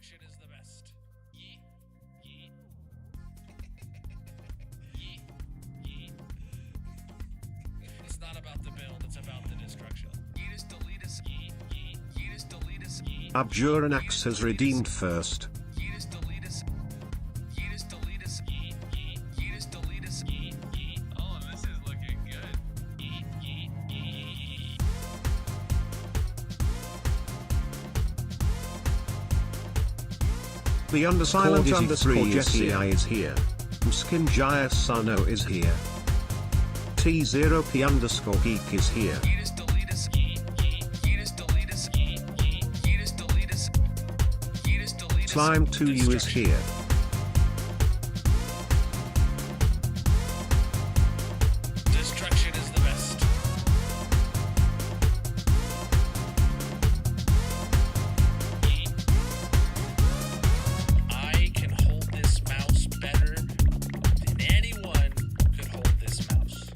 Destruction is the best. Yeet. Yeet. Yeet. Yeet. It's not about the build, it's about the destruction. Yeetus deletus. Yeet. Yeet. Yeetus deletus. Yeet. Abjuranax has redeemed first. Yeetus deletus. Yeetus deletus. Yeet. Yeet. Yeetus deletus. Yeet. Yeet. Oh, this is looking good. Yeet. Yeet. Yeet. The Undersilent underscore Jesse is here. Mskinjaya Sano is here. T0P underscore geek is here. Yeetus deletus. Yeet. Yeet. Yeetus deletus. Yeet. Yeet. Yeetus deletus. Yeetus deletus. Slime 2U is here. Destruction is the best. Yeet. I can hold this mouse better than anyone could hold this mouse.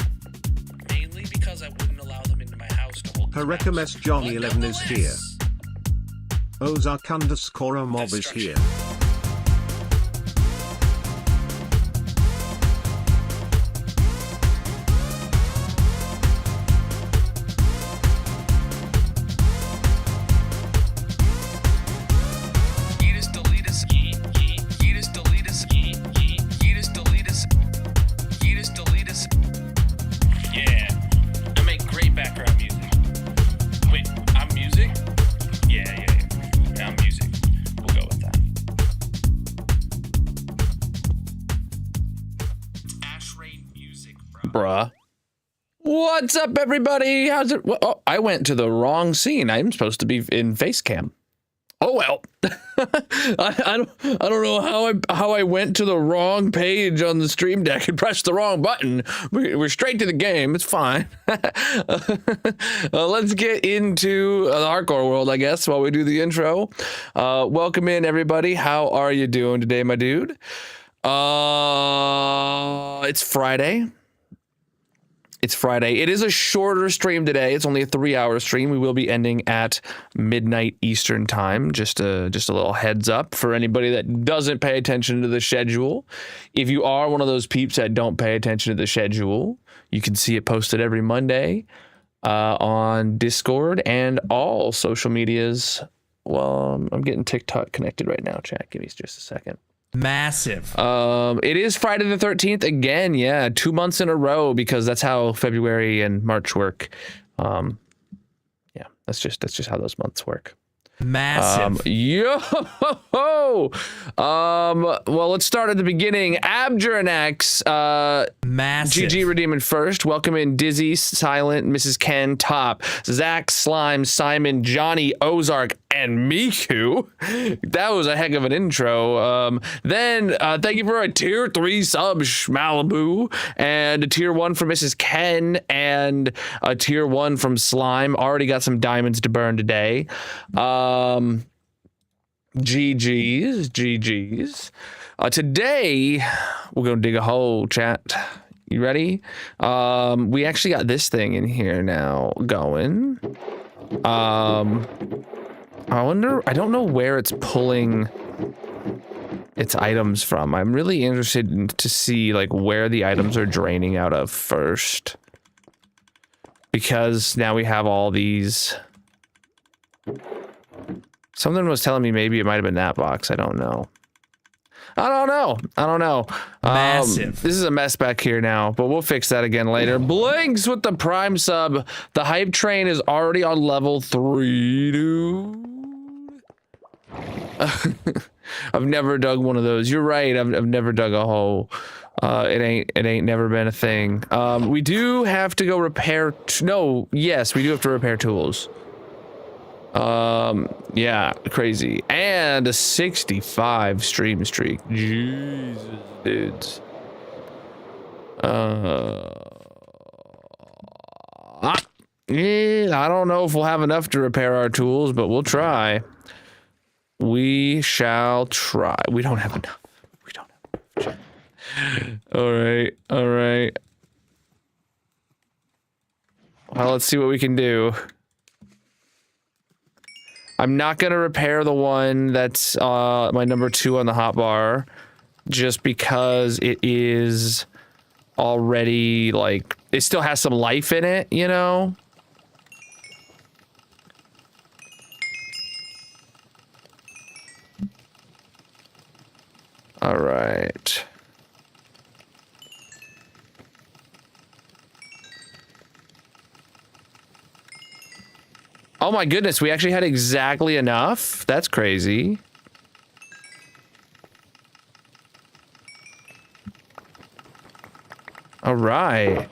Mainly because I wouldn't allow them into my house to hold this Harekim mouse. S Johnny But 11 is here. nonetheless, Ozark underscore mob is here. Yeetus deletus. Yeet. Yeet. Yeetus deletus. Yeet. Yeet. Yeetus deletus. Yeetus deletus. Yeah. I make great background music. Wait, I'm music? Yeah. I'm music. We'll go with that. Ash Rain music, bro. Bruh. What's up, everybody? How's it? Oh, I went to the wrong scene. I'm supposed to be in face cam. Oh well. I don't know how I went to the wrong page on the stream deck and pressed the wrong button. We're straight to the game. It's fine. Let's get into the hardcore world, I guess, while we do the intro. Welcome in, everybody. How are you doing today, my dude? It's Friday. It's Friday. It is a shorter stream today. It's only a 3-hour stream. We will be ending at midnight Eastern time. Just a little heads up for anybody that doesn't pay attention to the schedule. If you are one of those peeps that don't pay attention to the schedule, you can see it posted every Monday on Discord and all social medias. Well, I'm getting TikTok connected right now, chat. Give me just a second. Massive. It is Friday the 13th again. Yeah, 2 months in a row because that's how February and March work. Yeah, that's just how those months work. Massive. Well, let's start at the beginning. Abjuranax, Massive. GG redeeming first. Welcome in Dizzy, Silent, Mrs. Ken, Top, Zach, Slime, Simon, Johnny, Ozark, and Miku. That was a heck of an intro. Then thank you for a tier 3 sub, Malibu, and a tier 1 from Mrs. Ken, and a tier 1 from Slime. Already got some diamonds to burn today. GG's. Today, we're going to dig a hole, chat. You ready? We actually got this thing in here now going. I don't know where it's pulling its items from. I'm really interested to see like where the items are draining out of first. Because now we have all these. Something was telling me maybe it might have been that box. I don't know. Massive. This is a mess back here now, but we'll fix that again later. Blinks with the prime sub. The hype train is already on level 3, dude. I've never dug one of those. You're right. I've never dug a hole. It ain't never been a thing. We do have to go repair. Yes, we do have to repair tools. Yeah, crazy. And a 65 stream streak. Jesus, dudes. Yeah, I don't know if we'll have enough to repair our tools, but we'll try. We shall try. We don't have enough. We don't have enough. All right. Well, let's see what we can do. I'm not gonna repair the one that's my number 2 on the hotbar, just because it is already like it still has some life in it, you know. All right. Oh my goodness, we actually had exactly enough? That's crazy. All right.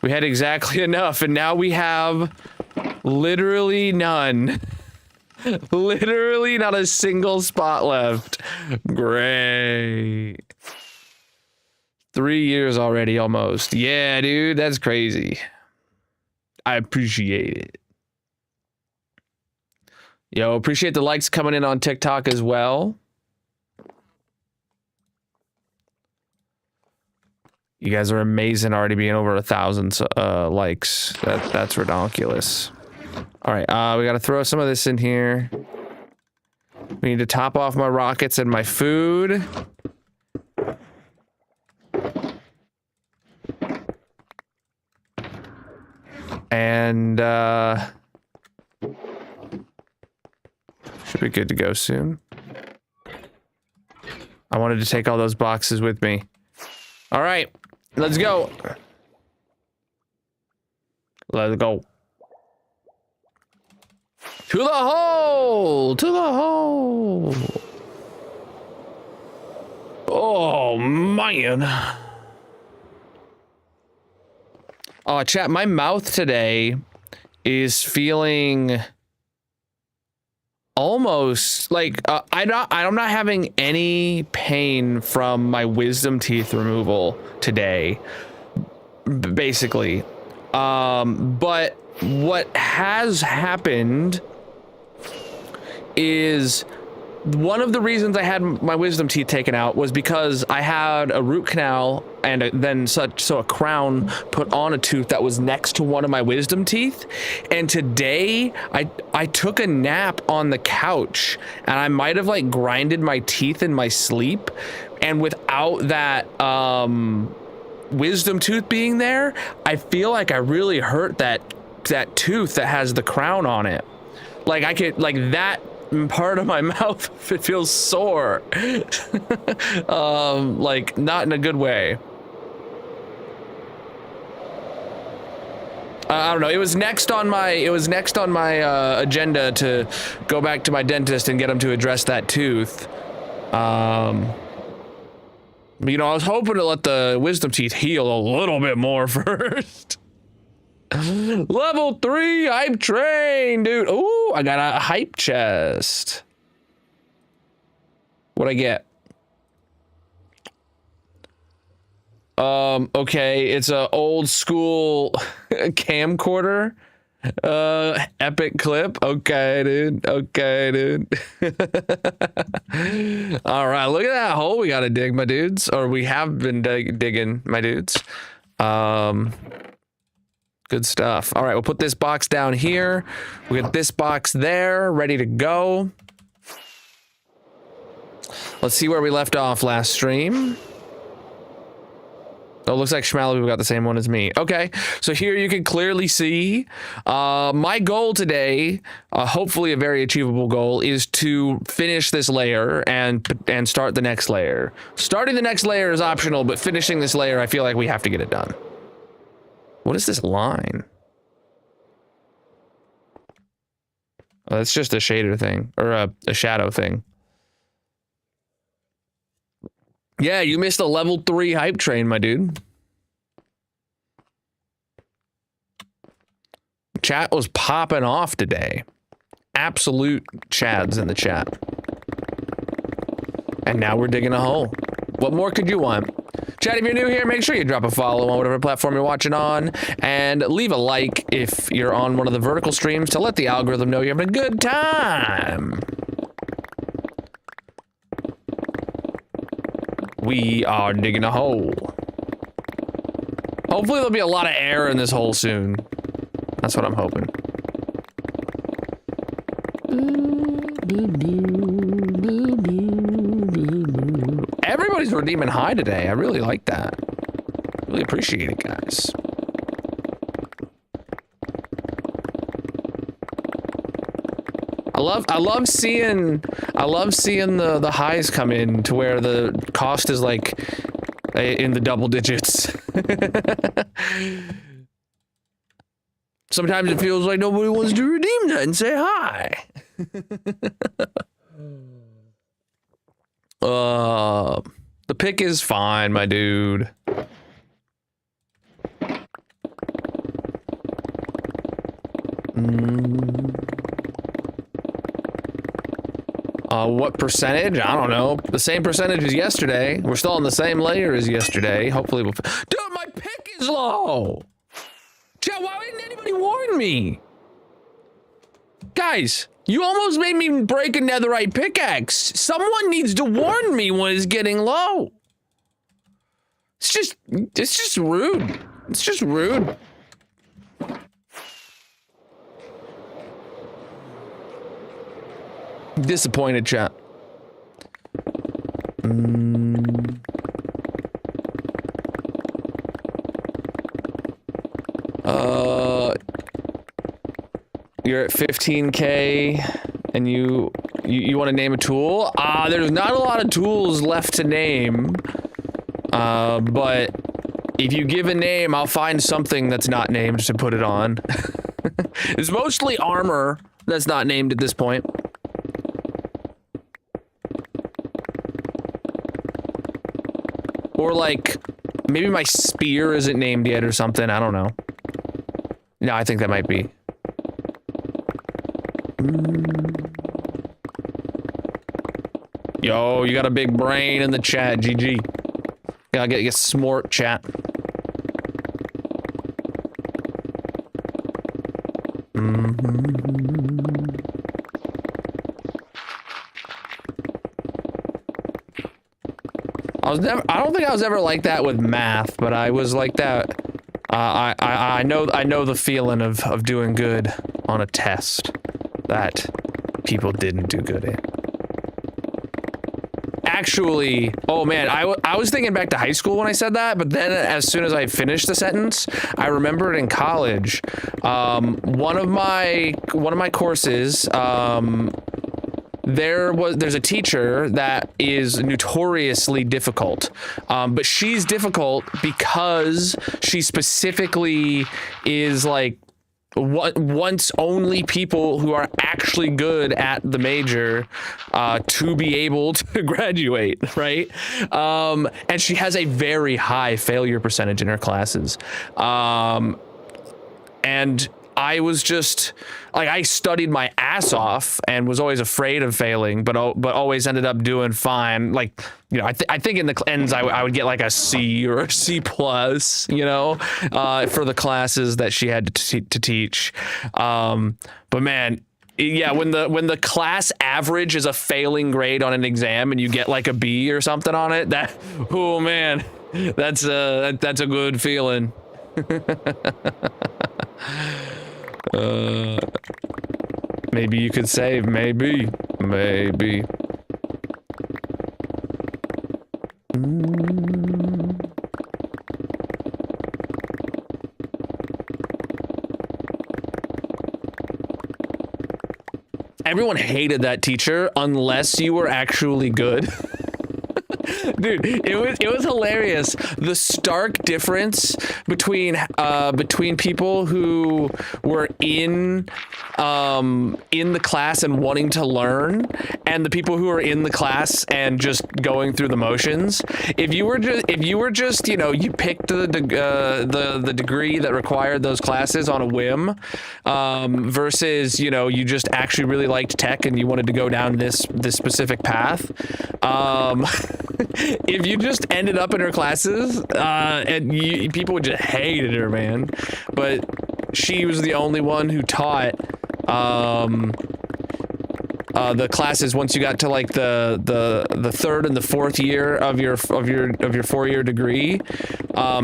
We had exactly enough, and now we have literally none. Literally not a single spot left. Great. 3 years already, almost. Yeah, dude, that's crazy. I appreciate it. Yo, appreciate the likes coming in on TikTok as well. You guys are amazing, already being over 1,000 likes. That's ridiculous. All right, we got to throw some of this in here. We need to top off my rockets and my food. And should be good to go soon. I wanted to take all those boxes with me. All right, let's go. Let's go. To the hole! To the hole! Oh, man. Oh, chat, my mouth today is feeling almost like I'm not having any pain from my wisdom teeth removal today, basically. But what has happened is one of the reasons I had my wisdom teeth taken out was because I had a root canal and then a crown put on a tooth that was next to one of my wisdom teeth. And today I took a nap on the couch and I might have like grinded my teeth in my sleep, and without that wisdom tooth being there, I feel like I really hurt that tooth that has the crown on it. Like I could, like that part of my mouth, it feels sore. Like not in a good way. I don't know. It was next on my agenda to go back to my dentist and get him to address that tooth. You know, I was hoping to let the wisdom teeth heal a little bit more first. Level 3 hype train, dude. Ooh, I got a hype chest. What'd I get? Okay, it's a old school camcorder. Epic clip. Okay, dude. Okay, dude. All right, look at that hole we gotta dig, my dudes. Or we have been digging, my dudes. Good stuff. All right, we'll put this box down here. We got this box there, ready to go. Let's see where we left off last stream. Oh, looks like Schmalabu got the same one as me. Okay, so here you can clearly see my goal today, hopefully a very achievable goal, is to finish this layer and start the next layer. Starting the next layer is optional, but finishing this layer, I feel like we have to get it done. What is this line? Oh, that's just a shader thing, or a shadow thing. Yeah, you missed a level 3 hype train, my dude. Chat was popping off today. Absolute chads in the chat. And now we're digging a hole. What more could you want? Chat, if you're new here, make sure you drop a follow on whatever platform you're watching on, and leave a like if you're on one of the vertical streams to let the algorithm know you're having a good time. We are digging a hole. Hopefully there'll be a lot of air in this hole soon. That's what I'm hoping. Everybody's redeeming high today. I really like that. Really appreciate it, guys. I love seeing the highs come in to where the cost is like in the double digits. Sometimes it feels like nobody wants to redeem that and say hi. The pick is fine, my dude. What percentage? I don't know. The same percentage as yesterday. We're still on the same layer as yesterday. Hopefully we'll... Dude, my pick is low! Chat, why didn't anybody warn me? Guys, you almost made me break a netherite pickaxe. Someone needs to warn me when it's getting low. It's just rude. It's just rude. Disappointed, chat. You're at 15K and you want to name a tool? There's not a lot of tools left to name. But if you give a name, I'll find something that's not named to put it on. It's mostly armor that's not named at this point. Or like, maybe my spear isn't named yet or something. I don't know. No, I think that might be. Yo, you got a big brain in the chat, GG. Gotta get you smart, chat. I don't think I was ever like that with math, but I was like that. I know the feeling of doing good on a test that people didn't do good in. Actually, oh man, I was thinking back to high school when I said that, but then as soon as I finished the sentence, I remembered in college, one of my courses, there's a teacher that is notoriously difficult, but she's difficult because she specifically is like wants only people who are actually good at the major to be able to graduate, right? And she has a very high failure percentage in her classes, and I was just like, I studied my ass off and was always afraid of failing, but always ended up doing fine. Like, you know, I think in the ends I would get like a C or a C plus, you know, for the classes that she had to teach. But man, yeah, when the class average is a failing grade on an exam and you get like a B or something on it, that, oh man, that's a good feeling. Maybe you could save, maybe. Everyone hated that teacher unless you were actually good. Dude, it was hilarious. The stark difference between people who were in the class and wanting to learn, and the people who are in the class and just going through the motions. If you were just you know, you picked the degree that required those classes on a whim, versus, you know, you just actually really liked tech and you wanted to go down this specific path. If you just ended up in her classes, and people would just hated her, man. But she was the only one who taught the classes once you got to like the third and the fourth year of your 4-year degree.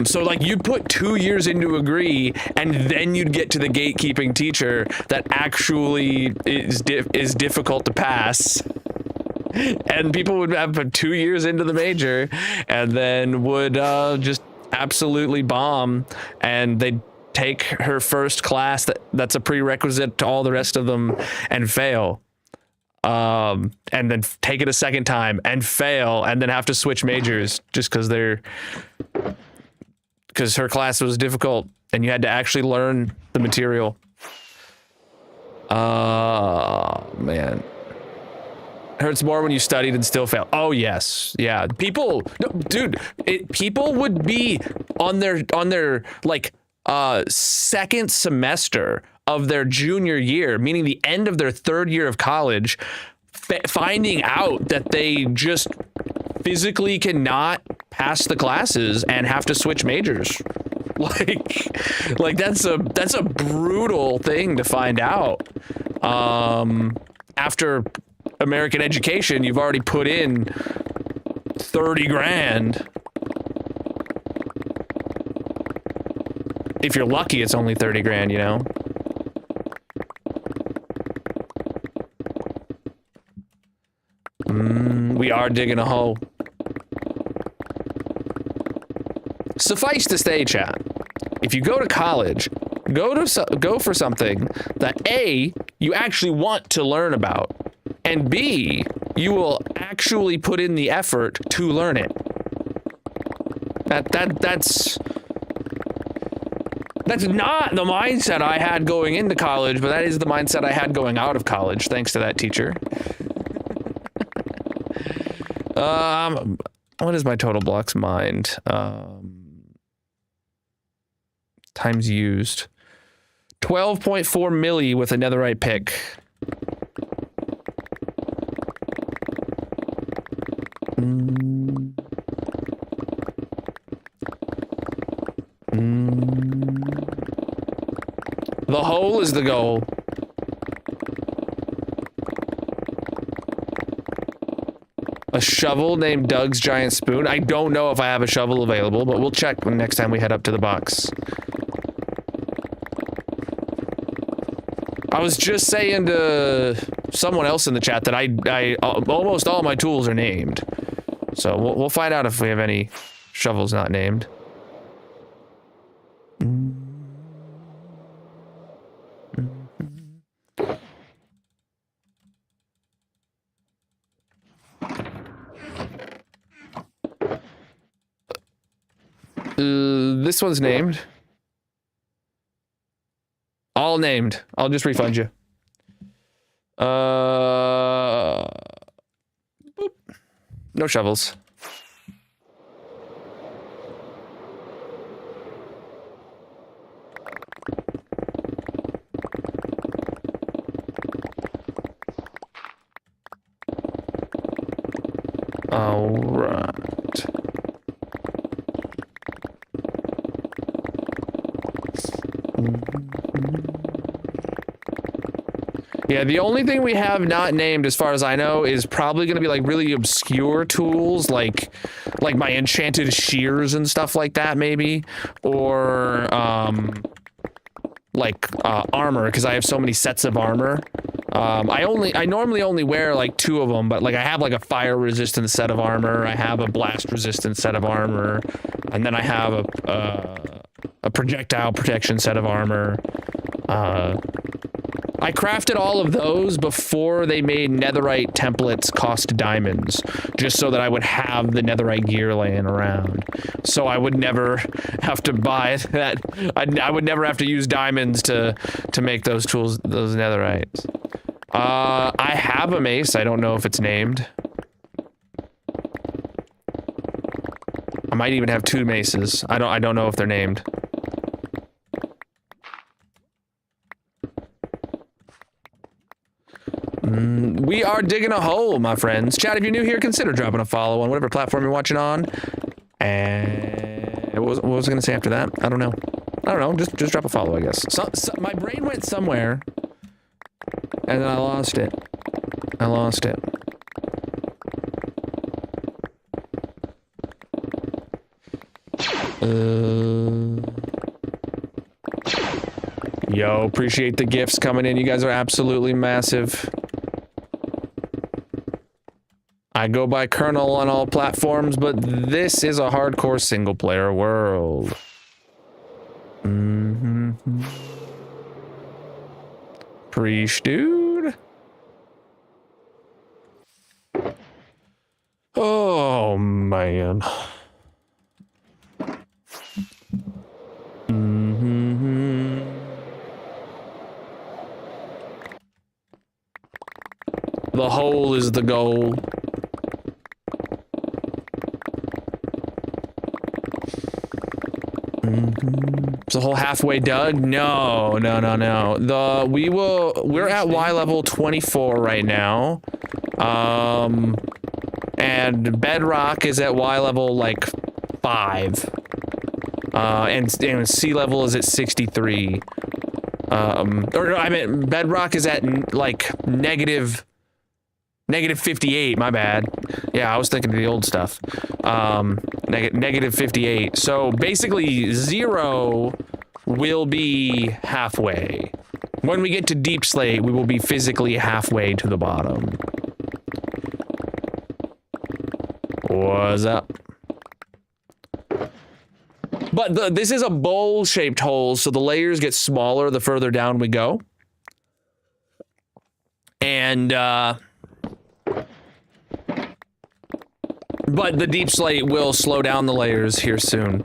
So like you'd put 2 years into a degree, and then you'd get to the gatekeeping teacher that actually is difficult to pass. And people would have put 2 years into the major, and then would just absolutely bomb, and they'd take her first class that's a prerequisite to all the rest of them and fail. And then take it a second time and fail, and then have to switch majors just because her class was difficult and you had to actually learn the material. Man. Hurts more when you studied and still fail. Oh yes, yeah. People would be on their like second semester of their junior year, meaning the end of their third year of college, finding out that they just physically cannot pass the classes and have to switch majors. Like that's a brutal thing to find out. After American education, you've already put in 30 grand. If you're lucky, it's only 30 grand, you know? We are digging a hole. Suffice to say, chat, if you go to college, go for something that A, you actually want to learn about, and B, you will actually put in the effort to learn it. That's not the mindset I had going into college, but that is the mindset I had going out of college, thanks to that teacher. What is my total blocks mined? Times used. 12.4 milli with a netherite pick. The hole is the goal. A shovel named Doug's Giant Spoon. I don't know if I have a shovel available, but we'll check when next time we head up to the box. I was just saying to someone else in the chat that I almost all my tools are named. So we'll find out if we have any shovels not named. This one's named. All named. I'll just refund you. Boop. No shovels. All right. Yeah, the only thing we have not named, as far as I know, is probably going to be like really obscure tools, like my enchanted shears and stuff like that, maybe, or armor, because I have so many sets of armor. I normally only wear like 2 of them, but like I have like a fire resistant set of armor, I have a blast resistant set of armor, and then I have a projectile protection set of armor. I crafted all of those before they made netherite templates cost diamonds, just so that I would have the netherite gear laying around. So I would never have to buy that. I would never have to use diamonds to make those tools, those netherites. I have a mace. I don't know if it's named. I might even have 2 maces. I don't know if they're named. We are digging a hole, my friends. Chat, if you're new here, consider dropping a follow on whatever platform you're watching on. And what was I going to say after that? I don't know. Just drop a follow, I guess. So my brain went somewhere, and then I lost it. I lost it. Yo, appreciate the gifts coming in. You guys are absolutely massive. I go by Colonel on all platforms, but this is a hardcore single-player world. Preach, dude. Oh, man. The hole is the goal. Is the hole halfway dug? No. We're at Y level 24 right now. And bedrock is at Y level like 5. And sea level is at 63. Or no, I mean bedrock is at like negative 58, my bad. Yeah, I was thinking of the old stuff. Negative 58. So basically 0 will be halfway. When we get to deep slate, we will be physically halfway to the bottom. What's up? But this is a bowl-shaped hole, so the layers get smaller the further down we go. And, but the deep slate will slow down the layers here soon.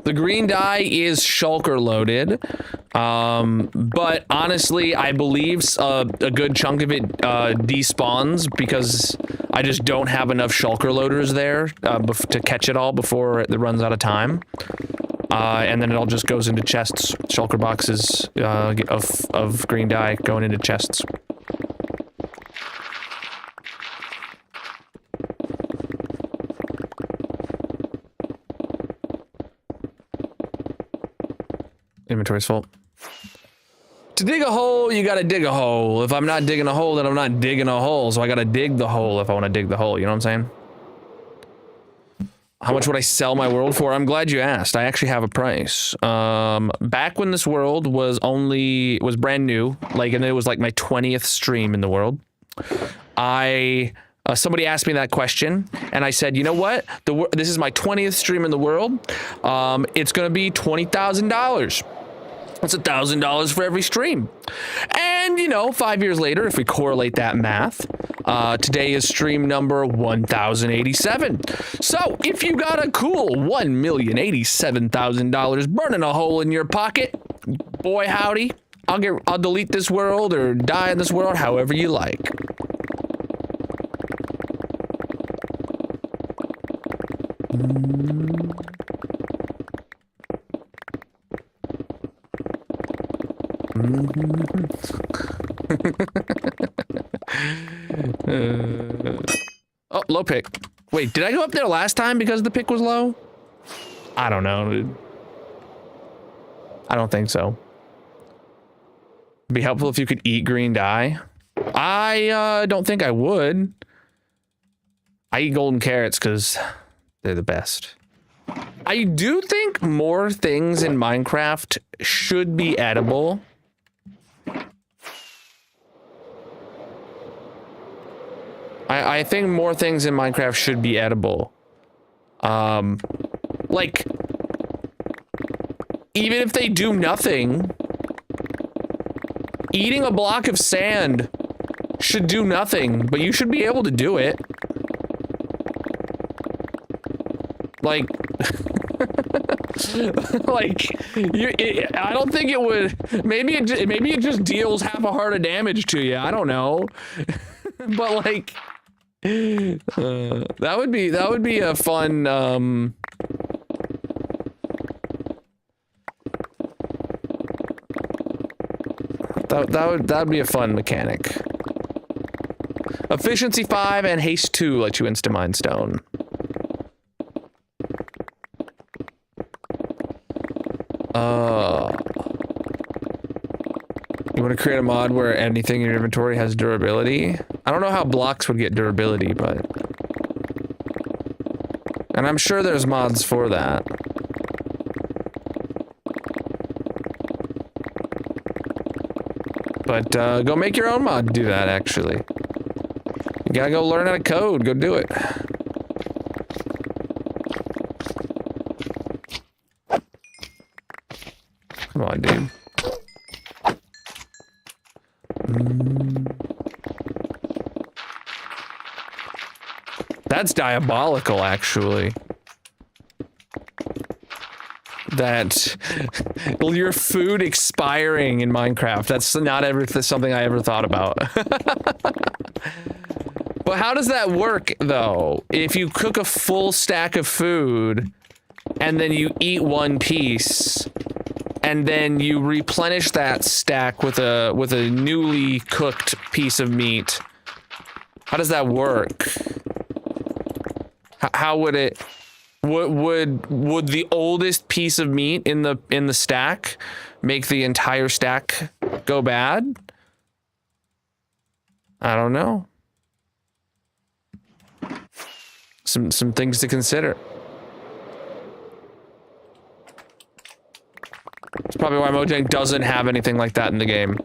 The green dye is shulker loaded, but honestly, I believe a good chunk of it despawns because I just don't have enough shulker loaders there to catch it all before it runs out of time. And then it all just goes into chests, shulker boxes of green dye going into chests. Inventory's full. To dig a hole, you gotta dig a hole. If I'm not digging a hole, then I'm not digging a hole. So I gotta dig the hole if I want to dig the hole. You know what I'm saying? How much would I sell my world for? I'm glad you asked. I actually have a price. Back when this world was brand new, like, and it was like my 20th stream in the world, somebody asked me that question, and I said, you know what? This is my 20th stream in the world. It's gonna be $20,000. That's $1,000 for every stream. And, you know, 5 years later, if we correlate that math, today is stream number 1087. So if you got a cool $1,087,000 burning a hole in your pocket, boy howdy, I'll delete this world or die in this world however you like. Oh, low pick. Wait, did I go up there last time because the pick was low? I don't know, dude. I don't think so. It'd be helpful if you could eat green dye. I don't think I would. I eat golden carrots because they're the best. I do think more things in Minecraft should be edible. I think more things in Minecraft should be edible. Like, even if they do nothing, eating a block of sand should do nothing, but you should be able to do it. Like, I don't think it would. Maybe it just deals half a heart of damage to you. I don't know, but like, that would be a fun. That would be a fun mechanic. Efficiency 5 and haste 2 let you insta-mine stone. You want to create a mod where anything in your inventory has durability? I don't know how blocks would get durability, but... And I'm sure there's mods for that. But go make your own mod to do that, actually. You gotta go learn how to code. Go do it. Come on, dude. That's diabolical, actually. That your food expiring in Minecraft. That's not ever something I ever thought about. But how does that work, though? If you cook a full stack of food and then you eat one piece and then you replenish that stack with a newly cooked piece of meat, how does that work? How would it? Would the oldest piece of meat in the stack make the entire stack go bad? I don't know. Some things to consider. That's probably why Mojang doesn't have anything like that in the game.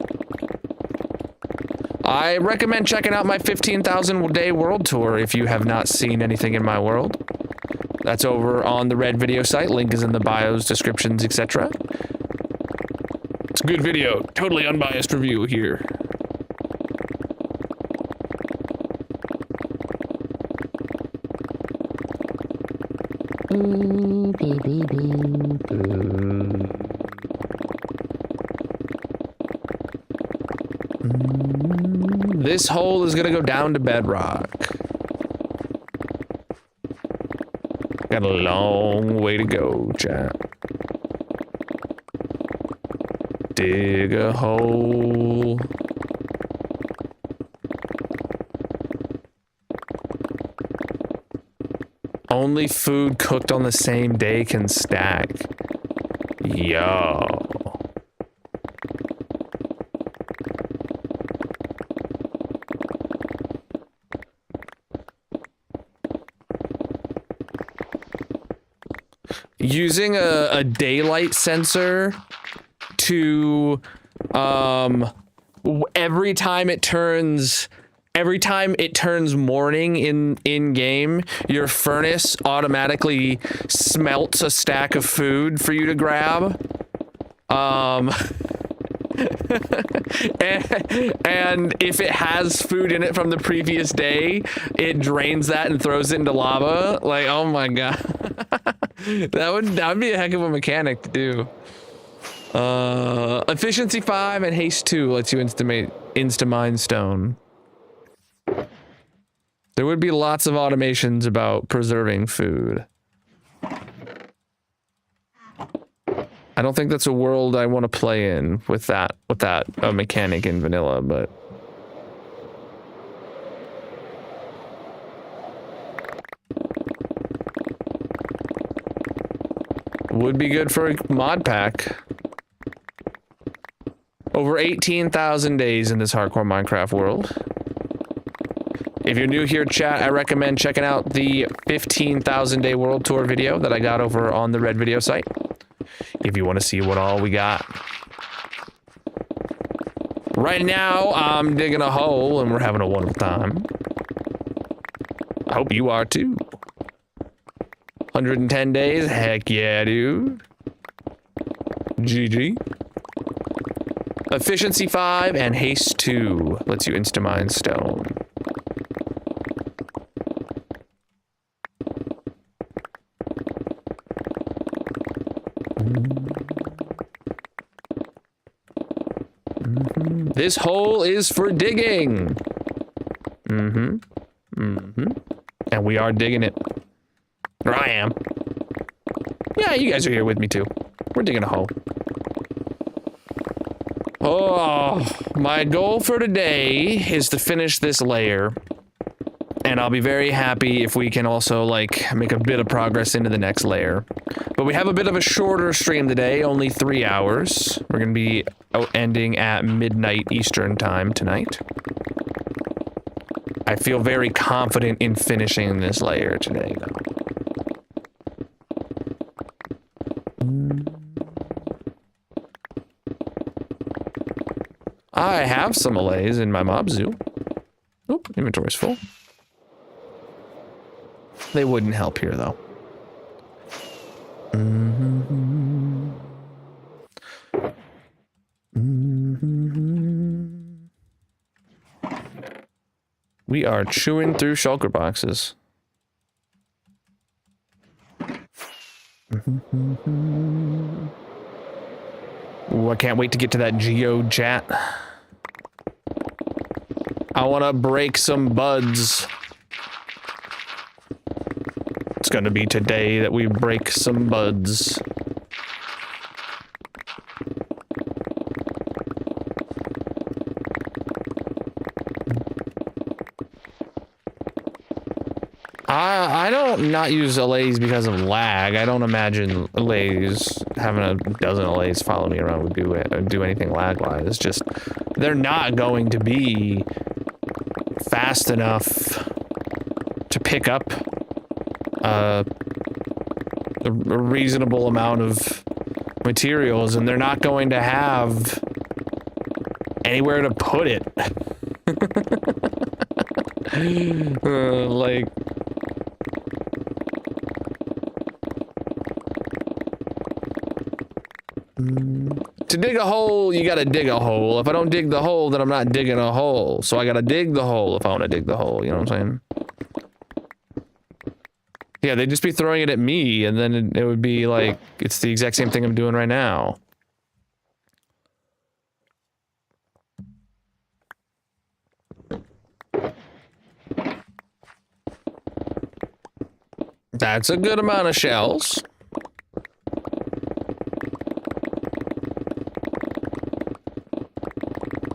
I recommend checking out my 15,000 day world tour if you have not seen anything in my world. That's over on the Red Video site. Link is in the bios, descriptions, etc. It's a good video. Totally unbiased review here. This hole is gonna go down to bedrock. Got a long way to go, chat. Dig a hole. Only food cooked on the same day can stack. Yo. Using a daylight sensor to every time it turns morning in game, your furnace automatically smelts a stack of food for you to grab. And if it has food in it from the previous day, it drains that and throws it into lava. Like, oh my god. that would be a heck of a mechanic to do. Efficiency 5 and haste 2 lets you insta-mine stone. There would be lots of automations about preserving food. I don't think that's a world I want to play in with that mechanic in vanilla, but would be good for a mod pack. Over 18,000 days in this hardcore Minecraft world. If you're new here, chat, I recommend checking out the 15,000 day world tour video that I got over on the Red Video site. If you want to see what all we got. Right now, I'm digging a hole and we're having a wonderful time. I hope you are too. 110 days, heck yeah, dude. GG. Efficiency 5 and haste 2 lets you insta-mine stone. This hole is for digging. And we are digging it. Or I am. Yeah, you guys are here with me too. We're digging a hole. Oh, my goal for today is to finish this layer. And I'll be very happy if we can also, like, make a bit of progress into the next layer. But we have a bit of a shorter stream today, only 3 hours. We're going to be ending at midnight Eastern time tonight. I feel very confident in finishing this layer today, though. I have some allays in my mob zoo. Oop, inventory's full. They wouldn't help here, though. We are chewing through shulker boxes. Ooh, I can't wait to get to that geode chat. I want to break some buds. It's going to be today that we break some buds. I don't not use allays because of lag. I don't imagine allays, having a dozen allays follow me around would do anything lag-wise. It's just, they're not going to be fast enough to pick up a reasonable amount of materials, and they're not going to have anywhere to put it. Like, to dig a hole, you gotta dig a hole. If I don't dig the hole, then I'm not digging a hole. So I gotta dig the hole if I want to dig the hole, you know what I'm saying? Yeah, they'd just be throwing it at me, and then it would be like, it's the exact same thing I'm doing right now. That's a good amount of shells.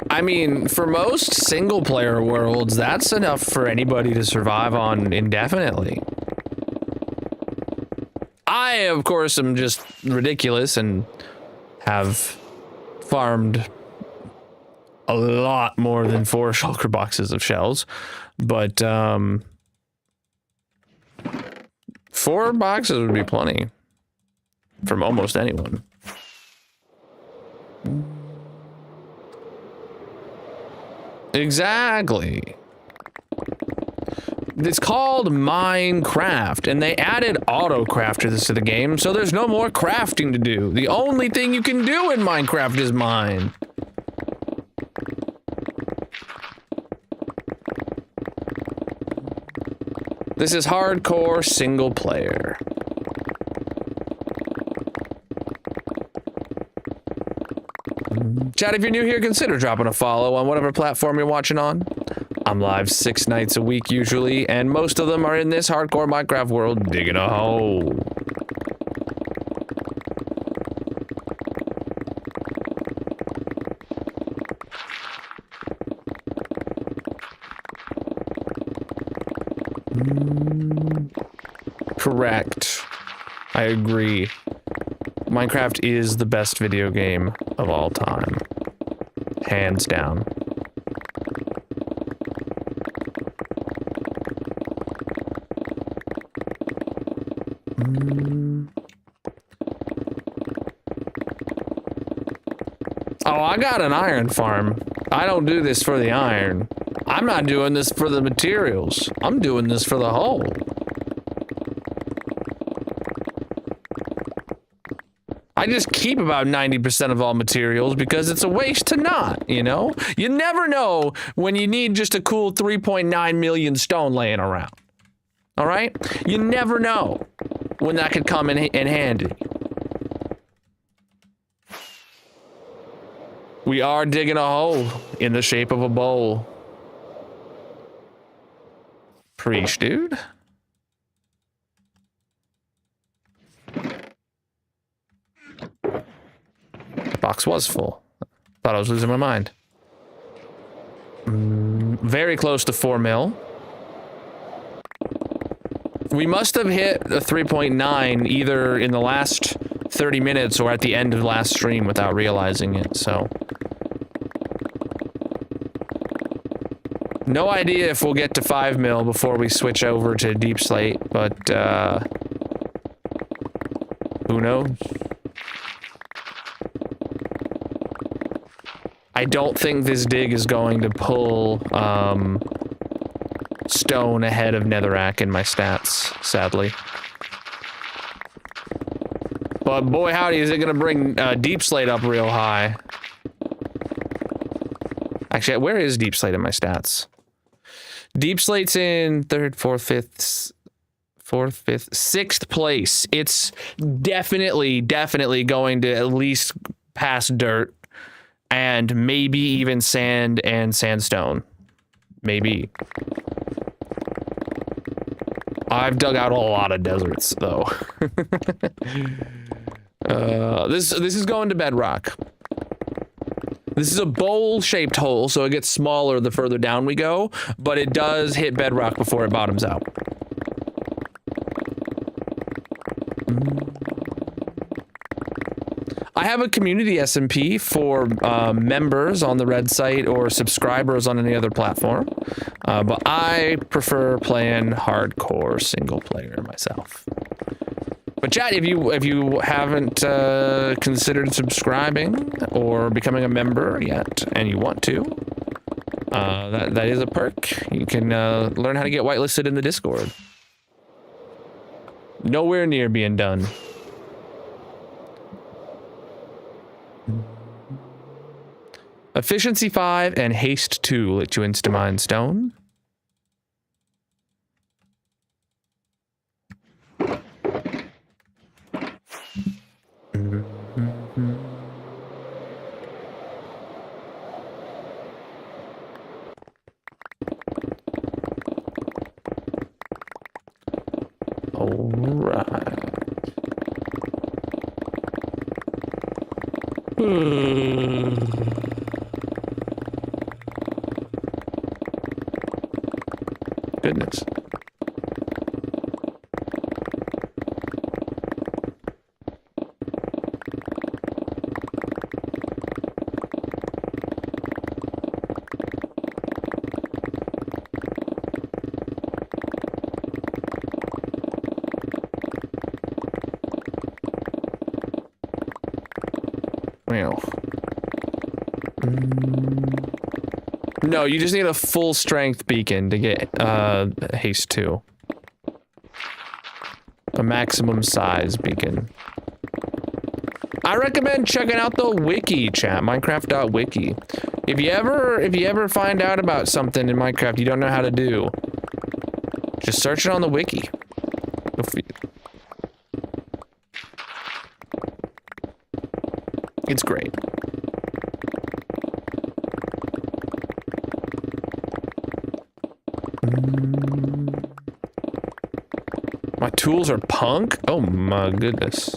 I mean, for most single-player worlds, that's enough for anybody to survive on indefinitely. I, of course, am just ridiculous and have farmed a lot more than 4 shulker boxes of shells, but 4 boxes would be plenty from almost anyone. Exactly. It's called Minecraft, and they added auto-craft to the game, so there's no more crafting to do. The only thing you can do in Minecraft is mine. This is hardcore single player. Chat, if you're new here, consider dropping a follow on whatever platform you're watching on. I'm live 6 nights a week usually, and most of them are in this hardcore Minecraft world digging a hole. Correct. I agree. Minecraft is the best video game of all time. Hands down. Oh, I got an iron farm. I don't do this for the iron. I'm not doing this for the materials. I'm doing this for the hole. I just keep about 90% of all materials because it's a waste to not, you know? You never know when you need just a cool 3.9 million stone laying around. All right? You never know when that could come in handy. We are digging a hole in the shape of a bowl. Preach, dude. Box was full. Thought I was losing my mind. Very close to 4 mil. We must have hit a 3.9 either in the last 30 minutes or at the end of the last stream without realizing it, so. No idea if we'll get to 5 mil before we switch over to deep slate, but, who knows? I don't think this dig is going to pull, stone ahead of netherrack in my stats, sadly. But boy howdy, is it gonna bring deep slate up real high. Actually, where is deep slate in my stats? Deep slate's in 3rd, 4th, 5th, 4th, 5th, 6th place. It's definitely going to at least pass dirt and maybe even sand and sandstone. Maybe. I've dug out a lot of deserts, though. This is going to bedrock. This is a bowl-shaped hole, so it gets smaller the further down we go, but it does hit bedrock before it bottoms out. I have a community SMP for members on the red site or subscribers on any other platform, but I prefer playing hardcore single player myself. But chat, if you haven't considered subscribing or becoming a member yet, and you want to, that is a perk. You can learn how to get whitelisted in the Discord. Nowhere near being done. Efficiency 5 and haste 2 let you insta-mine stone. Goodness. Well. No, you just need a full strength beacon to get haste 2. A maximum size beacon. I recommend checking out the wiki, chat, minecraft.wiki. If you ever find out about something in Minecraft you don't know how to do, just search it on the wiki. It's great. My tools are punk? Oh my goodness.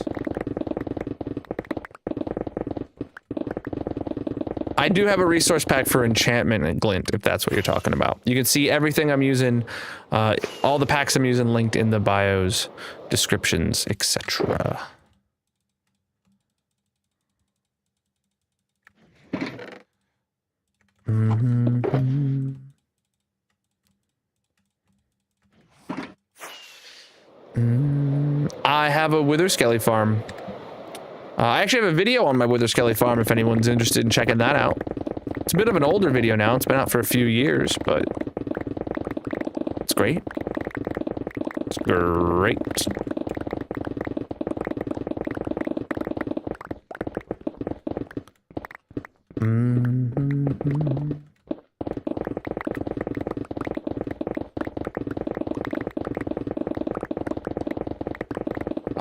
I do have a resource pack for enchantment and glint, if that's what you're talking about. You can see everything I'm using, all the packs I'm using linked in the bios, descriptions, etc. I have a wither skelly farm. I actually have a video on my wither skelly farm if anyone's interested in checking that out. It's a bit of an older video now. It's been out for a few years, but it's great. It's great.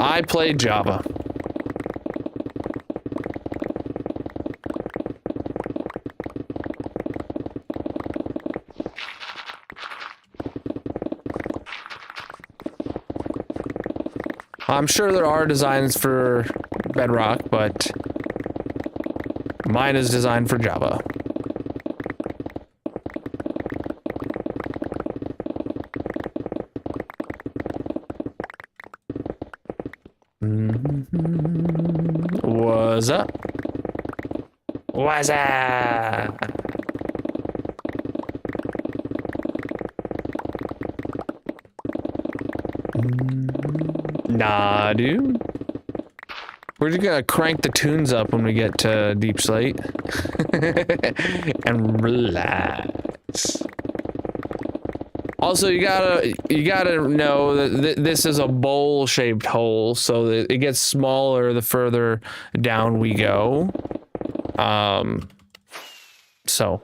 I play Java. I'm sure there are designs for Bedrock, but Mine is designed for Java. What's up? What's up? Nah, dude. We're just gonna crank the tunes up when we get to Deep Slate. And relax. Also, you gotta know that this is a bowl-shaped hole, so that it gets smaller the further down we go. So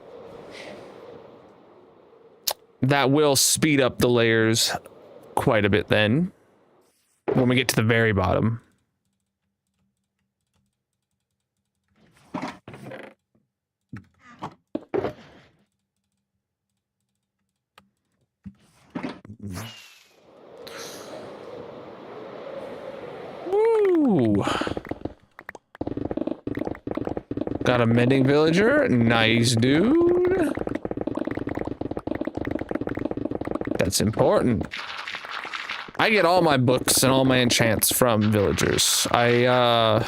that will speed up the layers quite a bit then when we get to the very bottom. Woo! Got a mending villager. Nice, dude. That's important. I get all my books and all my enchants from villagers. I've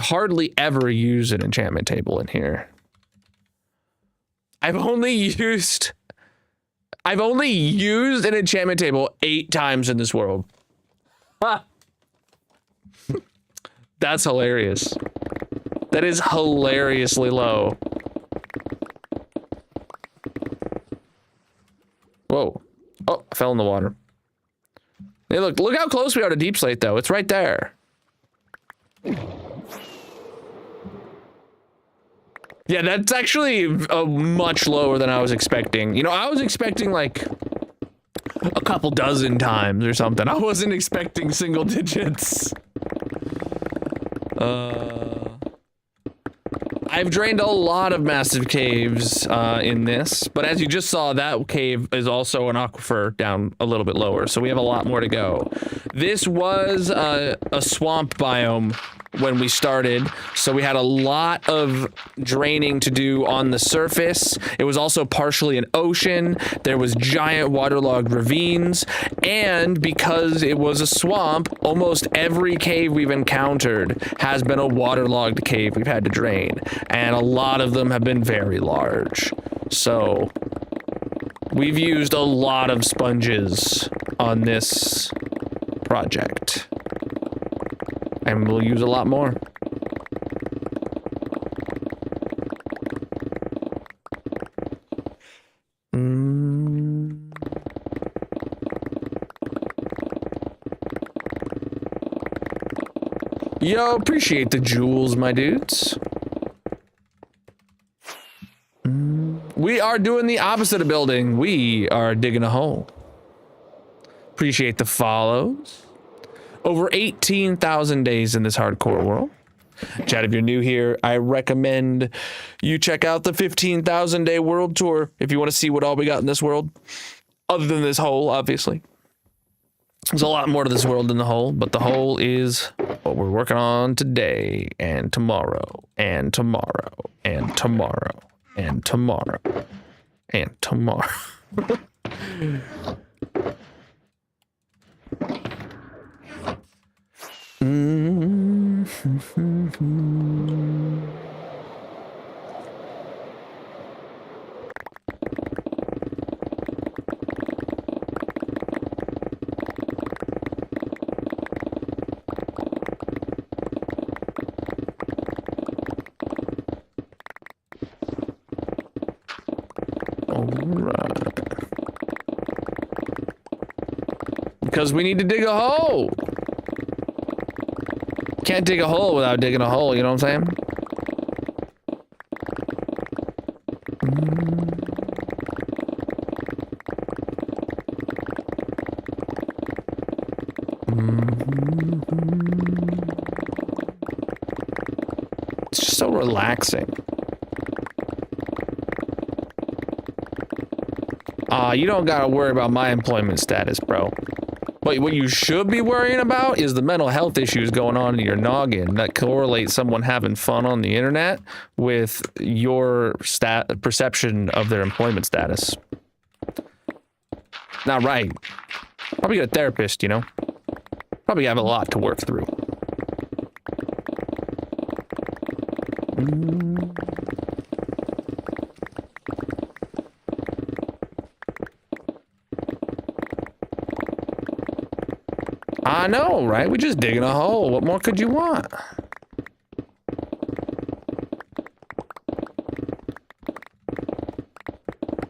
hardly ever used an enchantment table in here. I've only used an enchantment table 8 times in this world. Ha! That's hilarious. That is hilariously low. Whoa. Oh, I fell in the water. Hey, look how close we are to Deep Slate, though. It's right there. Yeah, that's actually much lower than I was expecting. You know, I was expecting like a couple dozen times or something. I wasn't expecting single digits. I've drained a lot of massive caves in this, but as you just saw, that cave is also an aquifer down a little bit lower, so we have a lot more to go. This was a swamp biome when we started, so we had a lot of draining to do on the surface. It was also partially an ocean. There was giant waterlogged ravines, and because it was a swamp, almost every cave we've encountered has been a waterlogged cave we've had to drain, and a lot of them have been very large. So we've used a lot of sponges on this project. And we'll use a lot more. Yo, appreciate the jewels, my dudes. We are doing the opposite of building. We are digging a hole. Appreciate the follows. Over 18,000 days in this hardcore world. Chat, if you're new here, I recommend you check out the 15,000 day world tour if you want to see what all we got in this world. Other than this hole, obviously. There's a lot more to this world than the hole, but the hole is what we're working on today, and tomorrow, and tomorrow, and tomorrow, and tomorrow, and tomorrow. Because we need to dig a hole. Can't dig a hole without digging a hole, you know what I'm saying? It's just so relaxing. You don't gotta worry about my employment status, bro. But what you should be worrying about is the mental health issues going on in your noggin that correlate someone having fun on the internet with your perception of their employment status. Not right. Probably get a therapist, you know? Probably have a lot to work through. I know, right? We're just digging a hole. What more could you want?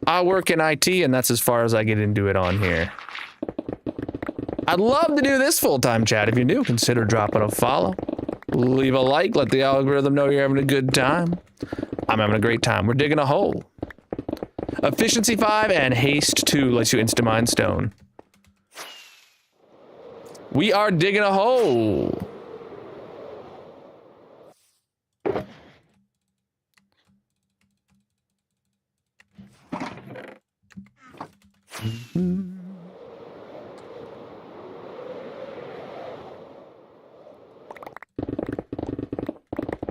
I work in IT, and that's as far as I get into it on here. I'd love to do this full-time, chat. If you're new, consider dropping a follow. Leave a like, let the algorithm know you're having a good time. I'm having a great time. We're digging a hole. Efficiency 5 and haste 2 lets you insta-mine stone. We are digging a hole.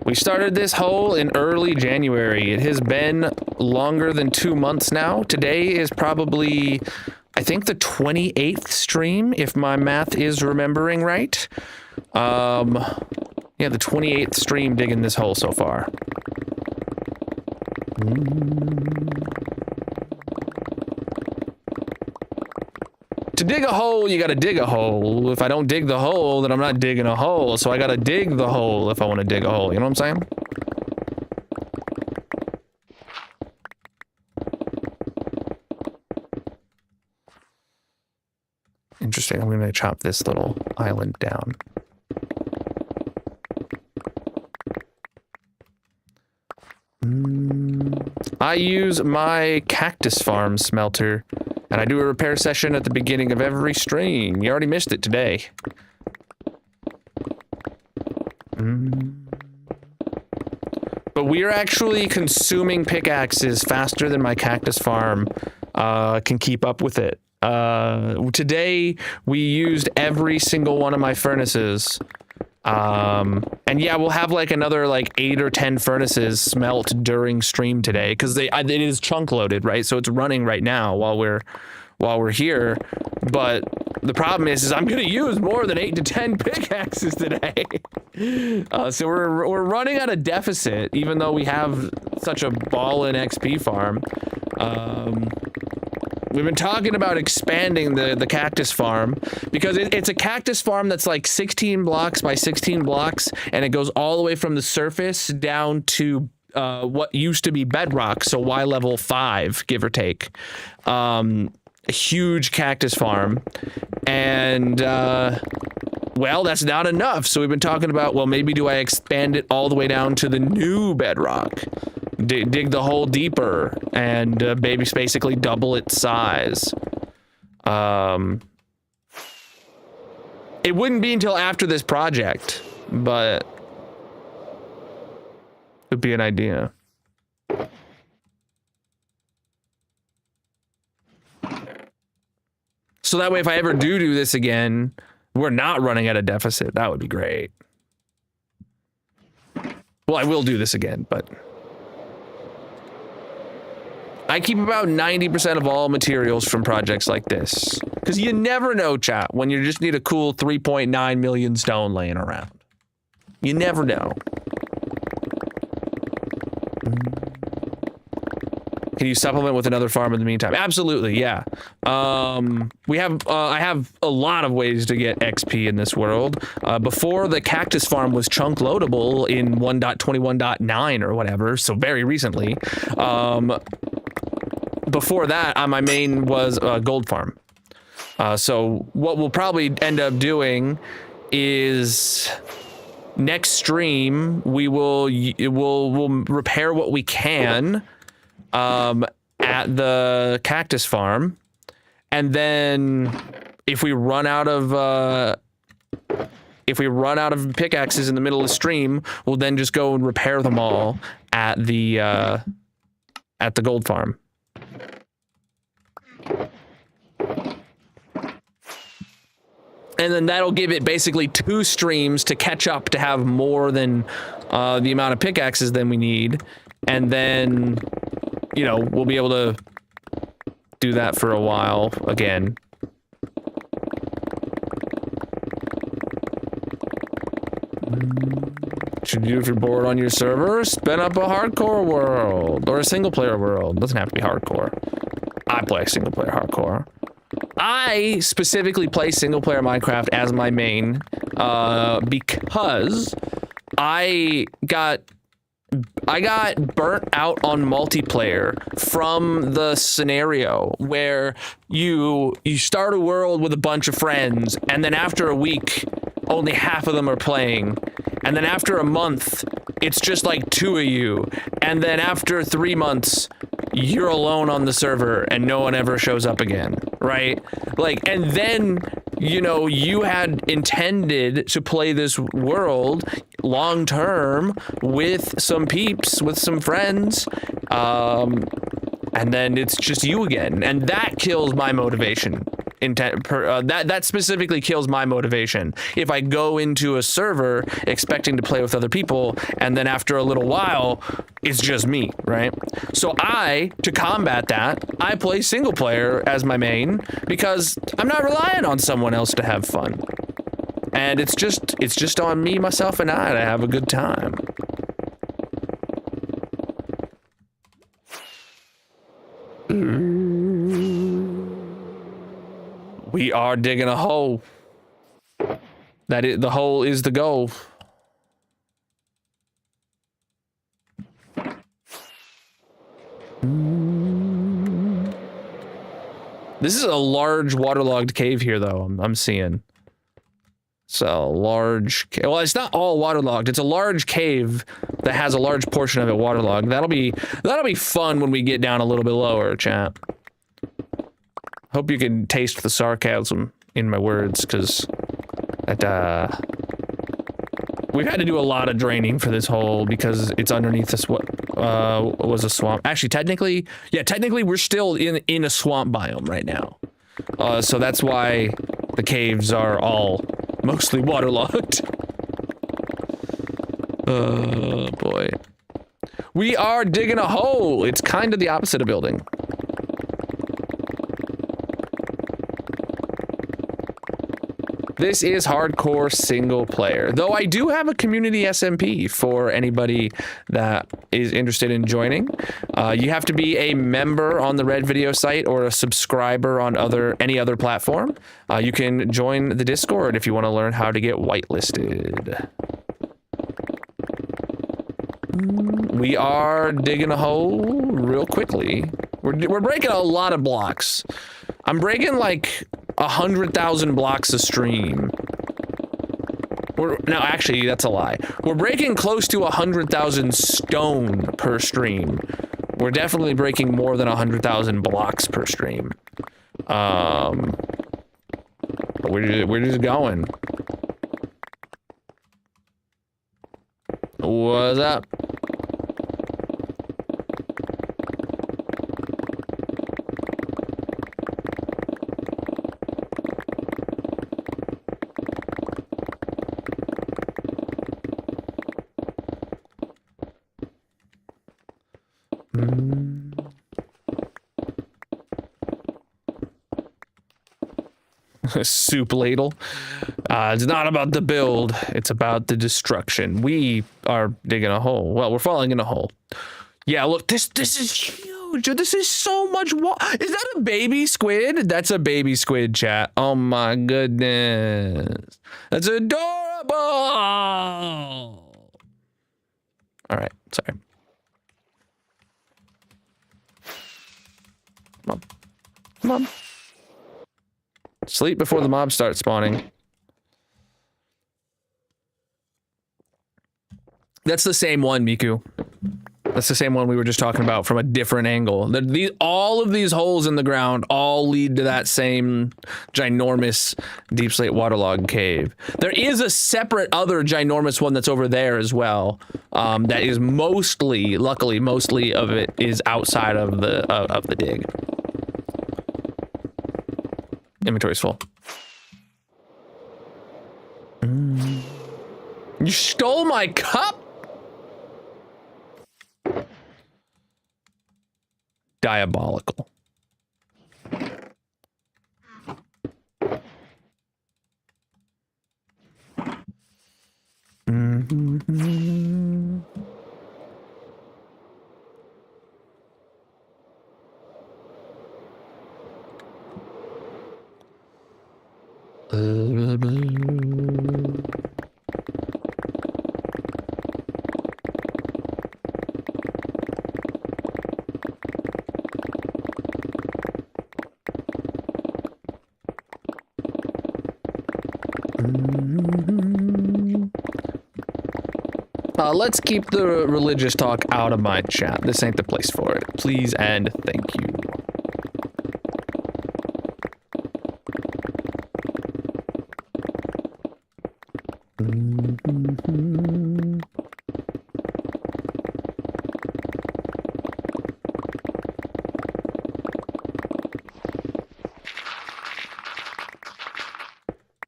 We started this hole in early January. It has been longer than 2 months now. Today is probably, I think, the 28th stream, if my math is remembering right. Yeah, the 28th stream digging this hole so far. To dig a hole, you gotta dig a hole. If I don't dig the hole, then I'm not digging a hole. So I gotta dig the hole if I want to dig a hole. You know what I'm saying? Interesting. I'm gonna chop this little island down. I use my cactus farm smelter, and I do a repair session at the beginning of every stream. You already missed it today. But we're actually consuming pickaxes faster than my cactus farm can keep up with it. Today, we used every single one of my furnaces. And yeah, we'll have like another like 8 or 10 furnaces smelt during stream today because it is chunk loaded, right? So it's running right now while we're here. But the problem is I'm gonna use more than 8 to 10 pickaxes today. So we're running at a deficit, even though we have such a ballin' XP farm. We've been talking about expanding the cactus farm because it's a cactus farm that's like 16 blocks by 16 blocks, and it goes all the way from the surface down to what used to be bedrock, so Y level 5, give or take. A huge cactus farm, and well, that's not enough. So we've been talking about, well, maybe do I expand it all the way down to the new bedrock? Dig the hole deeper and basically double its size. It wouldn't be until after this project, but it would be an idea. So that way, if I ever do this again, we're not running at a deficit. That would be great. Well, I will do this again, but I keep about 90% of all materials from projects like this. Because you never know, chat, when you just need a cool 3.9 million stone laying around. You never know. Can you supplement with another farm in the meantime? Absolutely, yeah. I have a lot of ways to get XP in this world. Before the cactus farm was chunk loadable in 1.21.9 or whatever, so very recently. Before that, my main was a gold farm. So what we'll probably end up doing is next stream we'll repair what we can at the cactus farm, and then if we run out of pickaxes in the middle of the stream, we'll then just go and repair them all at the gold farm. And then that'll give it basically 2 streams to catch up to have more than the amount of pickaxes than we need. And then, you know, we'll be able to do that for a while again. Should you do if you're bored on your server? Spin up a hardcore world or a single player world. Doesn't have to be hardcore. I play single player hardcore. I specifically play single player Minecraft as my main because I got burnt out on multiplayer from the scenario where you start a world with a bunch of friends, and then after a week only half of them are playing, and then after a month it's just like 2 of you, and then after 3 months you're alone on the server and no one ever shows up again, right? Like, and then, you know, you had intended to play this world long term with some peeps, with some friends, and then it's just you again, and that kills my motivation. That specifically kills my motivation. If I go into a server expecting to play with other people, and then after a little while, it's just me, right? So to combat that, I play single player as my main because I'm not relying on someone else to have fun. And it's just on me, myself, and I to have a good time. We are digging a hole. The hole is the goal. This is a large waterlogged cave here, though. I'm seeing. It's a large. Well, it's not all waterlogged. It's a large cave that has a large portion of it waterlogged. That'll be fun when we get down a little bit lower, chat. Hope you can taste the sarcasm in my words, because that we've had to do a lot of draining for this hole because it's underneath this what was a swamp. Actually, technically we're still in a swamp biome right now. So that's why the caves are all mostly waterlogged. Oh boy. We are digging a hole. It's kind of the opposite of building. This is hardcore single player, though I do have a community SMP for anybody that is interested in joining. You have to be a member on the Red Video site or a subscriber on any other platform. You can join the Discord if you want to learn how to get whitelisted. We are digging a hole real quickly. We're breaking a lot of blocks. I'm breaking like 100,000 blocks a stream. No, actually, that's a lie. We're breaking close to 100,000 stone per stream. We're definitely breaking more than 100,000 blocks per stream. But we're just going. What's up? Soup ladle. It's not about the build, it's about the destruction. We are digging a hole. Well, we're falling in a hole. Yeah, look, this is huge. This is so much water. Is that a baby squid? That's a baby squid, chat. Oh my goodness. That's adorable. All right, sorry. Come on. Sleep before the mobs start spawning. That's the same one, Miku. That's the same one we were just talking about from a different angle. All of these holes in the ground all lead to that same ginormous deep slate waterlogged cave. There is a separate other ginormous one that's over there as well. That is luckily, mostly of it is outside of the dig. Inventory's full. my cup. Diabolical. Mm-hmm. Let's keep the religious talk out of my chat. This ain't the place for it. Please and thank you.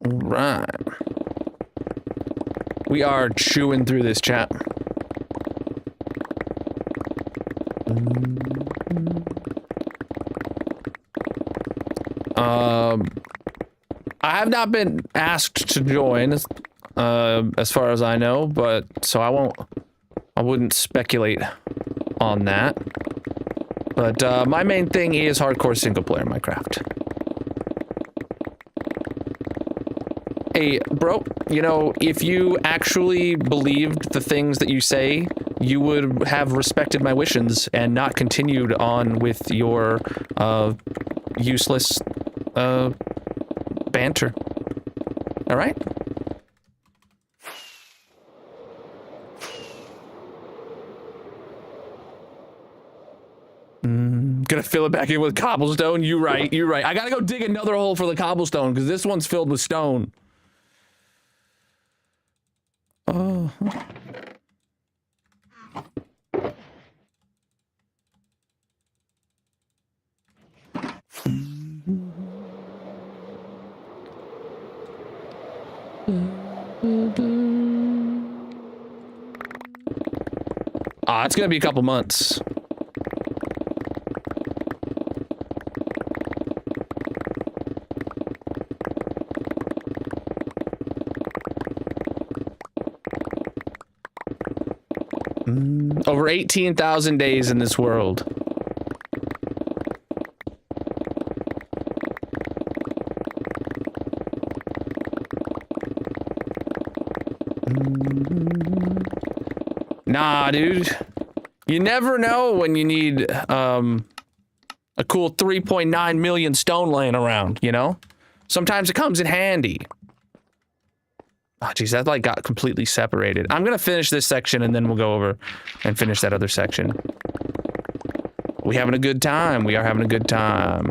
All right. We are chewing through this chat. I have not been asked to join, as far as I know, but so I wouldn't speculate on that. But my main thing is hardcore single player Minecraft. Hey, bro, you know, if you actually believed the things that you say, you would have respected my wishes and not continued on with your useless banter. All right? Gonna fill it back in with cobblestone. You right. I gotta go dig another hole for the cobblestone because this one's filled with stone. Oh. It's gonna be a couple months. Over 18,000 days in this world. Nah, dude. You never know when you need a cool 3.9 million stone laying around, you know? Sometimes it comes in handy. Oh, geez, that like got completely separated. I'm gonna finish this section and then we'll go over and finish that other section. We having a good time. We are having a good time.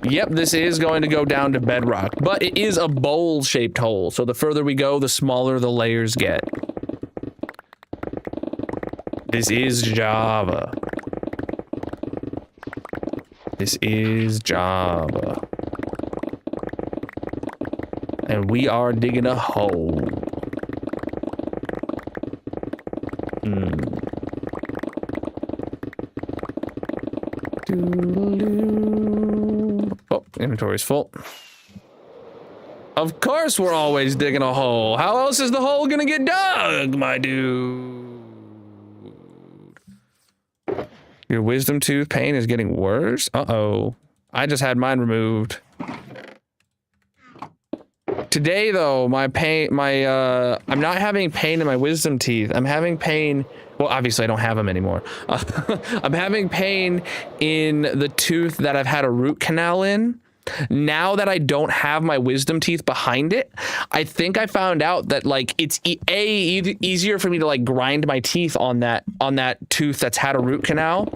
Yep, this is going to go down to bedrock, but it is a bowl-shaped hole, so the further we go, the smaller the layers get. This is Java. This is Java. And we are digging a hole. Oh, inventory's full. Of course we're always digging a hole. How else is the hole gonna get dug, my dude? Your wisdom tooth pain is getting worse? Uh-oh. I just had mine removed. Today, though, I'm not having pain in my wisdom teeth. I'm having pain, well, obviously I don't have them anymore. I'm having pain in the tooth that I've had a root canal in. Now that I don't have my wisdom teeth behind it, I think I found out that like it's easier for me to like grind my teeth on that tooth that's had a root canal,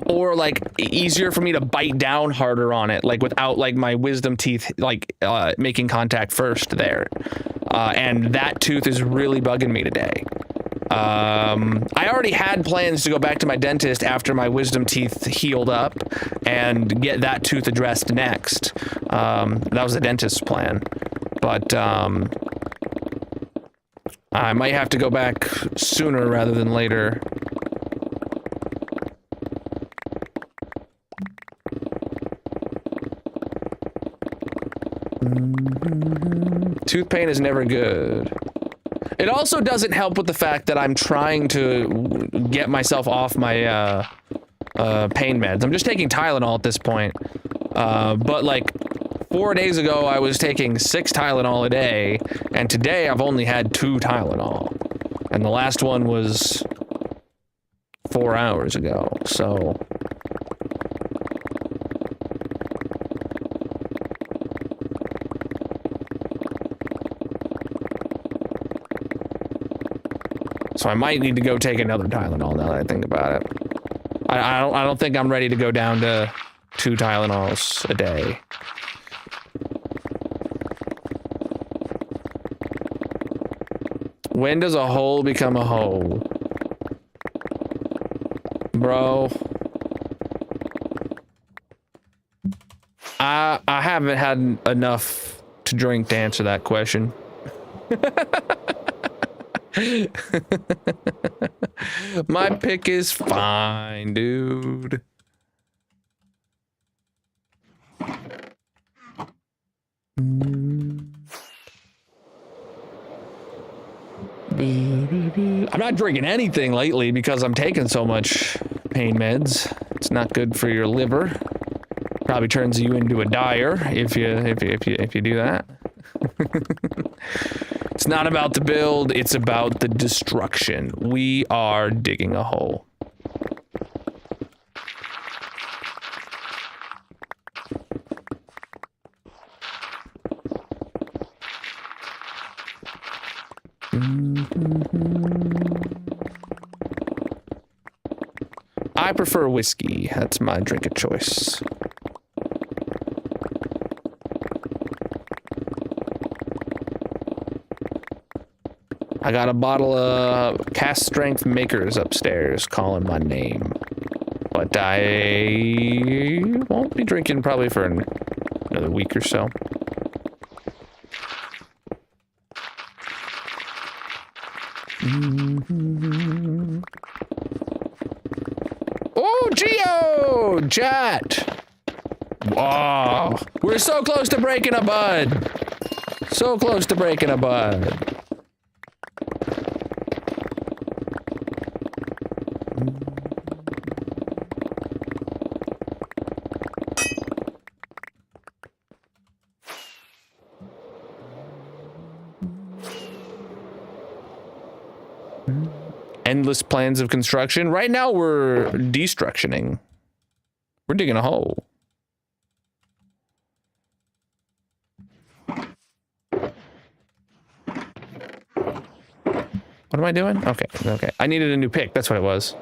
or like easier for me to bite down harder on it, like without like my wisdom teeth like making contact first there, and that tooth is really bugging me today. I already had plans to go back to my dentist after my wisdom teeth healed up and get that tooth addressed next. That was the dentist's plan. But I might have to go back sooner rather than later. Tooth pain is never good. It also doesn't help with the fact that I'm trying to get myself off my pain meds. I'm just taking Tylenol at this point. But like 4 days ago, I was taking 6 Tylenol a day, and today I've only had 2 Tylenol. And the last one was 4 hours ago, so... So I might need to go take another Tylenol now that I think about it. I don't think I'm ready to go down to 2 Tylenols a day. When does a hole become a hole? Bro. I haven't had enough to drink to answer that question. My pick is fine, dude. I'm not drinking anything lately because I'm taking so much pain meds. It's not good for your liver. Probably turns you into a dyer if you do that. It's not about the build, it's about the destruction. We are digging a hole. I prefer whiskey. That's my drink of choice. I got a bottle of cast strength makers upstairs calling my name. But I won't be drinking probably for another week or so. Oh, Geo! Chat! Wow! We're so close to breaking a bud! So close to breaking a bud. Endless plans of construction. Right now we're destructioning. We're digging a hole. What am I doing? Okay, okay. I needed a new pick. That's what it was.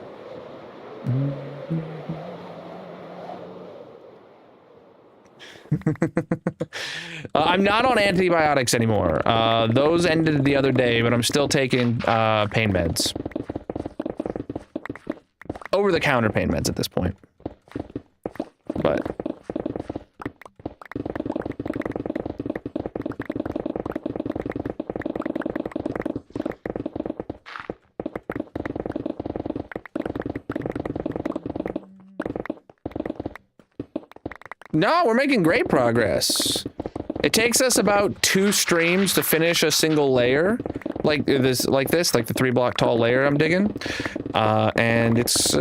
I'm not on antibiotics anymore. Those ended the other day, but I'm still taking pain meds. Over-the-counter pain meds at this point. But... no, we're making great progress. It takes us about 2 streams to finish a single layer, like this, like the 3-block tall layer I'm digging, and it's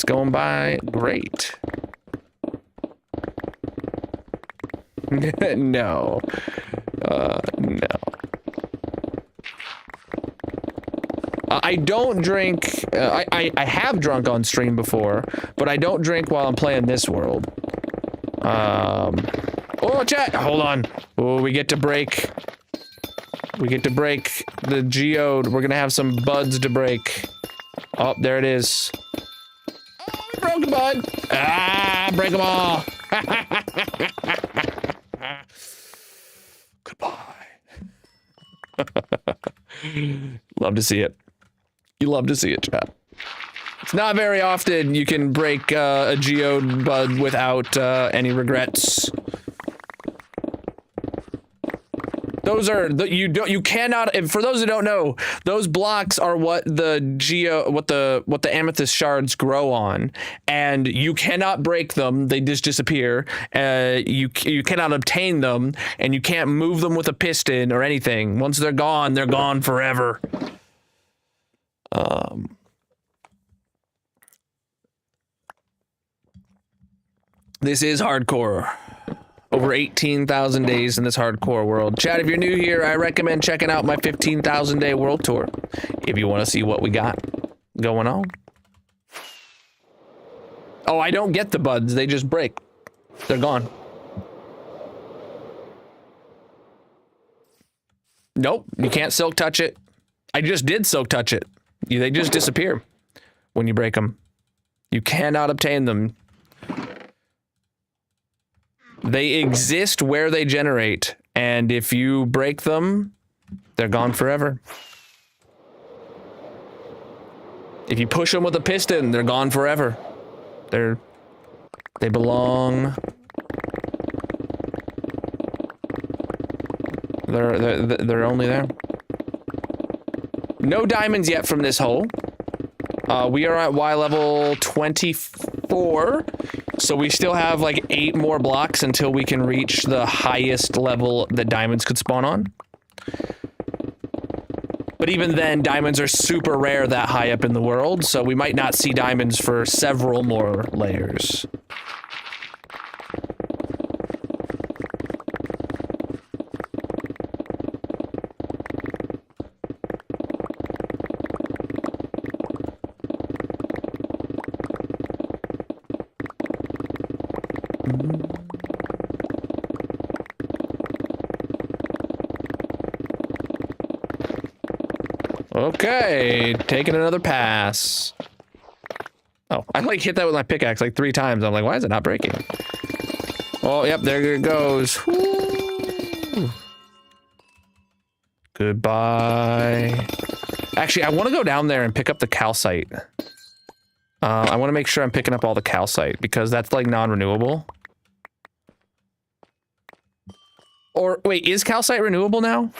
going by great. No, no. I don't drink. I have drunk on stream before, but I don't drink while I'm playing this world. Oh, chat, hold on. Oh, we get to break the geode. We're gonna have some buds to break. Oh, there it is. Oh, we broke a bud. Ah, break them all. Goodbye. Love to see it. You love to see it, chat. It's not very often you can break a geode bud without any regrets. Those are you cannot. For those who don't know, those blocks are what the amethyst shards grow on, and you cannot break them. They just disappear. You cannot obtain them, and you can't move them with a piston or anything. Once they're gone forever. This is hardcore. Over 18,000 days in this hardcore world. Chat, if you're new here, I recommend checking out my 15,000 day world tour if you want to see what we got going on. Oh, I don't get the buds. They just break. They're gone. Nope, you can't silk touch it. I just did silk touch it. They just disappear when you break them. You cannot obtain them. They exist where they generate, and if you break them, they're gone forever. If you push them with a piston, they're gone forever. They belong. They're only there. No diamonds yet from this hole. We are at Y level 24. So we still have like 8 more blocks until we can reach the highest level that diamonds could spawn on. But even then, diamonds are super rare that high up in the world, so we might not see diamonds for several more layers. Okay, taking another pass. Oh, I like hit that with my pickaxe like 3 times. I'm like, why is it not breaking? Oh, yep, there it goes. Woo. Goodbye. Actually, I want to go down there and pick up the calcite. I want to make sure I'm picking up all the calcite because that's like non-renewable. Or wait, is calcite renewable now?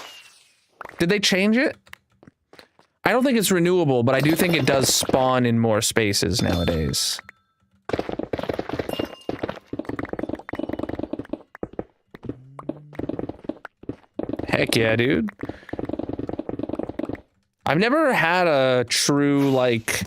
Did they change it? I don't think it's renewable, but I do think it does spawn in more spaces nowadays. Heck yeah, dude. I've never had a true, like,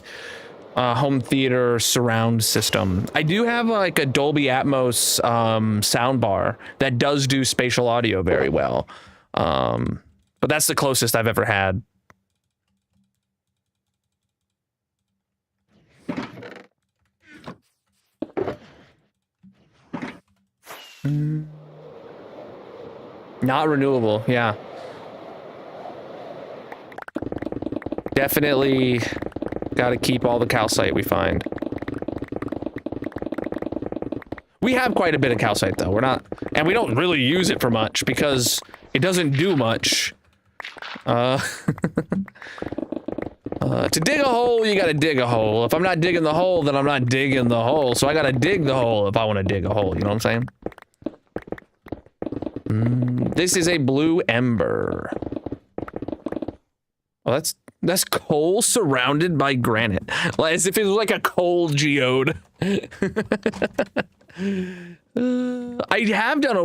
home theater surround system. I do have, like, a Dolby Atmos soundbar that does do spatial audio very well. But that's the closest I've ever had. Not renewable, yeah. Definitely gotta keep all the calcite we find. We have quite a bit of calcite though, and we don't really use it for much because it doesn't do much. To dig a hole, you gotta dig a hole. If I'm not digging the hole, then I'm not digging the hole. So I gotta dig the hole if I want to dig a hole, you know what I'm saying? This is a blue ember. Oh, that's coal surrounded by granite. Like, as if it was like a coal geode. I have done a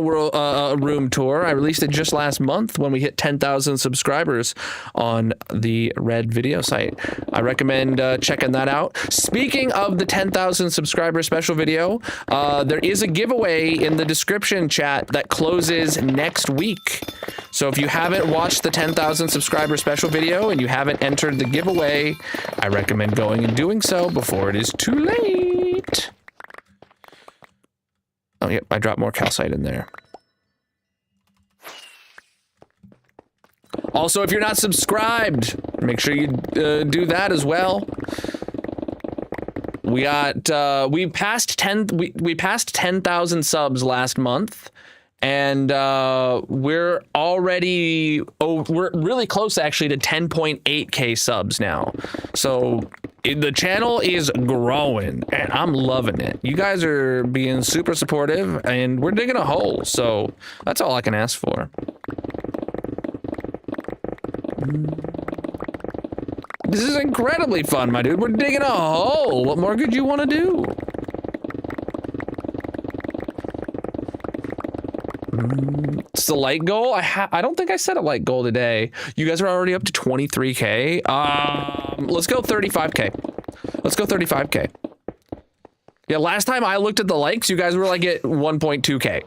room tour. I released it just last month when we hit 10,000 subscribers on the Red video site. I recommend checking that out. Speaking of the 10,000 subscriber special video, there is a giveaway in the description chat that closes next week. So if you haven't watched the 10,000 subscriber special video and you haven't entered the giveaway, I recommend going and doing so before it is too late. Oh, yep, I dropped more calcite in there. Also, if you're not subscribed, make sure you do that as well. We passed 10,000 subs last month, and we're already we're really close actually to 10.8k subs now. So the channel is growing and I'm loving it. You guys are being super supportive and we're digging a hole, so that's all I can ask for. This is incredibly fun, my dude. We're digging a hole. What more could you want to do? It's the light goal. I don't think I set a light goal today. You guys are already up to 23k. Let's go 35k. Let's go 35k. Yeah, last time I looked at the likes, you guys were like at 1.2k.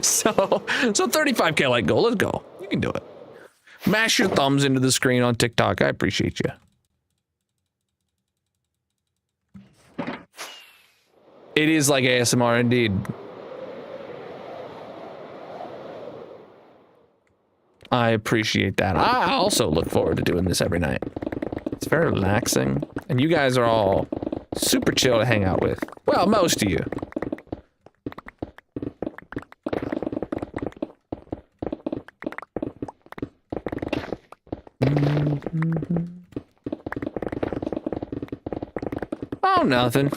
so 35k light goal. Let's go. You can do it. Mash your thumbs into the screen on TikTok. I appreciate you. It is like ASMR indeed. I appreciate that. I also look forward to doing this every night. It's very relaxing. And you guys are all super chill to hang out with. Well, most of you. Oh, nothing.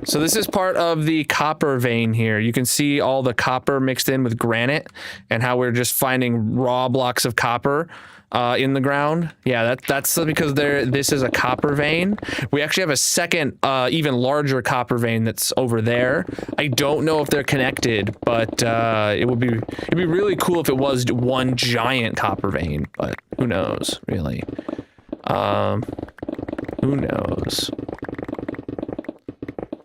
So this is part of the copper vein here. You can see all the copper mixed in with granite and how we're just finding raw blocks of copper in the ground. Yeah, that's because this is a copper vein. We actually have a second, even larger copper vein that's over there. I don't know if they're connected, but it'd be really cool if it was one giant copper vein, but who knows, really. Who knows?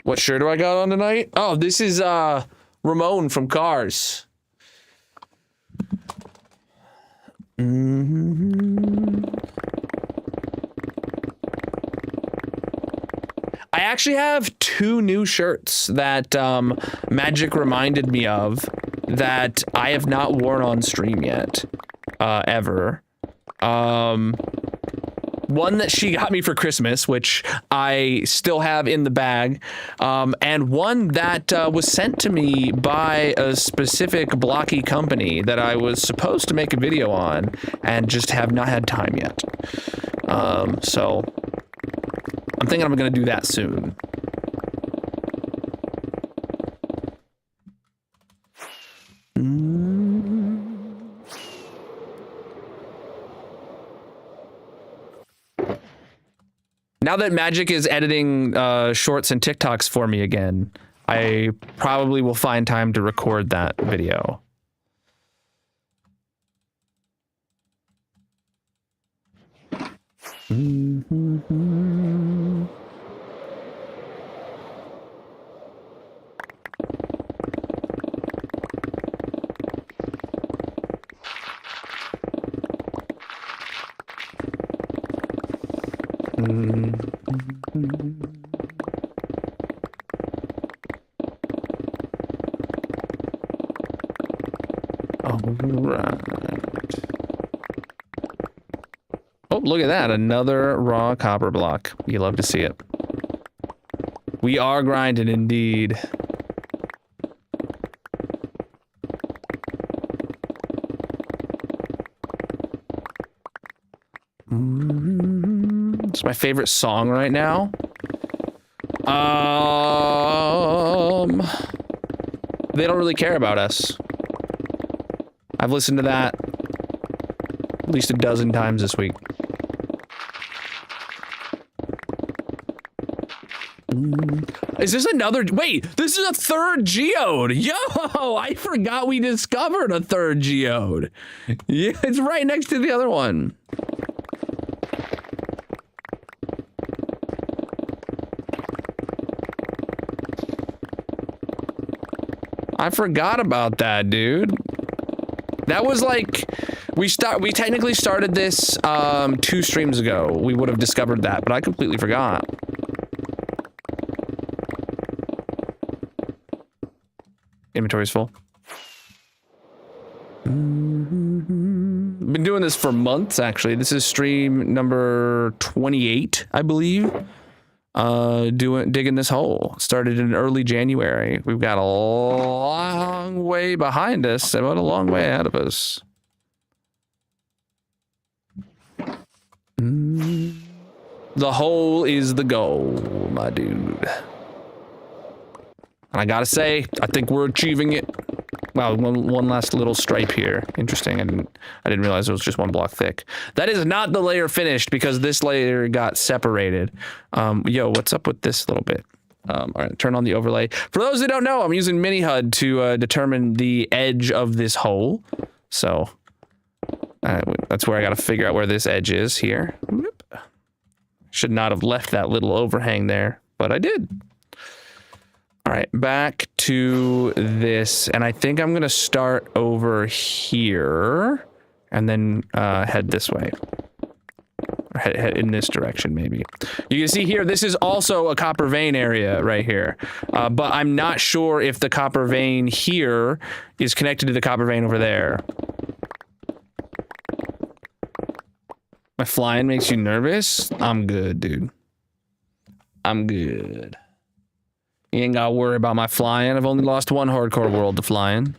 What shirt do I got on tonight? Oh, this is Ramon from Cars. I actually have 2 new shirts that Magic reminded me of that I have not worn on stream yet, ever. One that she got me for Christmas, which I still have in the bag, and one that was sent to me by a specific blocky company that I was supposed to make a video on and just have not had time yet. So I'm thinking I'm going to do that soon. Now that Magic is editing shorts and TikToks for me again, I probably will find time to record that video. Alright. Oh, look at that. Another raw copper block. You love to see it. We are grinding indeed. It's my favorite song right now. They don't really care about us. I've listened to that at least a dozen times this week. Is this another? Wait, this is a third geode. Yo, I forgot we discovered a third geode. Yeah, it's right next to the other one. I forgot about that, dude. That was like, we technically started this 2 streams ago. We would have discovered that, but I completely forgot. Inventory's full. been doing this for months, actually. This is stream number 28, I believe. Digging this hole. Started in early January. We've got a long way behind us, but a long way ahead of us. The hole is the goal, my dude. And I gotta say, I think we're achieving it. Wow, one last little stripe here. Interesting. I didn't realize it was just one block thick. That is not the layer finished because this layer got separated. Yo, what's up with this little bit? All right, turn on the overlay. For those that don't know, I'm using Mini HUD to determine the edge of this hole. So that's where I got to figure out where this edge is here. Whoop. Should not have left that little overhang there, but I did. All right, back to this, and I think I'm gonna start over here, and then head this way, or head in this direction maybe. You can see here, this is also a copper vein area right here, but I'm not sure if the copper vein here is connected to the copper vein over there. My flying makes you nervous? I'm good, dude. I'm good. You ain't gotta worry about my flying. I've only lost one hardcore world to flying.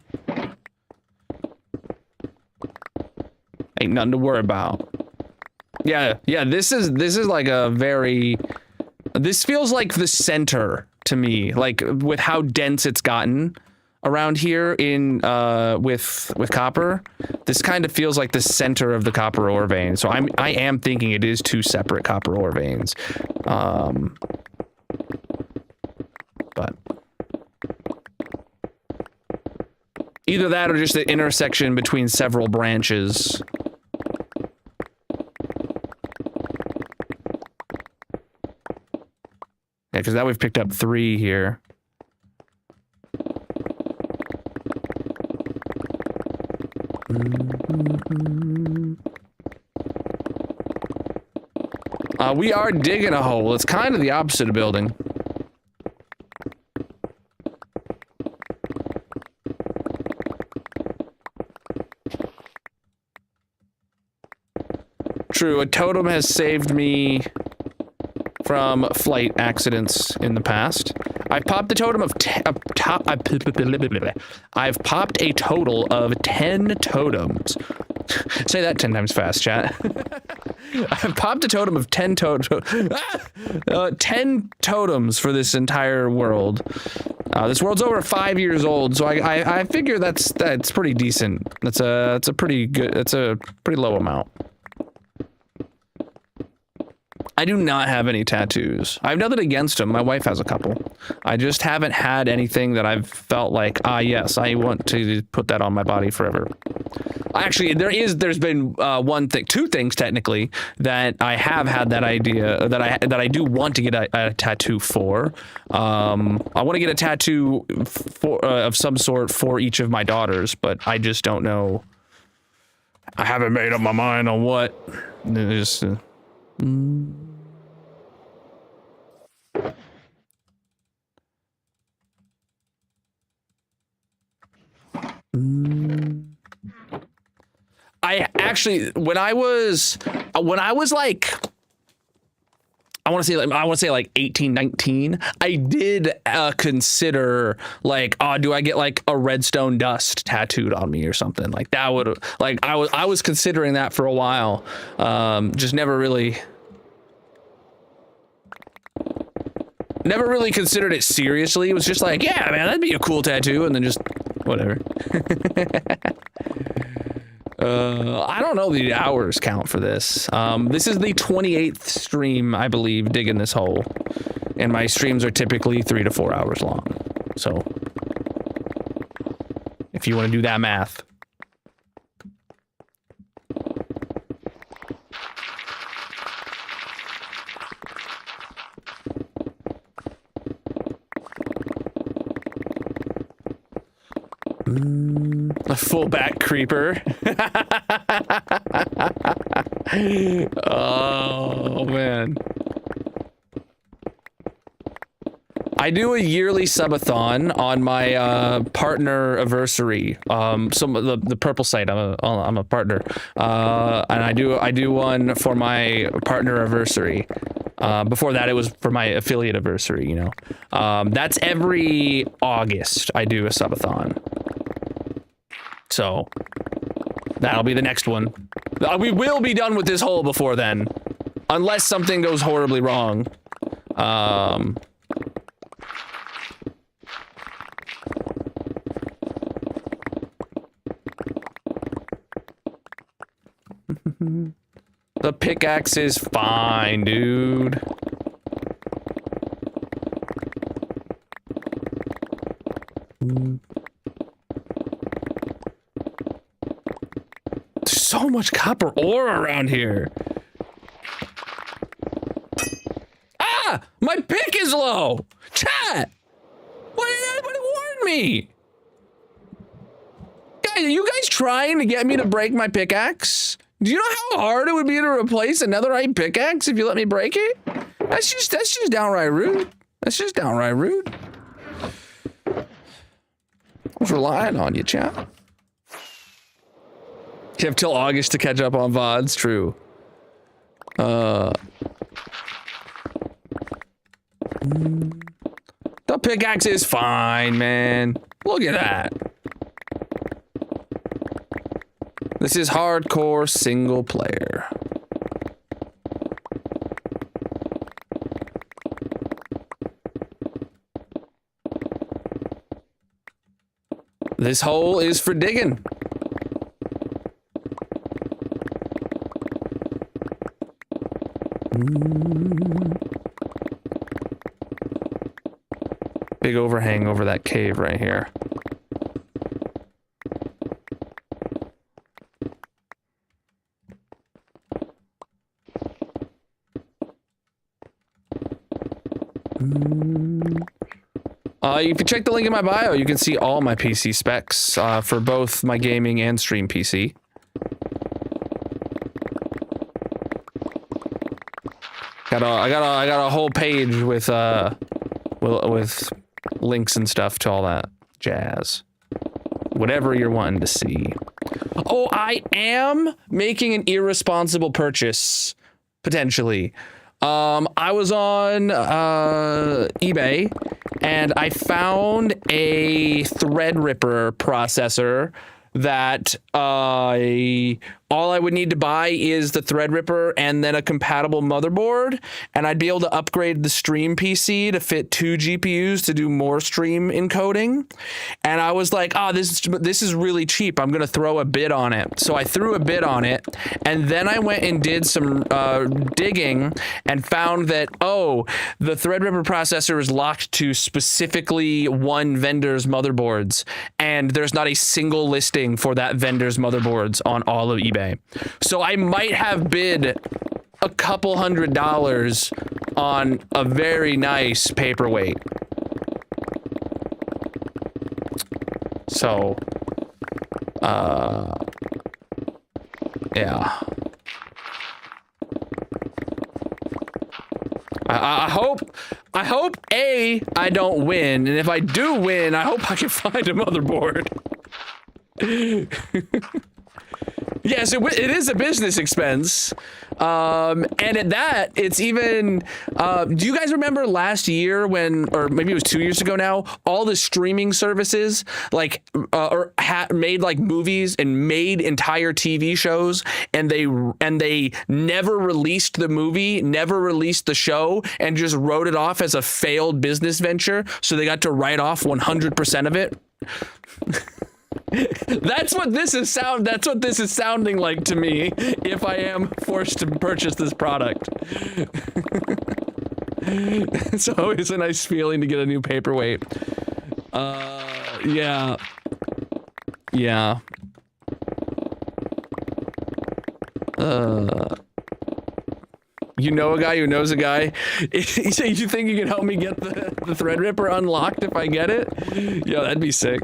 Ain't nothing to worry about. Yeah, this is like a very... This feels like the center to me, like with how dense it's gotten around here in with copper. This kind of feels like the center of the copper ore vein. So I am thinking it is two separate copper ore veins. But either that or just the intersection between several branches. Yeah, because now we've picked up 3 here. We are digging a hole. It's kind of the opposite of building. True, a totem has saved me from flight accidents in the past. I've popped a totem of I've popped a total of 10 totems. Say that 10 times fast, chat. I've popped a totem of 10 10 totems for this entire world. This world's over 5 years old, so I figure that's pretty decent. That's a pretty good. That's a pretty low amount. I do not have any tattoos. I have nothing against them. My wife has a couple. I just haven't had anything that I've felt like, yes, I want to put that on my body forever. Actually, there's been two things technically that I have had that idea that I do want to get a tattoo for. I want to get a tattoo of some sort for each of my daughters, but I just don't know. I haven't made up my mind on what. Just. I actually, when I was like, I want to say like 18, 19, I did consider like, do I get like a redstone dust tattooed on me or something like that? Would like I was considering that for a while. Just never really considered it seriously. It was just like, yeah, man, that'd be a cool tattoo, and then just whatever. I don't know the hours count for this. This is the 28th stream, I believe, digging this hole. And my streams are typically 3 to 4 hours long. So, if you want to do that math. A full back creeper. Oh man. I do a yearly subathon on my partner anniversary. The purple site. I'm a partner, and I do one for my partner anniversary. Before that, it was for my affiliate anniversary. You know, that's every August. I do a subathon. So that'll be the next one. We will be done with this hole before then, unless something goes horribly wrong. The pickaxe is fine, dude. There's so much copper ore around here. Ah! My pick is low! Chat! Why didn't anybody warn me? Guys, are you guys trying to get me to break my pickaxe? Do you know how hard it would be to replace a netherite pickaxe if you let me break it? That's just downright rude. That's just downright rude. I was relying on you, chat. You have till August to catch up on VODs, true. The pickaxe is fine, man. Look at that. This is hardcore single player. This hole is for digging. Big overhang over that cave right here. If you check the link in my bio, you can see all my PC specs for both my gaming and stream PC. I got a whole page with links and stuff to all that jazz. Whatever you're wanting to see. Oh, I am making an irresponsible purchase potentially. I was on eBay and I found a Threadripper processor that all I would need to buy is the Threadripper and then a compatible motherboard, and I'd be able to upgrade the stream PC to fit 2 GPUs to do more stream encoding. And I was like, this is really cheap. I'm gonna throw a bid on it. So I threw a bid on it, and then I went and did some digging and found that the Threadripper processor is locked to specifically one vendor's motherboards, and there's not a single listing for that vendor's motherboards on all of eBay. So I might have bid a couple $100 on a very nice paperweight. So, yeah. I hope I don't win, and if I do win, I hope I can find a motherboard. Yes, it is a business expense. And at that, it's even, do you guys remember last year when, or maybe it was 2 years ago now, all the streaming services made like movies and made entire TV shows, and they never released the movie, never released the show, and just wrote it off as a failed business venture, so they got to write off 100% of it? That's what this is sounding like to me if I am forced to purchase this product. It's always a nice feeling to get a new paperweight. Yeah. You know a guy who knows a guy. You think you can help me get the Threadripper unlocked if I get it? Yeah, that'd be sick.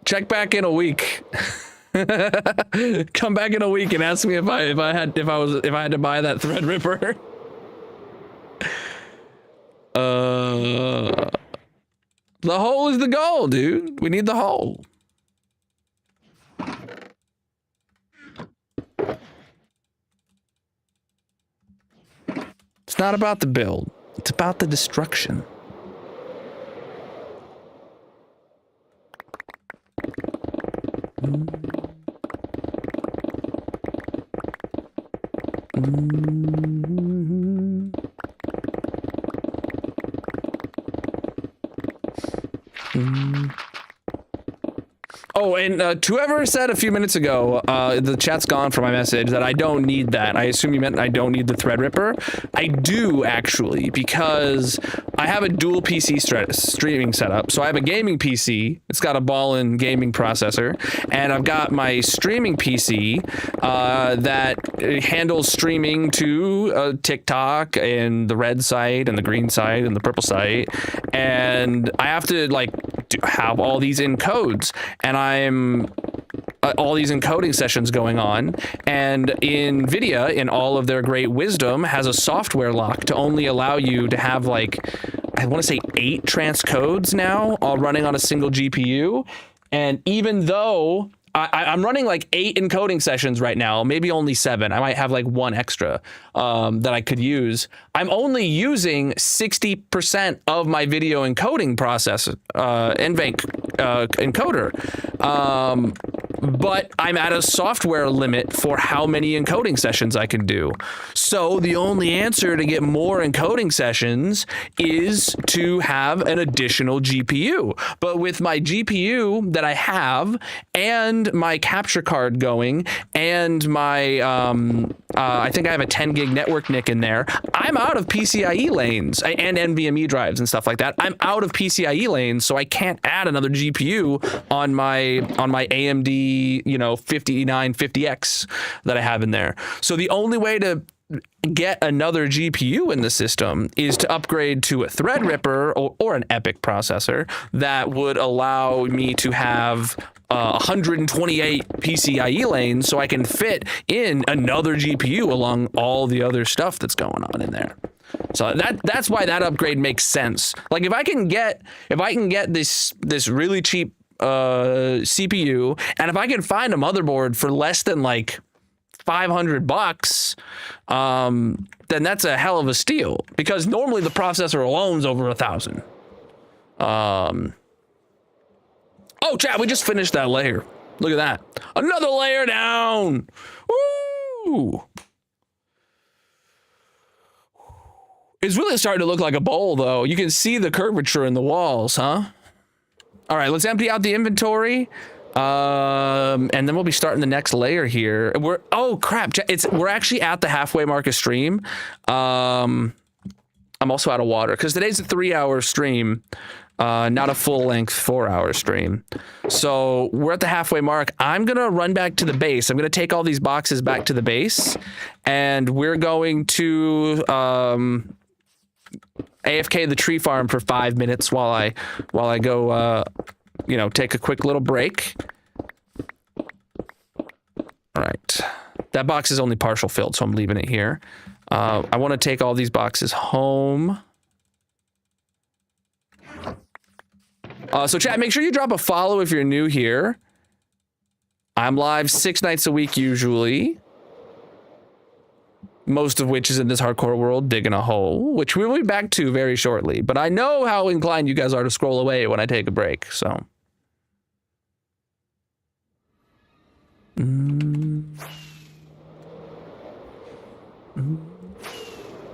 Check back in a week. Come back in a week and ask me if I had to buy that Threadripper. The hole is the goal, dude. We need the hole. It's not about the build. It's about the destruction. Oh, and to whoever said a few minutes ago, the chat's gone for my message, that I don't need that. I assume you meant I don't need the Threadripper. I do, actually, because I have a dual PC streaming setup. So I have a gaming PC. It's got a ballin' gaming processor. And I've got my streaming PC that handles streaming to TikTok and the red site and the green site and the purple site. And I have to, like, have all these encodes. And I'm all these encoding sessions going on, and NVIDIA, in all of their great wisdom, has a software lock to only allow you to have, like, I want to say 8 transcodes now, all running on a single GPU. And even though I'm running like 8 encoding sessions right now, maybe only 7. I might have like 1 extra that I could use. I'm only using 60% of my video encoding process, NVENC encoder. But I'm at a software limit for how many encoding sessions I can do. So the only answer to get more encoding sessions is to have an additional GPU. But with my GPU that I have and my capture card going and my, I think I have a 10 gig network NIC in there, I'm out of PCIe lanes and NVMe drives and stuff like that. I'm out of PCIe lanes, so I can't add another GPU on my AMD, 5950X that I have in there. So the only way to get another GPU in the system is to upgrade to a Threadripper or an EPYC processor that would allow me to have 128 PCIe lanes, so I can fit in another GPU along all the other stuff that's going on in there. So that's why that upgrade makes sense. Like if I can get this really cheap CPU, and if I can find a motherboard for less than like $500, then that's a hell of a steal, because normally the processor alone's over $1,000. Oh, chat, we just finished that layer. Look at that. Another layer down. Woo! It's really starting to look like a bowl, though. You can see the curvature in the walls, huh? All right, let's empty out the inventory. And then we'll be starting the next layer here. Oh crap, we're actually at the halfway mark of stream. I'm also out of water because today's a 3-hour stream, not a full length 4-hour stream. So we're at the halfway mark. I'm gonna run back to the base. I'm gonna take all these boxes back to the base, and we're going to AFK the tree farm for 5 minutes while I go take a quick little break. All right, that box is only partial filled, so I'm leaving it here. I want to take all these boxes home. So chat, make sure you drop a follow if you're new here. I'm live 6 nights a week usually, most of which is in this hardcore world digging a hole, which we'll be back to very shortly. But I know how inclined you guys are to scroll away when I take a break, so.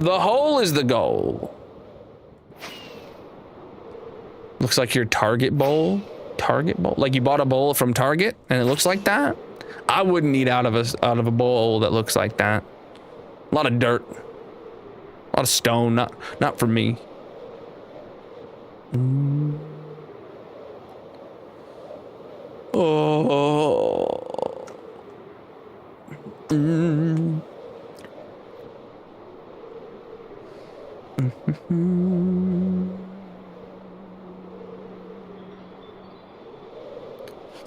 The hole is the goal. Looks like your Target bowl. Target bowl? Like you bought a bowl from Target and it looks like that? I wouldn't eat out of a bowl that looks like that. A lot of dirt. A lot of stone. Not for me. Oh.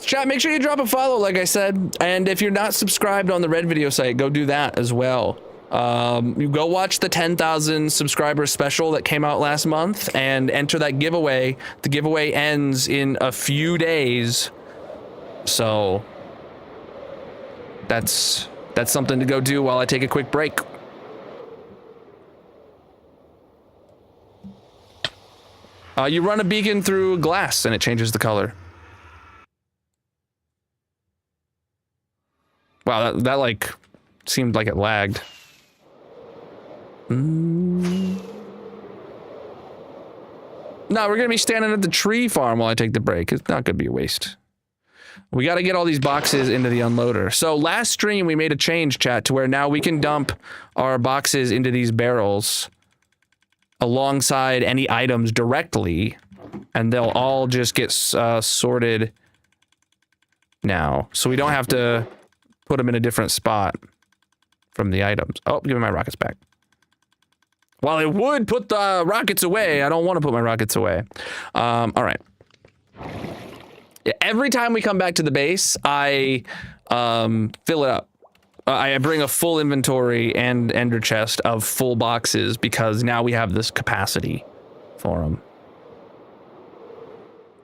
Chat, make sure you drop a follow, like I said. And if you're not subscribed on the Red Video site, go do that as well. You go watch the 10,000 subscriber special that came out last month and enter that giveaway. The giveaway ends in a few days. So that's something to go do while I take a quick break. You run a beacon through glass and it changes the color. Wow, that like seemed like it lagged. No, we're gonna be standing at the tree farm while I take the break. It's not gonna be a waste. We got to get all these boxes into the unloader. So last stream we made a change, chat, to where now we can dump our boxes into these barrels alongside any items directly, and they'll all just get sorted now. So we don't have to put them in a different spot from the items. Oh, give me my rockets back. While it would put the rockets away, I don't want to put my rockets away. All right. Every time we come back to the base, I fill it up. I bring a full inventory and ender chest of full boxes because now we have this capacity for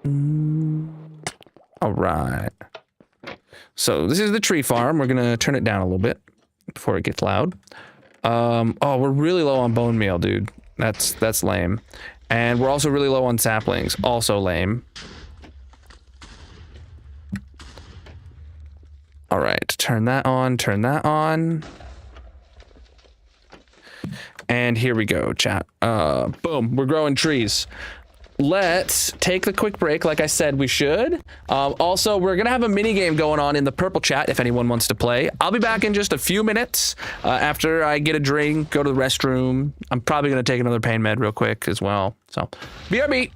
them. All right. So this is the tree farm. We're going to turn it down a little bit before it gets loud. Oh, we're really low on bone meal, dude. That's lame. And we're also really low on saplings. Also lame. All right, turn that on, turn that on. And here we go, chat. Boom, we're growing trees. Let's take the quick break like I said we should. Also, we're gonna have a mini game going on in the purple chat if anyone wants to play. I'll be back in just a few minutes after I get a drink, go to the restroom. I'm probably gonna take another pain med real quick as well. So, BRB.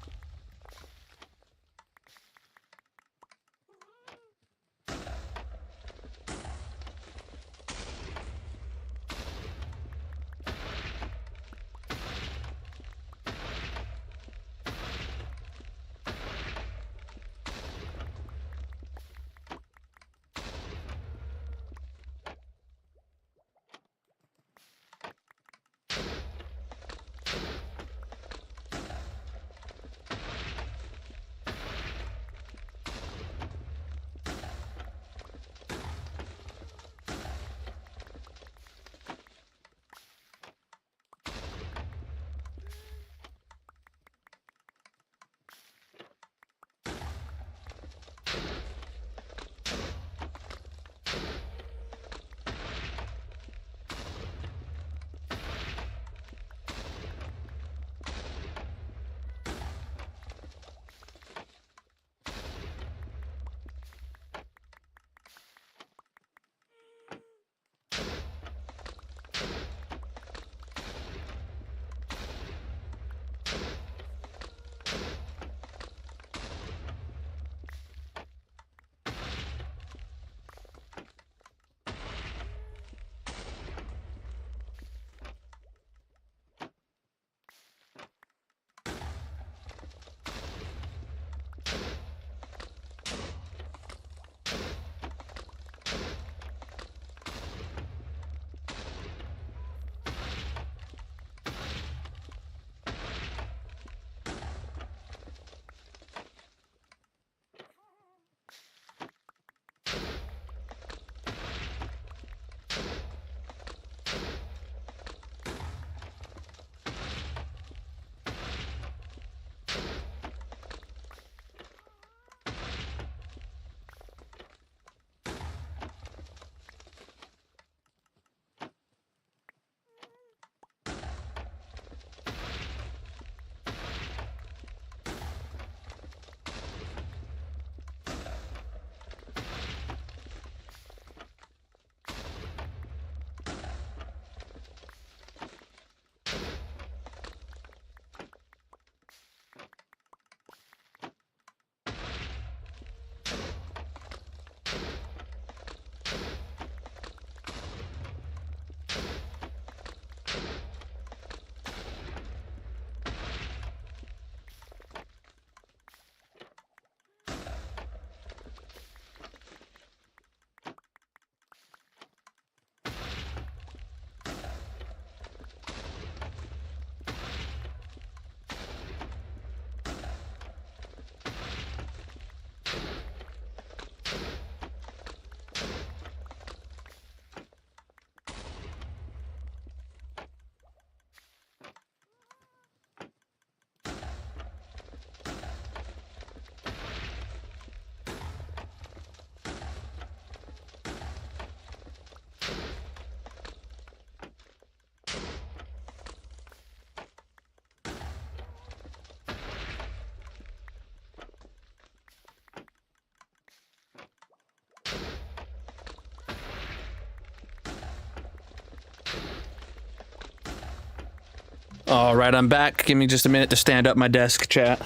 All right, I'm back. Give me just a minute to stand up my desk, chat.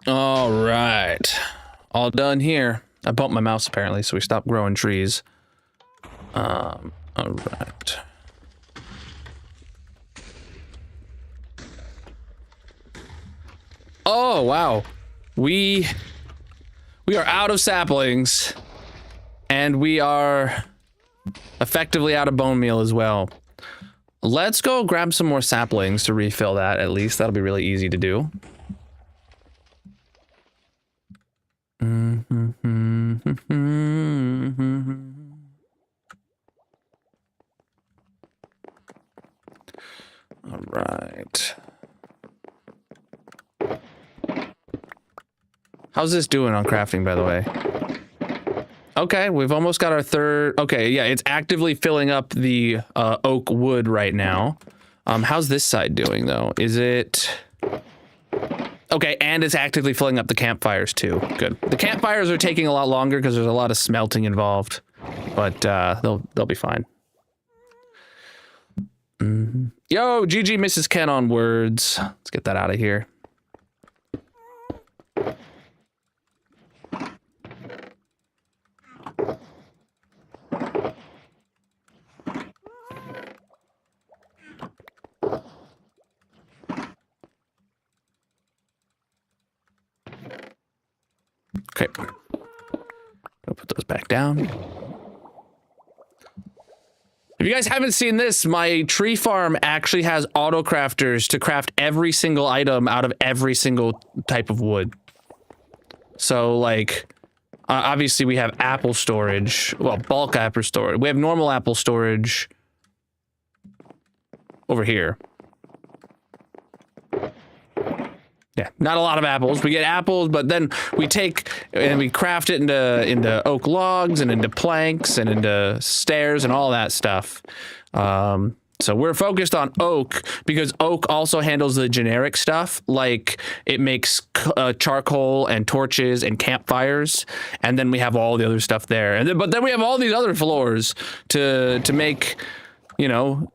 All right, all done here. I bumped my mouse apparently, so we stopped growing trees. All right. Oh wow, we are out of saplings, and we are effectively out of bone meal as well. Let's go grab some more saplings to refill that. At least that'll be really easy to do. All right. How's this doing on crafting, by the way? Okay, we've almost got our third. Okay, yeah, it's actively filling up the oak wood right now. How's this side doing, though? Is it... Okay, and it's actively filling up the campfires, too. Good. The campfires are taking a lot longer because there's a lot of smelting involved. But they'll be fine. Yo, GG Mrs. Ken on words. Let's get that out of here. Okay. I'll put those back down. If you guys haven't seen this, my tree farm actually has auto crafters to craft every single item out of every single type of wood. So like, obviously we have apple storage, well, bulk apple storage. We have normal apple storage over here. Yeah, not a lot of apples. We get apples, but then we take and we craft it into oak logs and into planks and into stairs and all that stuff. So we're focused on oak because oak also handles the generic stuff, like it makes charcoal and torches and campfires, and then we have all the other stuff there. But then we have all these other floors to make, you know.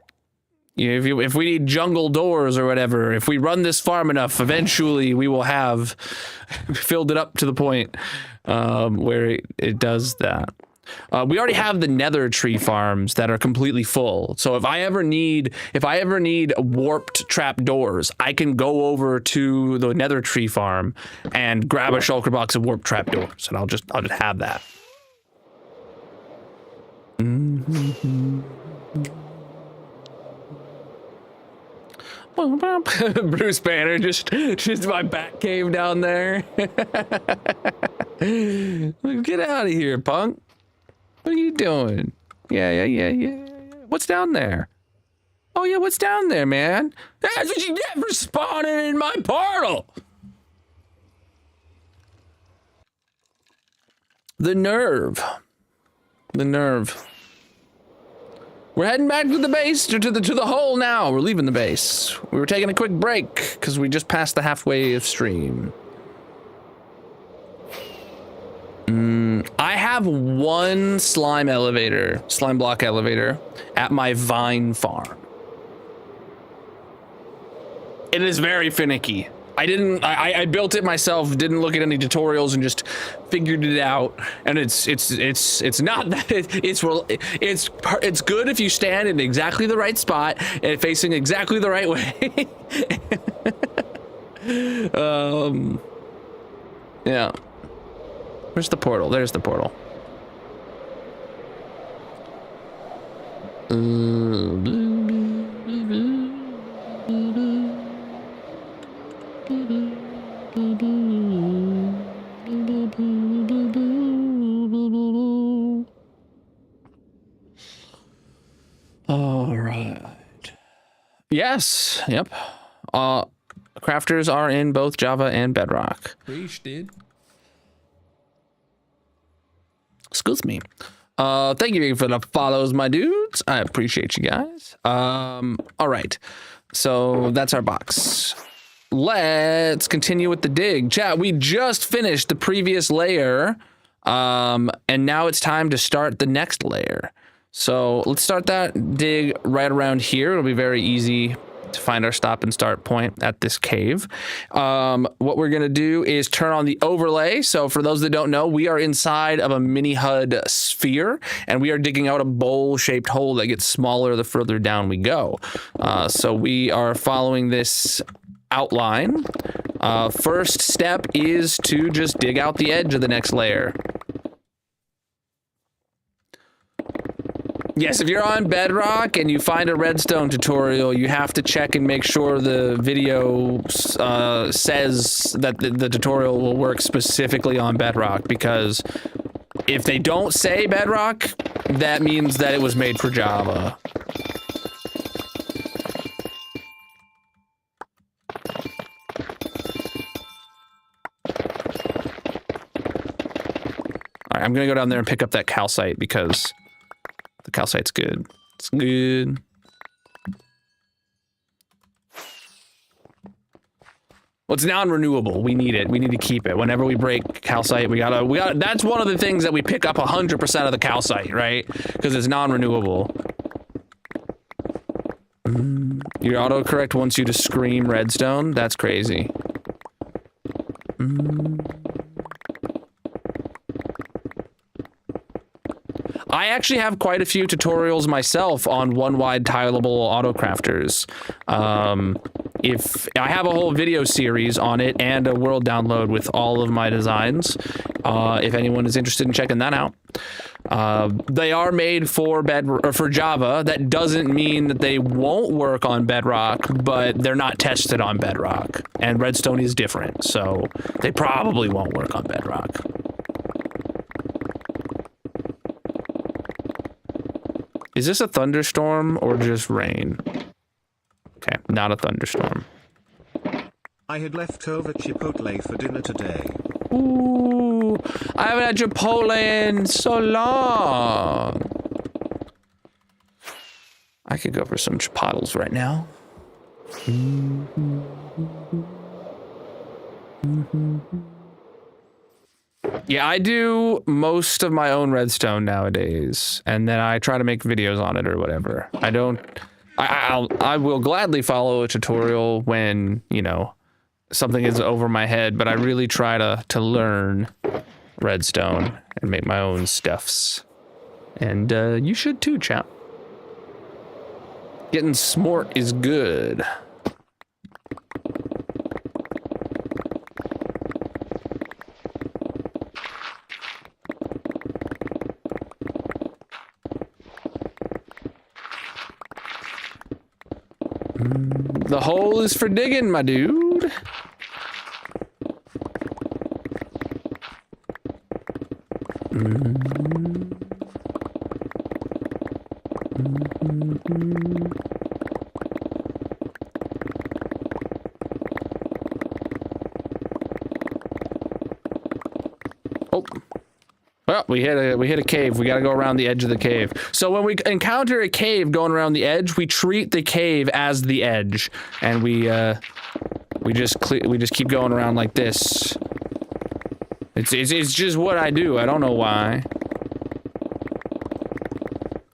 If we need jungle doors or whatever, if we run this farm enough, eventually we will have filled it up to the point where it does that. We already have the nether tree farms that are completely full. So if I ever need warped trap doors, I can go over to the nether tree farm and grab a shulker box of warped trap doors, and I'll just have that. Bruce Banner, just my bat cave down there. Get out of here, punk. What are you doing? Yeah. What's down there? Oh yeah, what's down there, man? That's what you get for spawning in my portal. The nerve. We're heading back to the base, to the hole now. We're leaving the base. We were taking a quick break because we just passed the halfway of stream. I have one slime block elevator at my vine farm. It is very finicky. I built it myself, didn't look at any tutorials, and just figured it out. And it's not that it's good if you stand in exactly the right spot and facing exactly the right way. Yeah. Where's the portal? There's the portal. All right. Yes. Yep. Crafters are in both Java and Bedrock. Preach, dude. Excuse me. Thank you for the follows, my dudes. I appreciate you guys. All right. So that's our box. Let's continue with the dig. Chat, we just finished the previous layer. And now it's time to start the next layer. So let's start that dig right around here. It'll be very easy to find our stop and start point at this cave. What we're gonna do is turn on the overlay. So for those that don't know, we are inside of a mini HUD sphere, and we are digging out a bowl-shaped hole that gets smaller the further down we go. So we are following this outline. First step is to just dig out the edge of the next layer. Yes, if you're on Bedrock and you find a redstone tutorial, you have to check and make sure the video says that the tutorial will work specifically on Bedrock, because if they don't say Bedrock, that means that it was made for Java. All right, I'm gonna go down there and pick up that calcite because the calcite's good. It's good. Well, it's non-renewable. We need it. We need to keep it. Whenever we break calcite, we gotta, that's one of the things that we pick up 100% of the calcite, right? Because it's non-renewable. Your autocorrect wants you to scream redstone. That's crazy. I actually have quite a few tutorials myself on one-wide tileable autocrafters. If I have a whole video series on it and a world download with all of my designs, if anyone is interested in checking that out. They are made for for Java. That doesn't mean that they won't work on Bedrock, but they're not tested on Bedrock, and redstone is different, so they probably won't work on Bedrock. Is this a thunderstorm or just rain? Okay, not a thunderstorm. I had leftover Chipotle for dinner today. Ooh, I haven't had Chipotle in so long. I could go for some chipotles right now. Yeah, I do most of my own redstone nowadays, and then I try to make videos on it or whatever. I will gladly follow a tutorial when, you know, something is over my head, but I really try to learn redstone and make my own stuffs. And you should too, chap. Getting smart is good. The hole is for digging, my dude. Oh. Well, we hit a cave. We got to go around the edge of the cave. So when we encounter a cave going around the edge, we treat the cave as the edge, and we just keep going around like this. It's just what I do. I don't know why.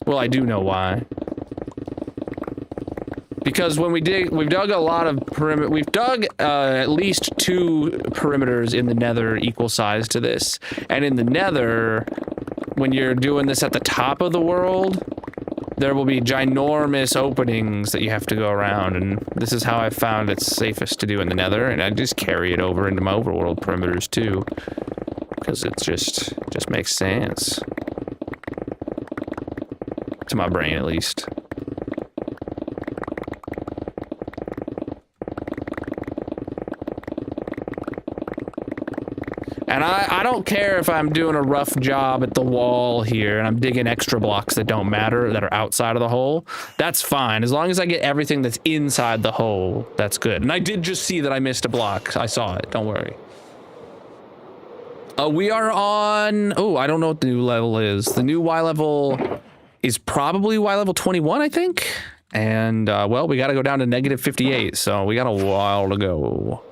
Well, I do know why. Because when we dig, we've dug a lot of perimeter. We've dug at least 2 perimeters in the Nether equal size to this. And in the Nether, when you're doing this at the top of the world, there will be ginormous openings that you have to go around. And this is how I found it's safest to do in the Nether. And I just carry it over into my overworld perimeters too, because it just makes sense to my brain, at least. And I don't care if I'm doing a rough job at the wall here and I'm digging extra blocks that don't matter, that are outside of the hole. That's fine. As long as I get everything that's inside the hole, that's good. And I did just see that I missed a block. I saw it. Don't worry. We are on, oh, I don't know what the new level is. The new Y level is probably Y level 21, I think. And, well, we got to go down to negative 58, so we got a while to go.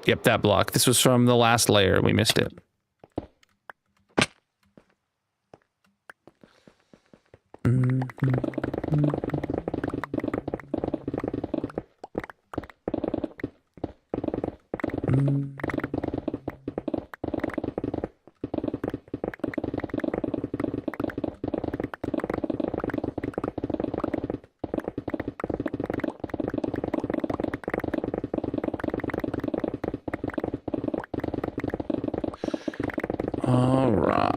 Yep, that block. This was from the last layer. We missed it. All right.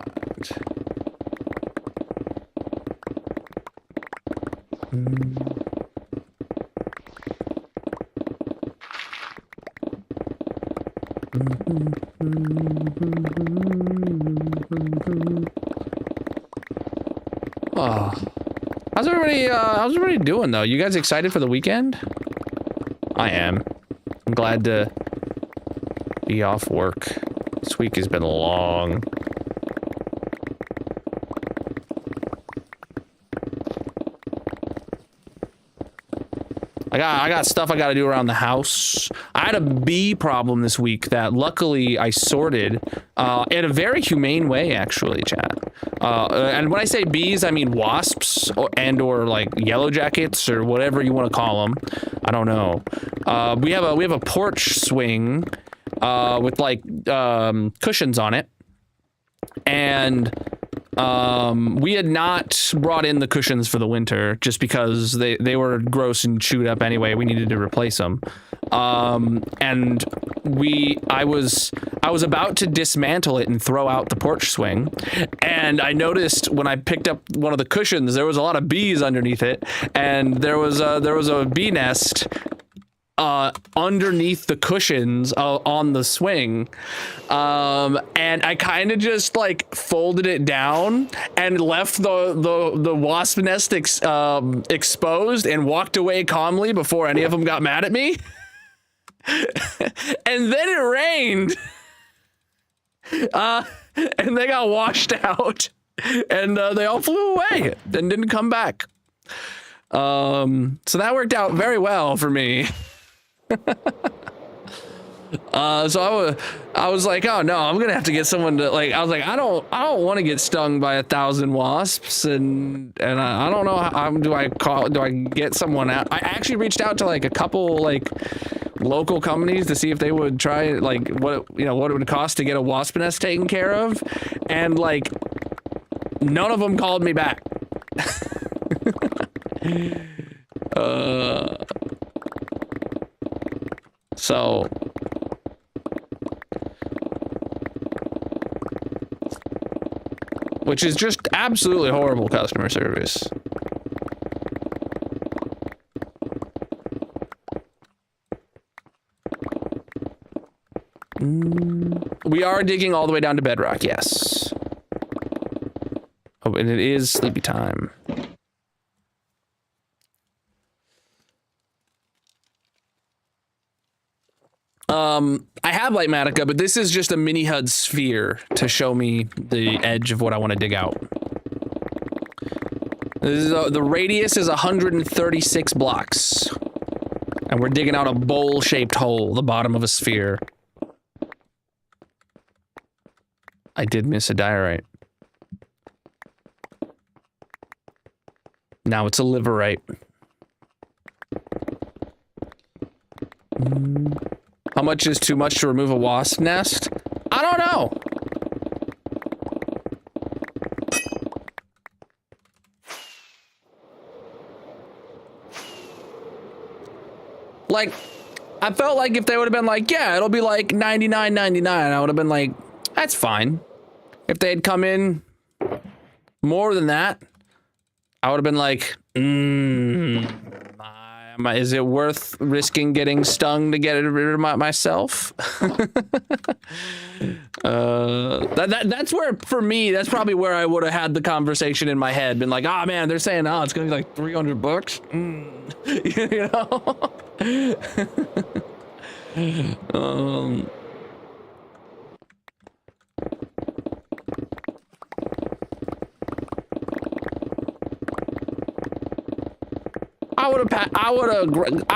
Oh. How's everybody doing though? You guys excited for the weekend? I am. I'm glad to be off work. This week has been long. I got stuff I got to do around the house. I had a bee problem this week that luckily I sorted in a very humane way, actually, chat. And when I say bees, I mean wasps or like yellow jackets or whatever you want to call them. I don't know. We have a porch swing with like cushions on it, and we had not brought in the cushions for the winter just because they were gross and chewed up anyway. We needed to replace them. And I was about to dismantle it and throw out the porch swing, and I noticed when I picked up one of the cushions, there was a lot of bees underneath it, and there was a bee nest underneath the cushions on the swing, and I kind of just like folded it down and left the wasp nest exposed and walked away calmly before any of them got mad at me. And then it rained, and they got washed out, and they all flew away and didn't come back. So that worked out very well for me. So I was like, oh no, I'm gonna have to get someone to like. I was like, I don't want to get stung by 1,000 wasps, and I don't know how do I get someone out. I actually reached out to like a couple like local companies to see if they would try like what it would cost to get a wasp nest taken care of, and like none of them called me back. So which is just absolutely horrible customer service. We are digging all the way down to bedrock, yes. Oh, and it is sleepy time. I have Lightmatica, but this is just a mini HUD sphere to show me the edge of what I want to dig out. This is the radius is 136 blocks. And we're digging out a bowl-shaped hole, the bottom of a sphere. I did miss a diorite. Now it's a liverite. How much is too much to remove a wasp nest? I don't know. Like, I felt like if they would have been like, yeah, it'll be like $99.99, I would have been like, that's fine. If they had come in more than that, I would have been like, is it worth risking getting stung to get rid of myself? That's where, for me, that's probably where I would have had the conversation in my head. Been like, oh man, they're saying, oh, it's gonna be like $300. You know? I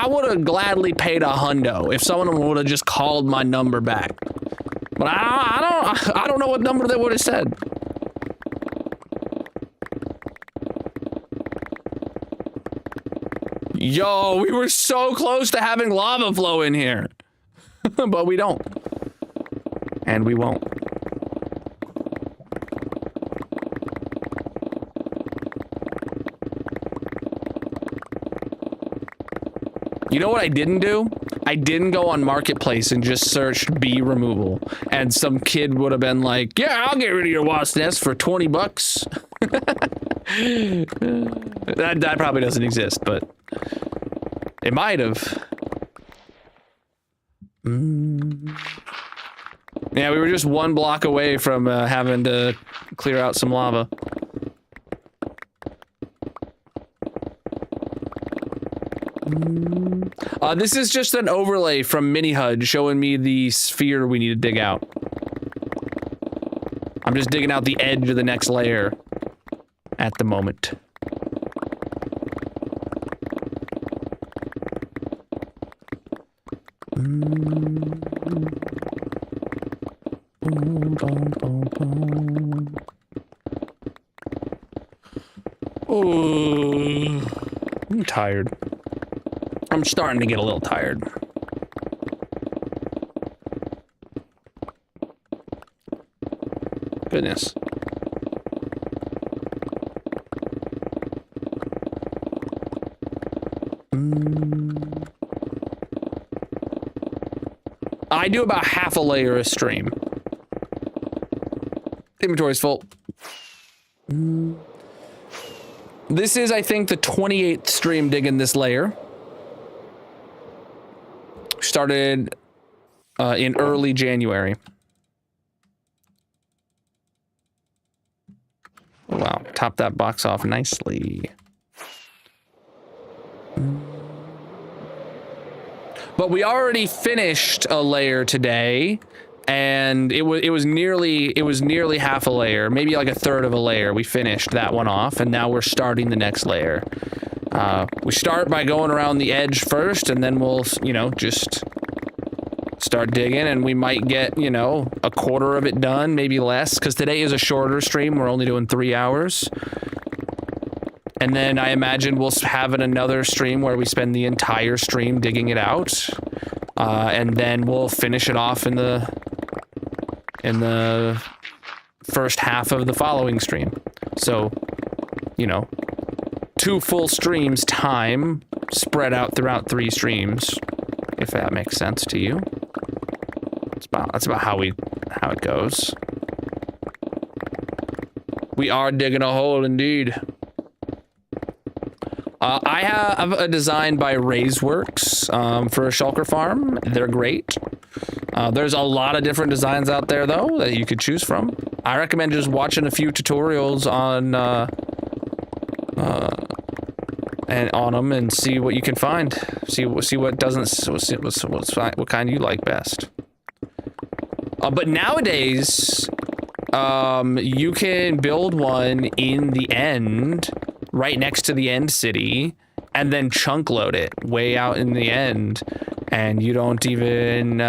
would have gladly paid $100 if someone would have just called my number back. But I don't know what number they would have said. Yo, we were so close to having lava flow in here. But we don't. And we won't. You know what I didn't do? I didn't go on Marketplace and just search bee removal. And some kid would have been like, yeah, I'll get rid of your wasp nest for 20 bucks. That probably doesn't exist, but it might have. Yeah, we were just 1 block away from having to clear out some lava. This is just an overlay from Mini-HUD showing me the sphere we need to dig out. I'm just digging out the edge of the next layer at the moment. Oh, I'm tired. I'm starting to get a little tired. Goodness. I do about half a layer a stream. Inventory's full. This is, I think, the 28th stream digging this layer. Started in early January. Oh, wow, top that box off nicely. But we already finished a layer today, and it was nearly half a layer, maybe like a third of a layer. We finished that one off, and now we're starting the next layer. We start by going around the edge first, and then we'll, you know, just start digging, and we might get, you know, a quarter of it done, maybe less, because today is a shorter stream. We're only doing 3 hours. And then I imagine we'll have another stream where we spend the entire stream digging it out. And then we'll finish it off in the first half of the following stream. So, you know, 2 full streams time spread out throughout 3 streams, if that makes sense to you. That's about how it goes. We are digging a hole indeed. I have a design by Raiseworks for a shulker farm. They're great. There's a lot of different designs out there, though, that you could choose from. I recommend just watching a few tutorials on them and see what you can find. See what doesn't. What kind you like best. But nowadays, you can build one in the end, right next to the end city, and then chunk load it way out in the end, and you don't even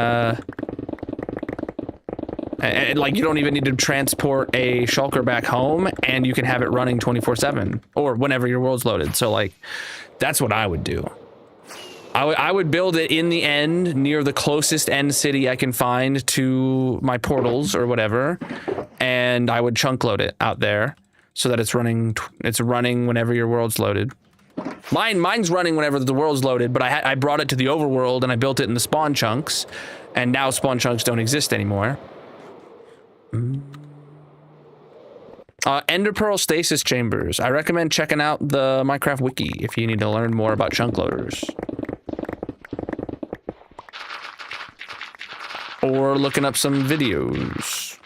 you don't even need to transport a shulker back home, and you can have it running 24/7 or whenever your world's loaded. So like, that's what I would do. I would build it in the end near the closest end city I can find to my portals or whatever, and I would chunk load it out there so that it's running whenever your world's loaded. Mine's running whenever the world's loaded, but I brought it to the overworld and I built it in the spawn chunks, and now spawn chunks don't exist anymore. Ender Pearl stasis chambers. I recommend checking out the Minecraft wiki if you need to learn more about chunk loaders. Or looking up some videos.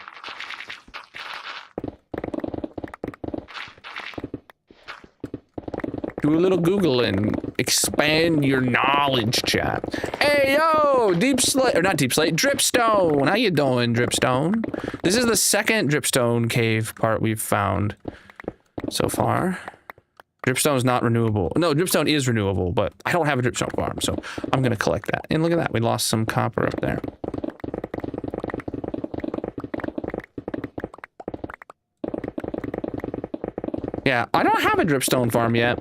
Do a little Googling. expand your knowledge, chat. Hey, yo, Deep Slate, or not Deep Slate, Dripstone. How you doing, Dripstone? This is the second Dripstone cave part we've found so far. Dripstone is not renewable. No, Dripstone is renewable, but I don't have a Dripstone farm, so I'm gonna collect that. And look at that, we lost some copper up there. Yeah, I don't have a Dripstone farm yet.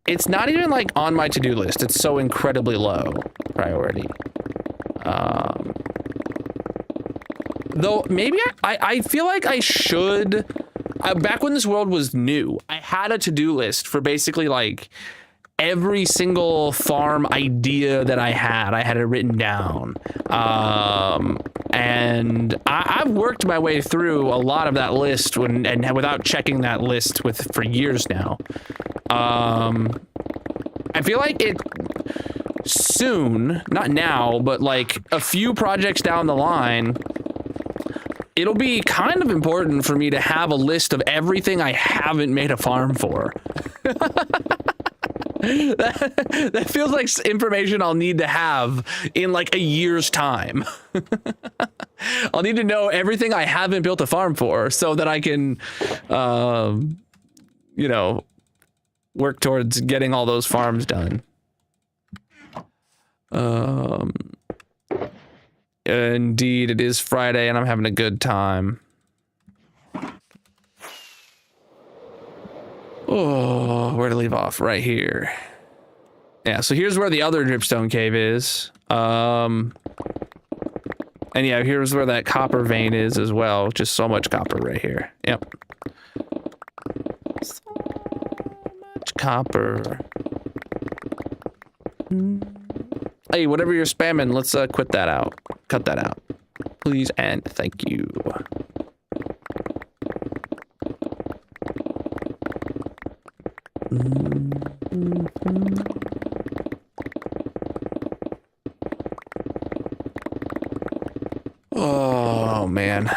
It's not even like on my to-do list. It's so incredibly low priority. Though maybe I feel like I should. Back when this world was new, I had a to-do list for basically like every single farm idea that I had it written down. And I've worked my way through a lot of that list and without checking that list for years now. I feel like it soon, not now, but like a few projects down the line, it'll be kind of important for me to have a list of everything I haven't made a farm for. That feels like information I'll need to have in like a year's time. I'll need to know everything I haven't built a farm for so that I can, you know, work towards getting all those farms done. Indeed, it is Friday and I'm having a good time. Oh, where to leave off? Right here. Yeah, so here's where the other Dripstone cave is. And yeah, here's where that copper vein is as well. Just so much copper right here. Yep. So much copper. Hey, whatever you're spamming, let's quit that out. Cut that out. Please and thank you. Oh, man.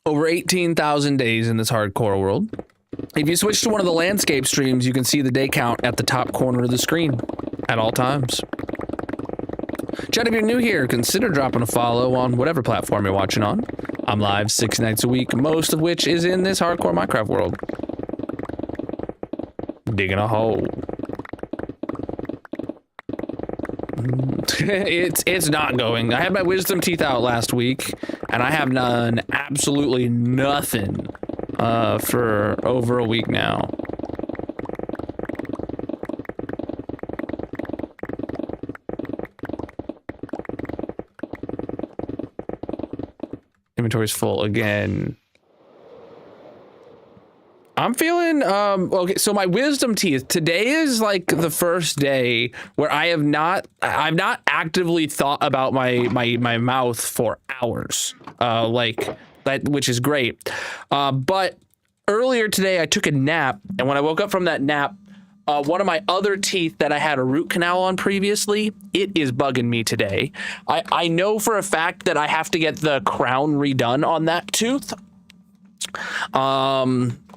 Over 18,000 days in this hardcore world. If you switch to one of the landscape streams, you can see the day count at the top corner of the screen at all times. Chat, if you're new here, consider dropping a follow on whatever platform you're watching on. I'm live 6 nights a week, most of which is in this hardcore Minecraft world. Digging a hole. It's not going. I had my wisdom teeth out last week, and I have done absolutely nothing for over a week now. Inventory's full again. I'm feeling okay. So my wisdom teeth today is like the first day where I've not actively thought about my mouth for hours, like that, which is great. But earlier today I took a nap, and when I woke up from that nap, one of my other teeth that I had a root canal on previously, it is bugging me today. I know for a fact that I have to get the crown redone on that tooth.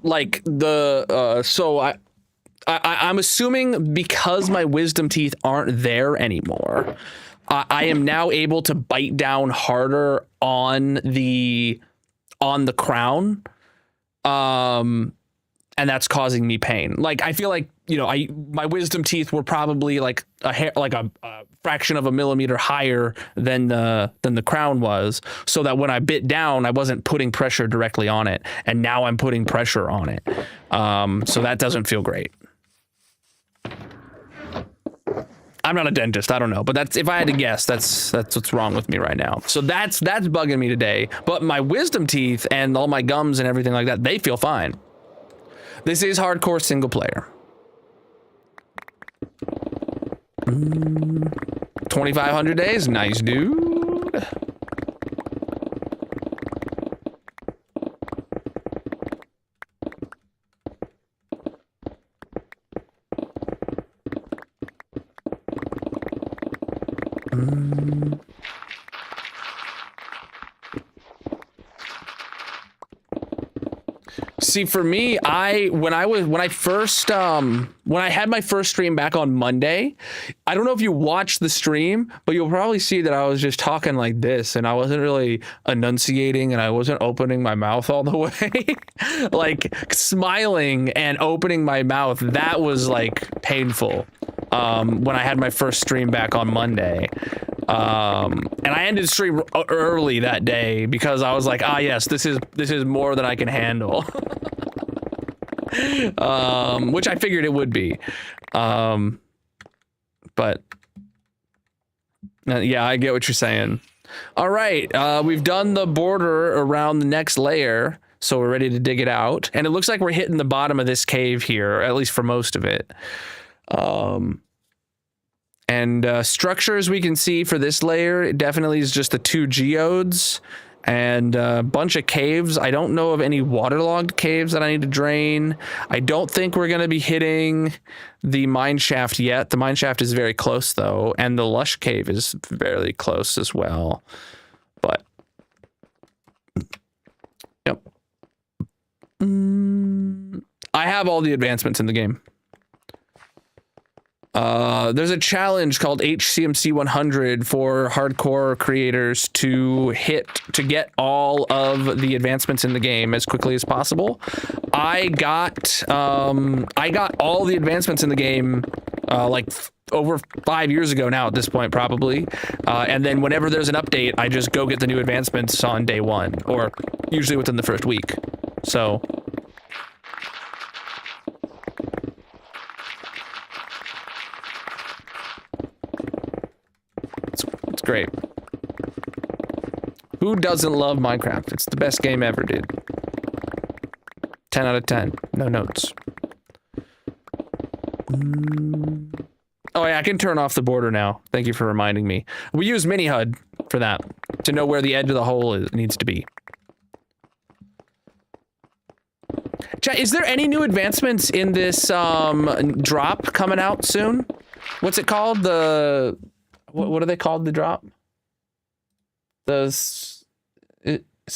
Like the so I'm assuming because my wisdom teeth aren't there anymore, I am now able to bite down harder on the crown, and that's causing me pain. Like I feel like, you know, my wisdom teeth were probably like a fraction of a millimeter higher than the crown was, so that when I bit down, I wasn't putting pressure directly on it, and now I'm putting pressure on it. So that doesn't feel great. I'm not a dentist, I don't know, but that's, if I had to guess, that's what's wrong with me right now. So that's bugging me today. But my wisdom teeth and all my gums and everything like that, they feel fine. This is hardcore single player. 2,500 days, nice dude. See, for me, when I had my first stream back on Monday, I don't know if you watched the stream, but you'll probably see that I was just talking like this, and I wasn't really enunciating, and I wasn't opening my mouth all the way. Like smiling and opening my mouth, that was like painful. When I had my first stream back on Monday. And I ended stream early that day because I was like, ah, yes, this is more than I can handle. Which I figured it would be. But yeah, I get what you're saying. All right, we've done the border around the next layer, so we're ready to dig it out. And it looks like we're hitting the bottom of this cave here, at least for most of it. And structures we can see for this layer, it definitely is just the 2 geodes and a bunch of caves. I don't know of any waterlogged caves that I need to drain. I don't think we're going to be hitting the mine shaft yet. The mine shaft is very close though, and the lush cave is fairly close as well. But, yep. I have all the advancements in the game. There's a challenge called HCMC 100 for hardcore creators to get all of the advancements in the game as quickly as possible. I got all the advancements in the game like over 5 years ago now at this point probably. And then whenever there's an update, I just go get the new advancements on day 1 or usually within the first week. So it's great. Who doesn't love Minecraft? It's the best game ever, dude. 10 out of 10. No notes. Oh yeah, I can turn off the border now. Thank you for reminding me. We use mini HUD for that, to know where the edge of the hole needs to be. Chat, is there any new advancements in this drop coming out soon? What's it called? What are they called, the drop? It's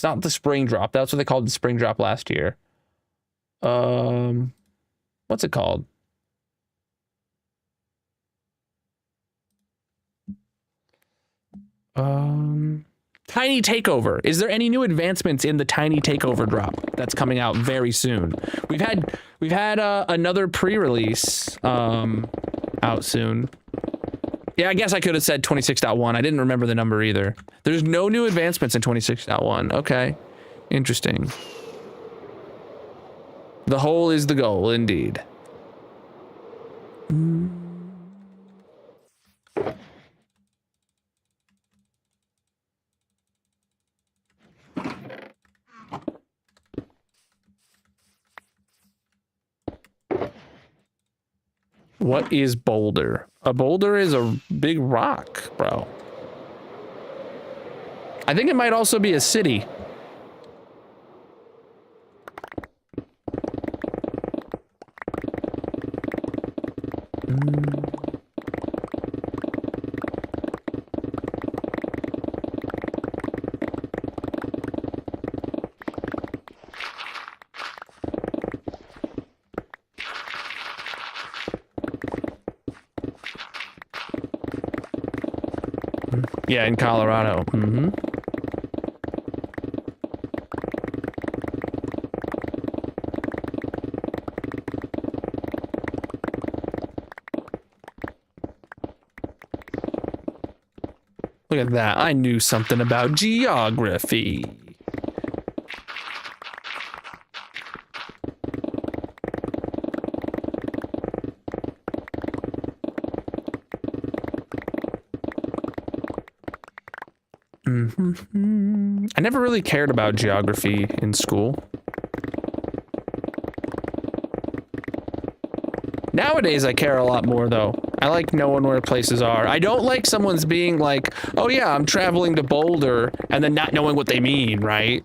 not the spring drop. That's what they called the spring drop last year. What's it called? Tiny Takeover. Is there any new advancements in the Tiny Takeover drop that's coming out very soon? We've had another pre-release out soon. Yeah, I guess I could have said 26.1. I didn't remember the number either. There's no new advancements in 26.1. Okay. Interesting. The hole is the goal, indeed. What is boulder? A boulder is a big rock, bro. I think it might also be a city. Yeah, in Colorado. Mm-hmm. Look at that. I knew something about geography. I never really cared about geography in school. Nowadays, I care a lot more, though. I like knowing where places are. I don't like someone's being like, oh yeah, I'm traveling to Boulder, and then not knowing what they mean, right?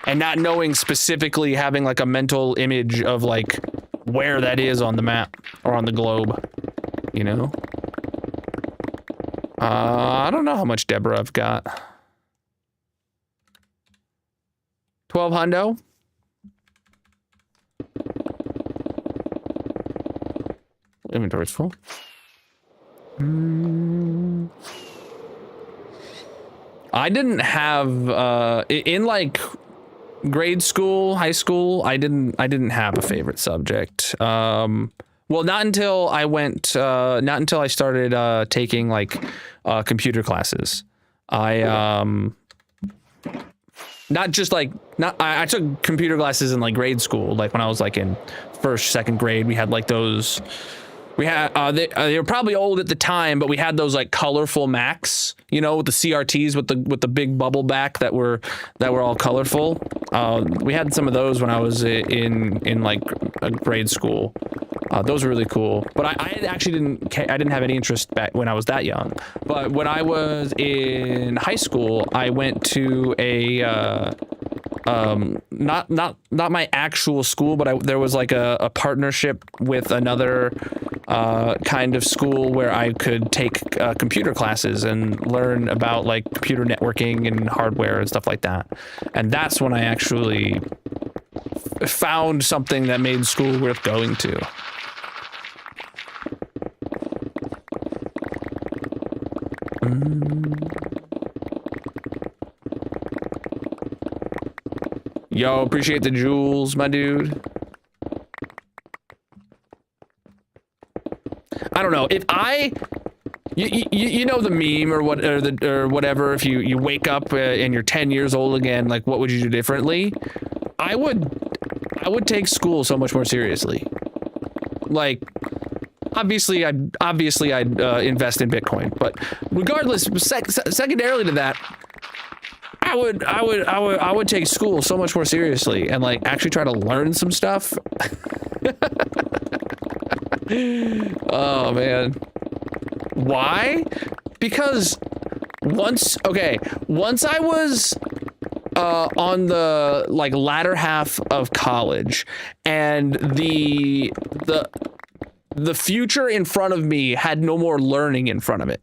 And not knowing specifically, having like a mental image of like where that is on the map or on the globe, you know? I don't know how much Deborah I've got. 12 hundo. Inventory's full. I didn't have in like grade school, high school, I didn't have a favorite subject. Well, not until I started taking like computer classes. I took computer classes in like grade school, like when I was like in first, second grade. We had like those. We had they were probably old at the time, but we had those like colorful Macs, you know, with the CRTs with the big bubble back that were all colorful. We had some of those when I was in like a grade school. Those were really cool, but I actually didn't have any interest back when I was that young. But when I was in high school, I went to a not my actual school, but there was like a partnership with another kind of school where I could take computer classes and learn about like computer networking and hardware and stuff like that. And that's when I actually found something that made school worth going to. Yo, appreciate the jewels, my dude. I don't know if you know the meme or whatever. If you wake up and you're 10 years old again, like what would you do differently? I would take school so much more seriously. Like obviously I'd invest in Bitcoin, but regardless, secondarily to that, I would take school so much more seriously and like actually try to learn some stuff. Oh man. Why? Because once I was on the like latter half of college, and the future in front of me had no more learning in front of it.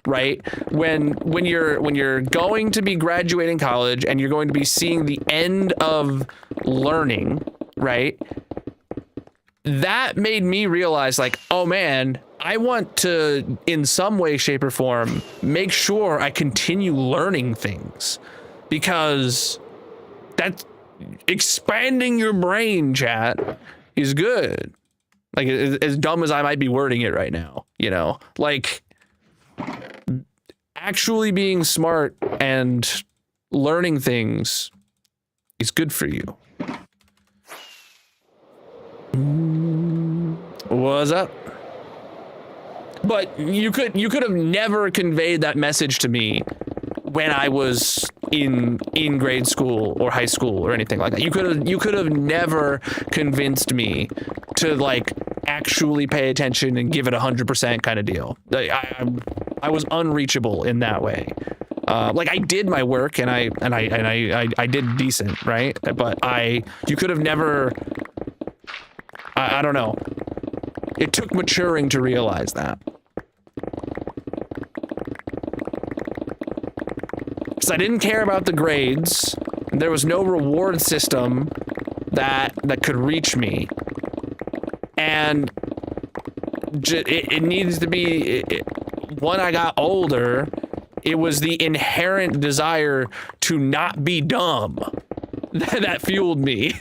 Right? When you're going to be graduating college and you're going to be seeing the end of learning, right? That made me realize like, oh man, I want to, in some way, shape, or form, make sure I continue learning things, because that's expanding your brain, chat, is good. Like, as dumb as I might be wording it right now, you know, like actually being smart and learning things is good for you. What's up? But you could have never conveyed that message to me when I was in grade school or high school or anything like that. You could have never convinced me to like actually pay attention and give it 100% kind of deal. I was unreachable in that way. Like I did my work and I did decent, right? But you could have never. I don't know. It took maturing to realize that. Because I didn't care about the grades. There was no reward system that could reach me. And it needs to be, when I got older, it was the inherent desire to not be dumb that fueled me.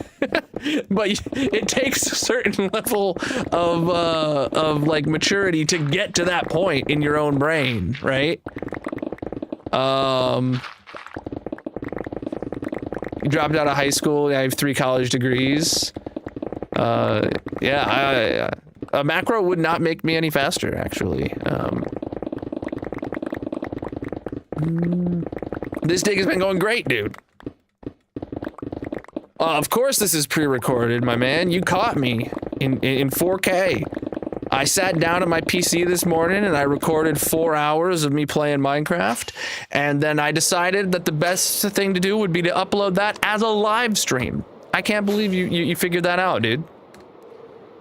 But it takes a certain level of like maturity to get to that point in your own brain, right? You dropped out of high school. I have 3 college degrees. Yeah, a macro would not make me any faster, actually. This dig has been going great, dude. Of course this is pre-recorded, my man. You caught me in 4K. I sat down at my PC this morning and I recorded 4 hours of me playing Minecraft. And then I decided that the best thing to do would be to upload that as a live stream. I can't believe you figured that out, dude.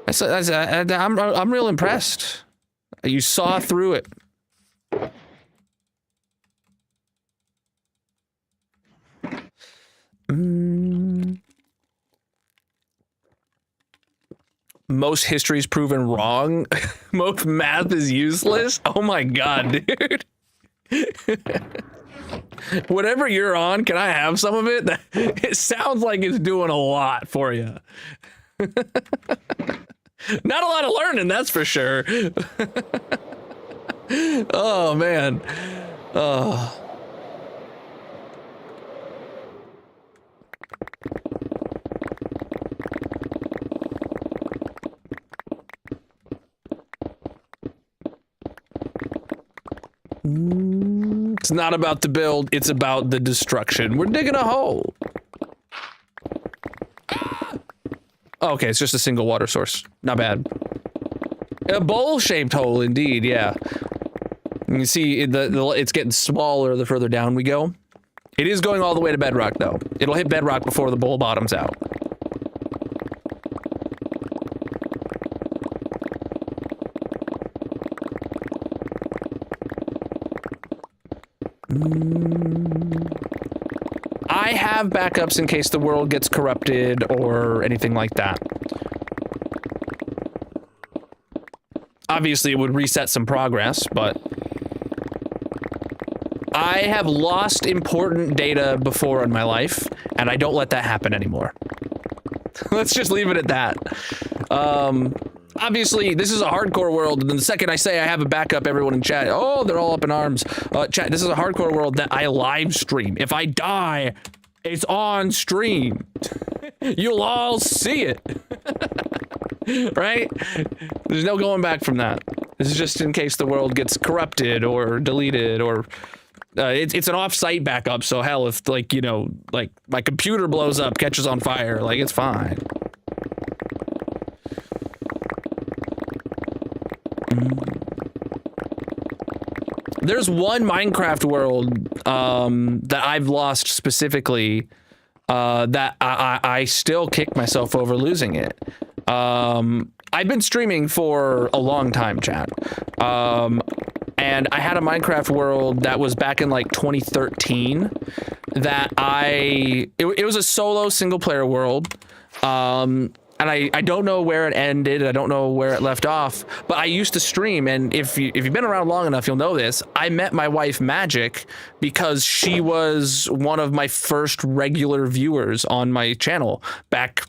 I'm real impressed. You saw through it. Most history's proven wrong. Most math is useless. Oh my god, dude. Whatever you're on, can I have some of it? It sounds like it's doing a lot for you. Not a lot of learning, that's for sure. Oh man. Oh. It's not about the build, it's about the destruction. We're digging a hole. Okay, it's just a single water source. Not bad. A bowl-shaped hole, indeed, yeah. You can see it's getting smaller the further down we go. It is going all the way to bedrock, though. It'll hit bedrock before the bowl bottoms out. I have backups in case the world gets corrupted or anything like that. Obviously, it would reset some progress, but I have lost important data before in my life, and I don't let that happen anymore. Let's just leave it at that. Obviously, this is a hardcore world, and the second I say I have a backup, everyone in chat, oh, they're all up in arms. Chat, this is a hardcore world that I live stream. If I die, it's on stream. You'll all see it. Right? There's no going back from that. This is just in case the world gets corrupted or deleted or... it's an off-site backup, so hell, if, like, you know, like, my computer blows up, catches on fire, like, it's fine. There's one Minecraft world that I've lost specifically that I still kick myself over losing it. I've been streaming for a long time, chat. And I had a Minecraft world that was back in like 2013 that it was a solo single player world. And I don't know where it ended. I don't know where it left off, but I used to stream. And if you've been around long enough, you'll know this. I met my wife Magic because she was one of my first regular viewers on my channel back,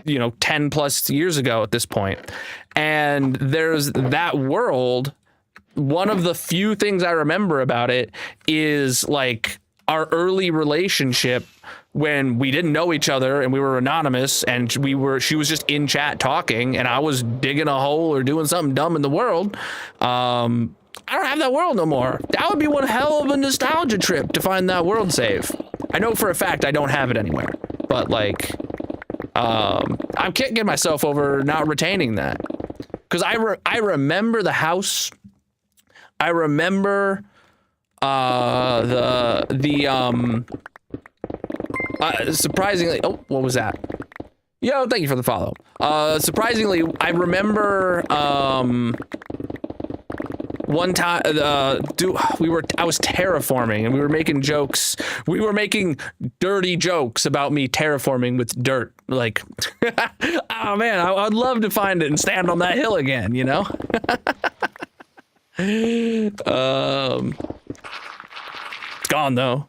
you know, 10 plus years ago at this point. And there's that world. One of the few things I remember about it is like our early relationship when we didn't know each other and we were anonymous and she was just in chat talking and I was digging a hole or doing something dumb in the world. I don't have that world no more. That would be one hell of a nostalgia trip to find that world save. I know for a fact I don't have it anywhere, but like, I'm kicking myself over not retaining that because I remember the house. I remember surprisingly, oh, what was that? Yo, thank you for the follow. Surprisingly, I remember one time I was terraforming and we were making jokes. We were making dirty jokes about me terraforming with dirt. Like, oh man, I'd love to find it and stand on that hill again, you know? It's gone though.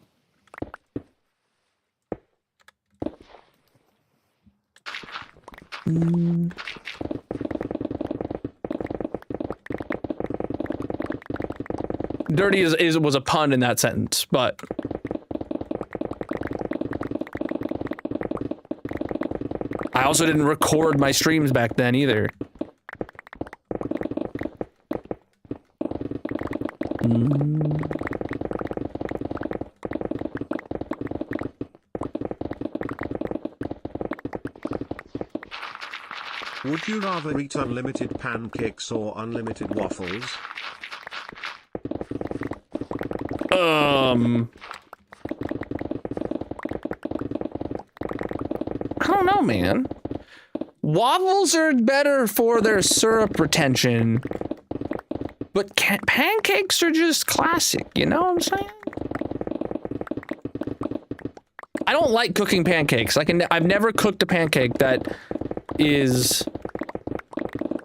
Dirty was a pun in that sentence, but I also didn't record my streams back then either. Would you rather eat unlimited pancakes or unlimited waffles? I don't know, man. Waffles are better for their syrup retention, but pancakes are just classic, you know what I'm saying? I don't like cooking pancakes. I've never cooked a pancake that is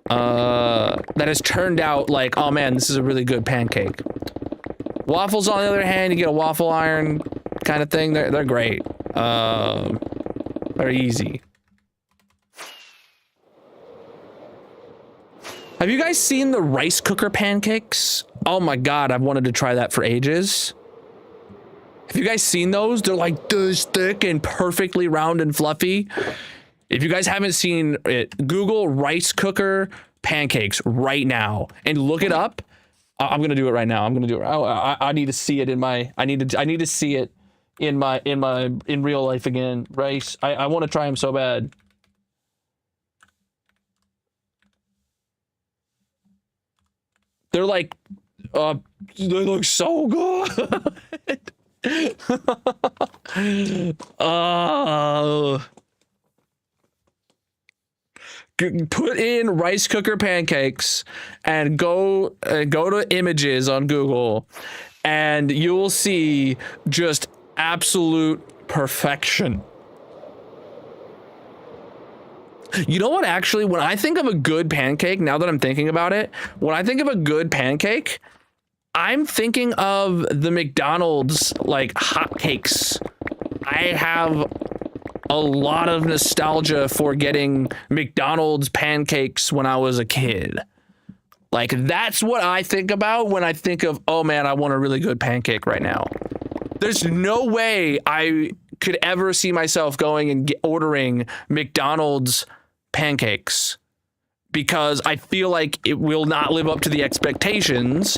that has turned out like, oh man, this is a really good pancake. Waffles, on the other hand, you get a waffle iron kind of thing. They're great. They're easy. Have you guys seen the rice cooker pancakes? Oh my god, I've wanted to try that for ages. Have you guys seen those? They're like this thick and perfectly round and fluffy. If you guys haven't seen it, Google rice cooker pancakes right now and look it up. I'm gonna do it right now. I'm gonna do it. I need to see it in my. I need to see it in real life again. Rice. I want to try them so bad. They're like, they look so good. Put in rice cooker pancakes and go to images on Google, and you will see just absolute perfection. You know what, actually, when I think of a good pancake, now that I'm thinking about it, when I think of a good pancake, I'm thinking of the McDonald's, like, hotcakes. I have a lot of nostalgia for getting McDonald's pancakes when I was a kid. Like, that's what I think about when I think of, oh man, I want a really good pancake right now. There's no way I could ever see myself going and ordering McDonald's pancakes, because I feel like it will not live up to the expectations,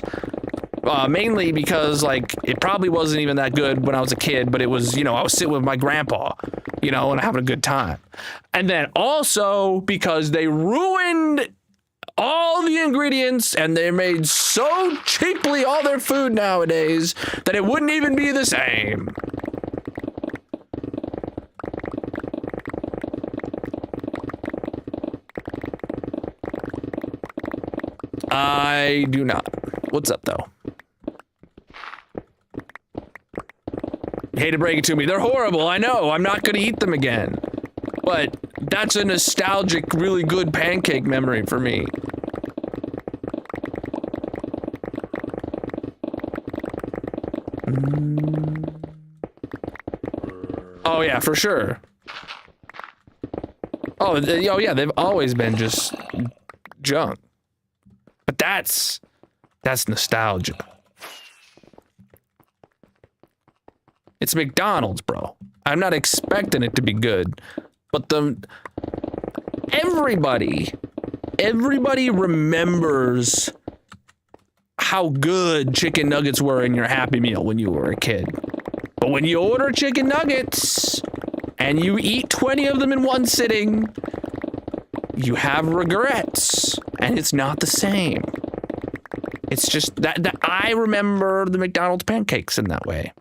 mainly because like it probably wasn't even that good when I was a kid, but it was, you know, I was sitting with my grandpa, you know, and having a good time. And then also because they ruined all the ingredients and they made so cheaply all their food nowadays that it wouldn't even be the same. I do not. What's up, though? Hate to break it to me. They're horrible. I know. I'm not going to eat them again. But that's a nostalgic, really good pancake memory for me. Oh, yeah, for sure. Oh, yeah, they've always been just junk. But that's nostalgia. It's McDonald's, bro. I'm not expecting it to be good, but everybody remembers how good chicken nuggets were in your Happy Meal when you were a kid. But when you order chicken nuggets and you eat 20 of them in one sitting, you have regrets, and it's not the same. It's just that I remember the McDonald's pancakes in that way.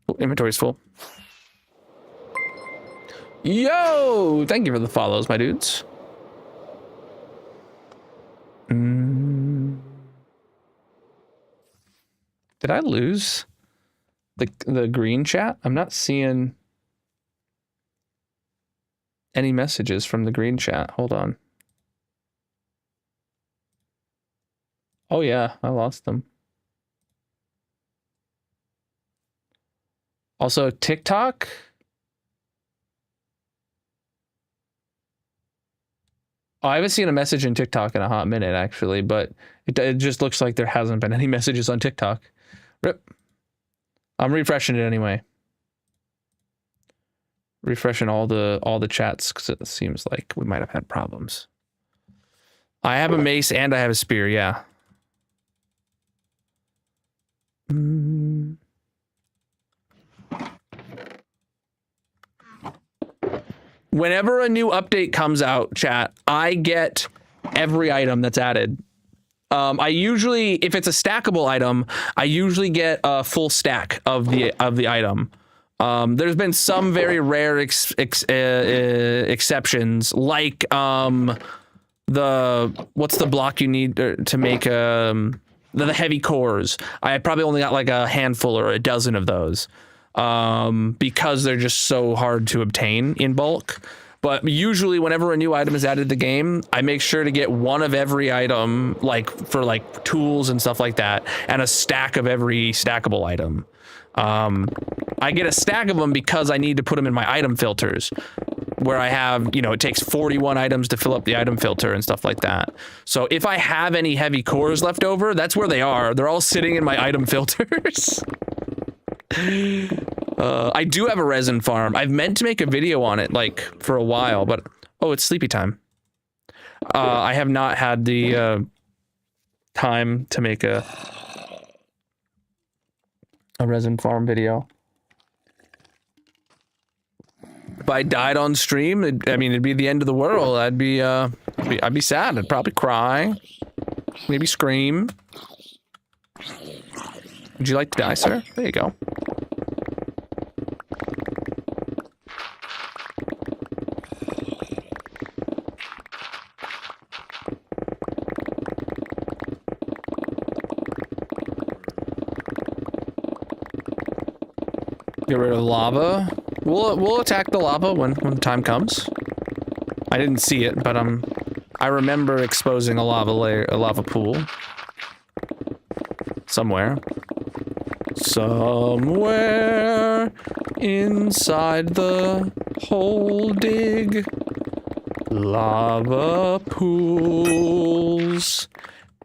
Oh, inventory's full. Yo! Thank you for the follows, my dudes. Did I lose the green chat? I'm not seeing any messages from the green chat. Hold on. Oh yeah, I lost them. Also, TikTok. Oh, I haven't seen a message in TikTok in a hot minute, actually, but it just looks like there hasn't been any messages on TikTok. Rip. I'm refreshing it anyway. Refreshing all the chats because it seems like we might have had problems. I have a mace and I have a spear, yeah. Whenever a new update comes out, chat, I get every item that's added. I usually, if it's a stackable item, I usually get a full stack of the item. There's been some very rare exceptions, like what's the block you need to make the heavy cores. I probably only got like a handful or a dozen of those because they're just so hard to obtain in bulk. But usually whenever a new item is added to the game, I make sure to get one of every item, like for like tools and stuff like that, and a stack of every stackable item. I get a stack of them because I need to put them in my item filters, where I have, you know, it takes 41 items to fill up the item filter and stuff like that. So if I have any heavy cores left over, that's where they are. They're all sitting in my item filters. I do have a resin farm. I've meant to make a video on it like for a while, but oh, it's sleepy time. I have not had the time to make a resin farm video. If I died on stream, it'd be the end of the world. I'd be sad. I'd probably cry, maybe scream. Would you like to die, sir? There you go. Get rid of lava. We'll attack the lava when the time comes. I didn't see it, but I remember exposing a lava pool somewhere inside the whole dig. Lava pools.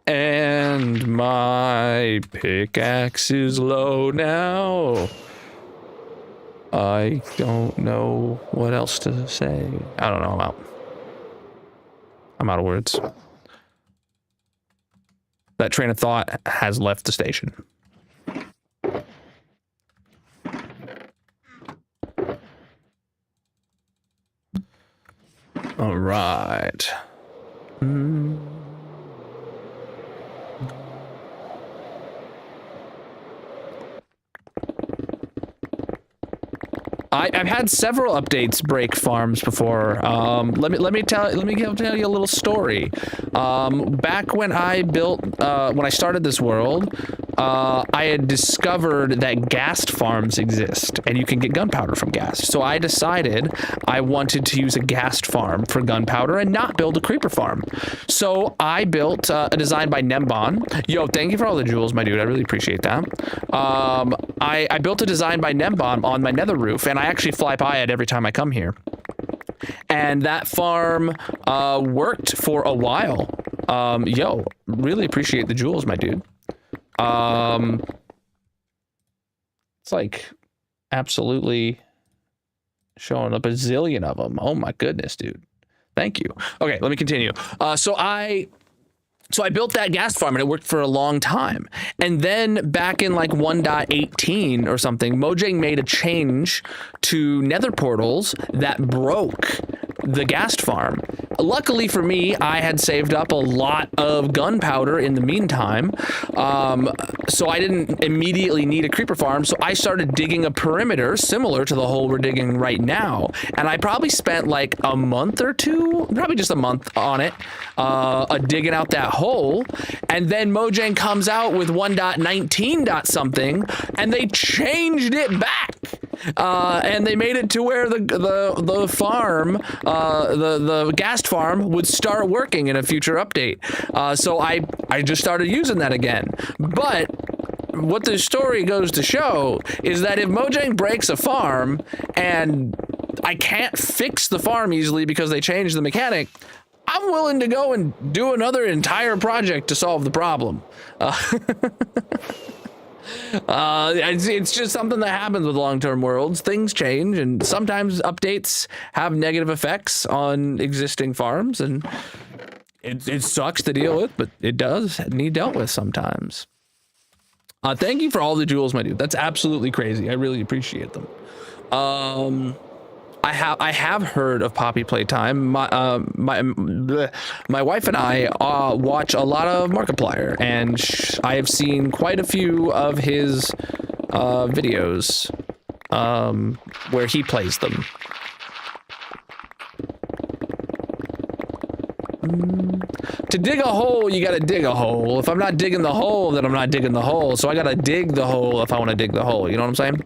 And my pickaxe is low now. I don't know what else to say. I don't know. I'm out of words. That train of thought has left the station. All right. I've had several updates break farms before. Let me tell you a little story. Back when I started this world, I had discovered that ghast farms exist, and you can get gunpowder from ghast. So I decided I wanted to use a ghast farm for gunpowder and not build a creeper farm. So I built a design by Nembon. Yo, thank you for all the jewels, my dude. I really appreciate that. I built a design by Nembon on my nether roof, and I actually fly by it every time I come here. And that farm worked for a while. Yo, really appreciate the jewels, my dude. It's like absolutely showing up a zillion of them. Oh my goodness, dude. Thank you. Okay, let me continue. So I built that ghast farm and it worked for a long time. And then back in like 1.18 or something, Mojang made a change to nether portals that broke the ghast farm. Luckily for me, I had saved up a lot of gunpowder in the meantime, so I didn't immediately need a creeper farm, so I started digging a perimeter similar to the hole we're digging right now, and I probably spent like a month or two, probably just a month on it, digging out that hole, and then Mojang comes out with 1.19 something, and they changed it back. And they made it to where the farm, the ghast farm would start working in a future update. So I just started using that again. But what the story goes to show is that if Mojang breaks a farm and I can't fix the farm easily because they changed the mechanic, I'm willing to go and do another entire project to solve the problem. It's just something that happens with long-term worlds. Things change, and sometimes updates have negative effects on existing farms, and it sucks to deal with, but it does need dealt with sometimes. Thank you for all the jewels, my dude. That's absolutely crazy. I really appreciate them. I have heard of Poppy Playtime. My wife and I watch a lot of Markiplier, and I have seen quite a few of his videos where he plays them. To dig a hole, you gotta dig a hole. If I'm not digging the hole, then I'm not digging the hole. So I gotta dig the hole if I want to dig the hole. You know what I'm saying?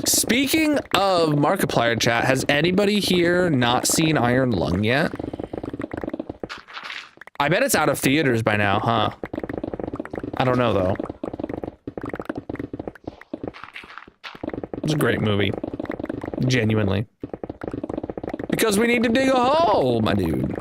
Speaking of Markiplier chat, has anybody here not seen Iron Lung yet? I bet it's out of theaters by now, huh? I don't know though. It's a great movie. Genuinely. Because we need to dig a hole, my dude.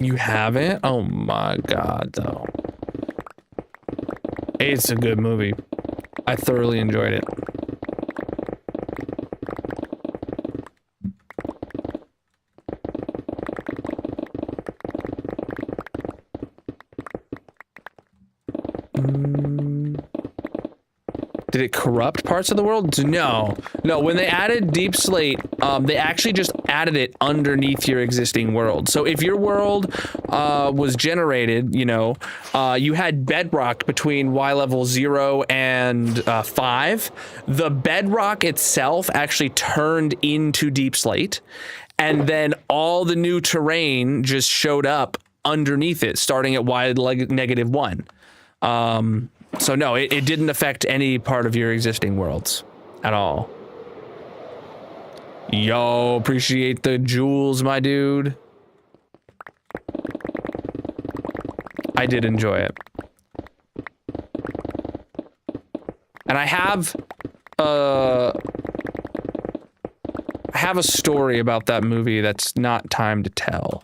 You haven't? Oh my god, though. It's a good movie. I thoroughly enjoyed it. Did it corrupt parts of the world? No. No, when they added Deep Slate, they actually just added it underneath your existing world. So if your world was generated, you know, you had bedrock between Y level 0 and 5, the bedrock itself actually turned into Deep Slate, and then all the new terrain just showed up underneath it, starting at Y negative 1. So no, it didn't affect any part of your existing worlds at all. Yo, appreciate the jewels, my dude. I did enjoy it. And I have a story about that movie that's not time to tell.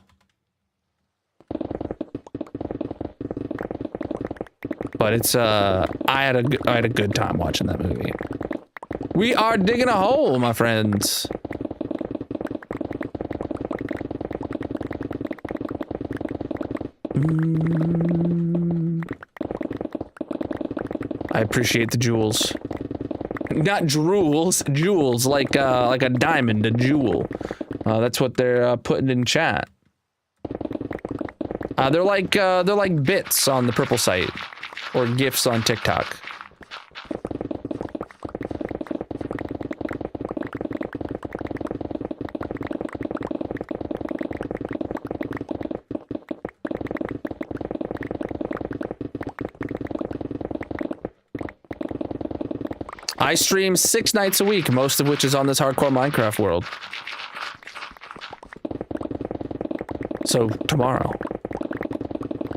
But it's I had a good time watching that movie. We are digging a hole, my friends. I appreciate the jewels. Not drools, jewels, like a diamond, a jewel. That's what they're putting in chat. They're like bits on the purple site. Or GIFs on TikTok. I stream 6 nights a week, most of which is on this hardcore Minecraft world. So, tomorrow.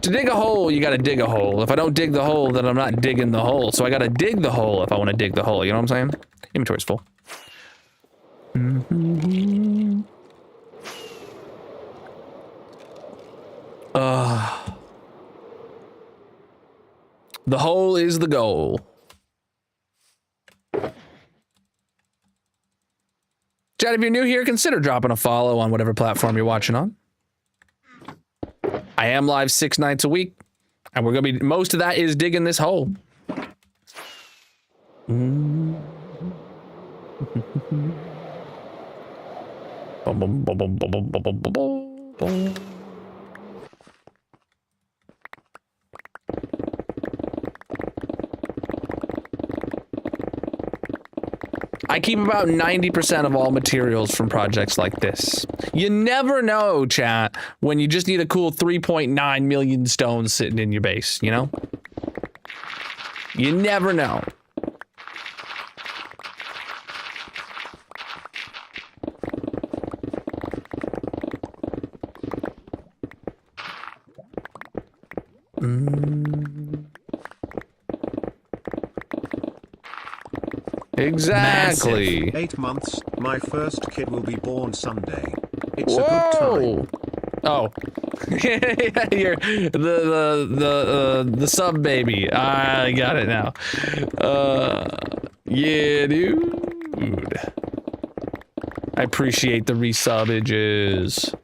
To dig a hole, you gotta dig a hole. If I don't dig the hole, then I'm not digging the hole. So I gotta dig the hole if I want to dig the hole. You know what I'm saying? Inventory's full. The hole is the goal. Chad, if you're new here, consider dropping a follow on whatever platform you're watching on. I am live 6 nights a week, and we're gonna be, most of that is digging this hole. I keep about 90% of all materials from projects like this. You never know, chat, when you just need a cool 3.9 million stones sitting in your base, you know? You never know. Exactly. Massive. 8 months, my first kid will be born Sunday. It's Whoa. a good time. Oh, you're the sub baby. I got it now. Yeah, dude. I appreciate the resubages.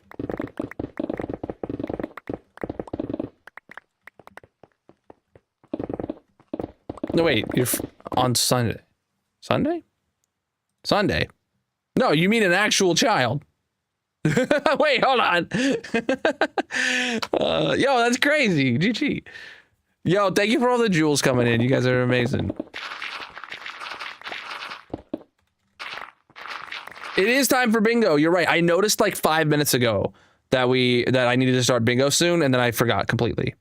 No, wait, you're on Sunday. Sunday? Sunday? No, you mean an actual child. Wait, hold on. Yo, that's crazy. GG. Yo, thank you for all the jewels coming in. You guys are amazing. It is time for bingo. You're right. I noticed like 5 minutes ago that I needed to start bingo soon, and then I forgot completely.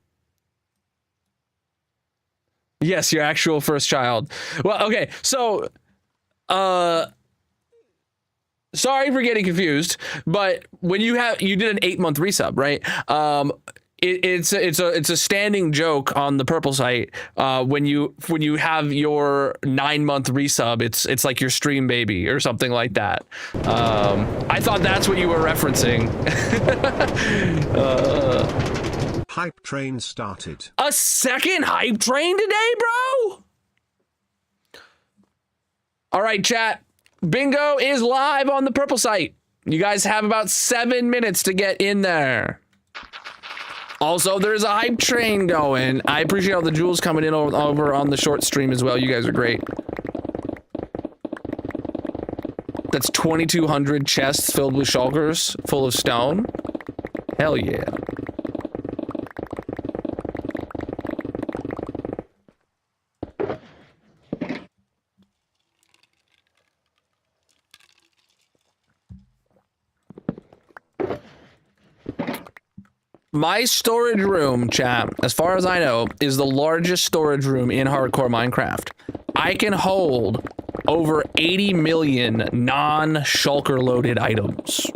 Yes, your actual first child. Well, okay, so sorry for getting confused, but when you did an 8-month resub, right? It's a standing joke on the Purple site. When you have your 9-month resub, it's like your stream baby or something like that. I thought that's what you were referencing. Hype train started. A second hype train today, bro? All right, chat. Bingo is live on the Purple site. You guys have about 7 minutes to get in there. Also, there's a hype train going. I appreciate all the jewels coming in over on the short stream as well. You guys are great. That's 2,200 chests filled with shulkers full of stone. Hell yeah. My storage room, chat, as far as I know, is the largest storage room in hardcore Minecraft. I can hold over 80 million non-shulker loaded items.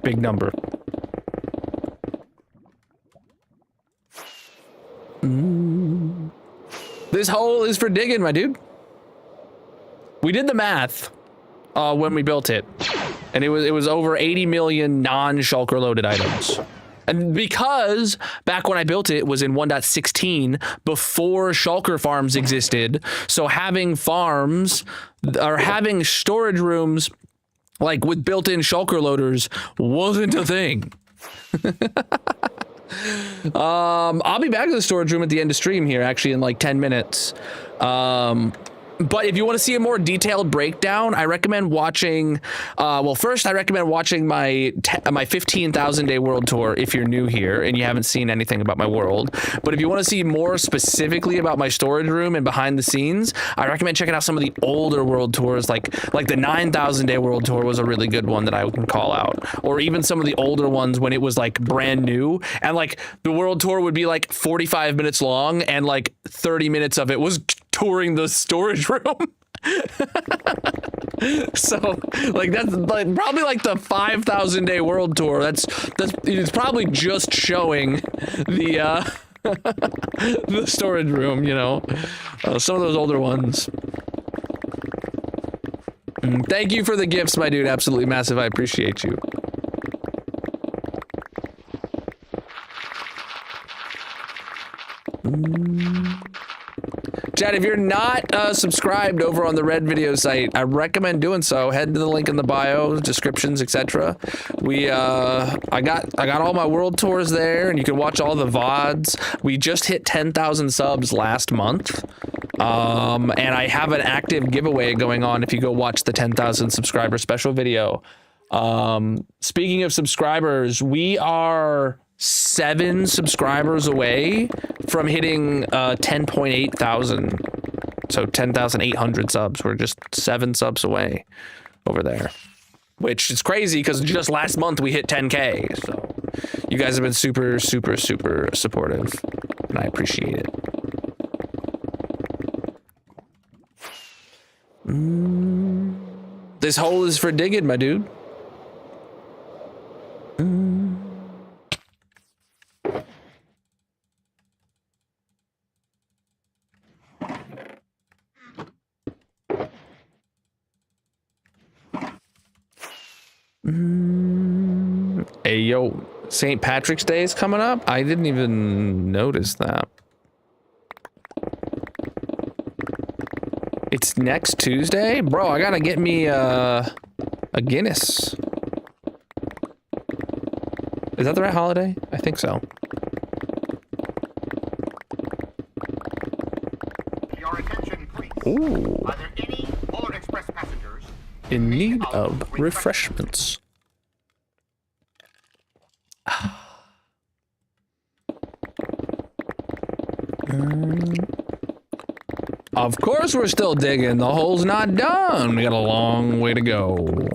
Big number. This hole is for digging, my dude. We did the math when we built it, and it was over 80 million non-shulker loaded items. And because back when I built it, it was in 1.16 before shulker farms existed, so having farms or having storage rooms like with built-in shulker loaders wasn't a thing. I'll be back to the storage room at the end of stream here, actually, in like 10 minutes. But if you want to see a more detailed breakdown, I recommend watching, well, first I recommend watching my 15,000 day world tour if you're new here and you haven't seen anything about my world. But if you want to see more specifically about my storage room and behind the scenes, I recommend checking out some of the older world tours, like the 9,000 day world tour was a really good one that I can call out. Or even some of the older ones when it was like brand new and like the world tour would be like 45 minutes long and like 30 minutes of it was touring the storage room. So like that's like probably like the 5,000 day world tour. That's it's probably just showing the the storage room, you know, some of those older ones. Thank you for the gifts, my dude. Absolutely massive. I appreciate you. Chad, if you're not subscribed over on the Red Video site, I recommend doing so. Head to the link in the bio, descriptions, etc. I got all my world tours there, and you can watch all the VODs. We just hit 10,000 subs last month, and I have an active giveaway going on if you go watch the 10,000 subscriber special video. Speaking of subscribers, we are 7 subscribers away from hitting 10.8 thousand, so 10,800 subs. We're just 7 subs away over there, which is crazy because just last month we hit 10K. So you guys have been super supportive, and I appreciate it. This hole is for digging, my dude. Hey, yo, St. Patrick's Day is coming up? I didn't even notice that. It's next Tuesday? Bro, I gotta get me a Guinness. Is that the right holiday? I think so. Your attention, please. Ooh. Are there any Polar Express passengers In need of refreshments. Of course we're still digging. The hole's not done. We got a long way to go.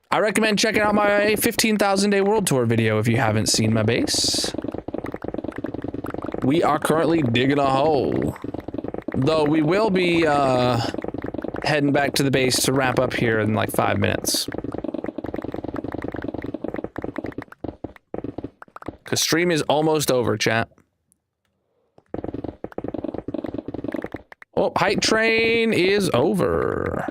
I recommend checking out my 15,000 day world tour video if you haven't seen my base. We are currently digging a hole. Though we will be heading back to the base to wrap up here in like 5 minutes. Cause stream is almost over, chat. Oh, height train is over.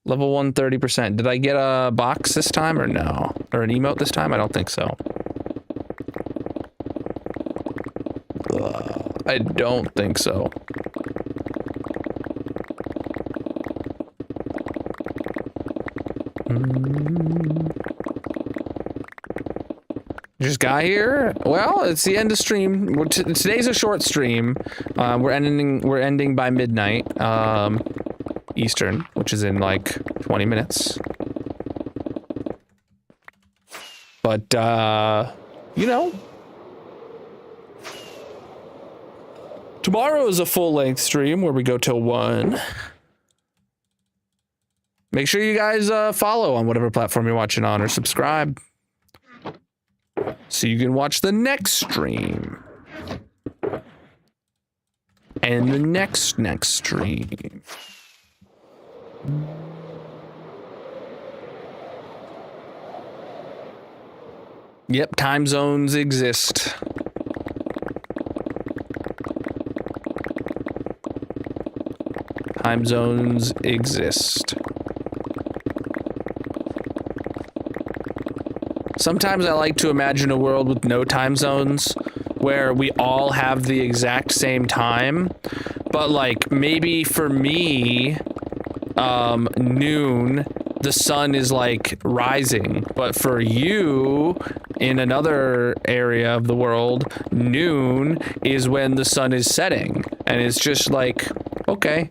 Level 1, 30%. Did I get a box this time or no? Or an emote this time? I don't think so. I don't think so. Just got here. Well, it's the end of stream. Today's a short stream. We're ending by midnight Eastern, which is in like 20 minutes. But you know, tomorrow is a full-length stream where we go till 1. Make sure you guys follow on whatever platform you're watching on or subscribe so you can watch the next stream and the next stream. Yep, time zones exist. Time zones exist. Sometimes I like to imagine a world with no time zones where we all have the exact same time, but like maybe for me, noon, the sun is like rising, but for you in another area of the world, noon is when the sun is setting, and it's just like, okay,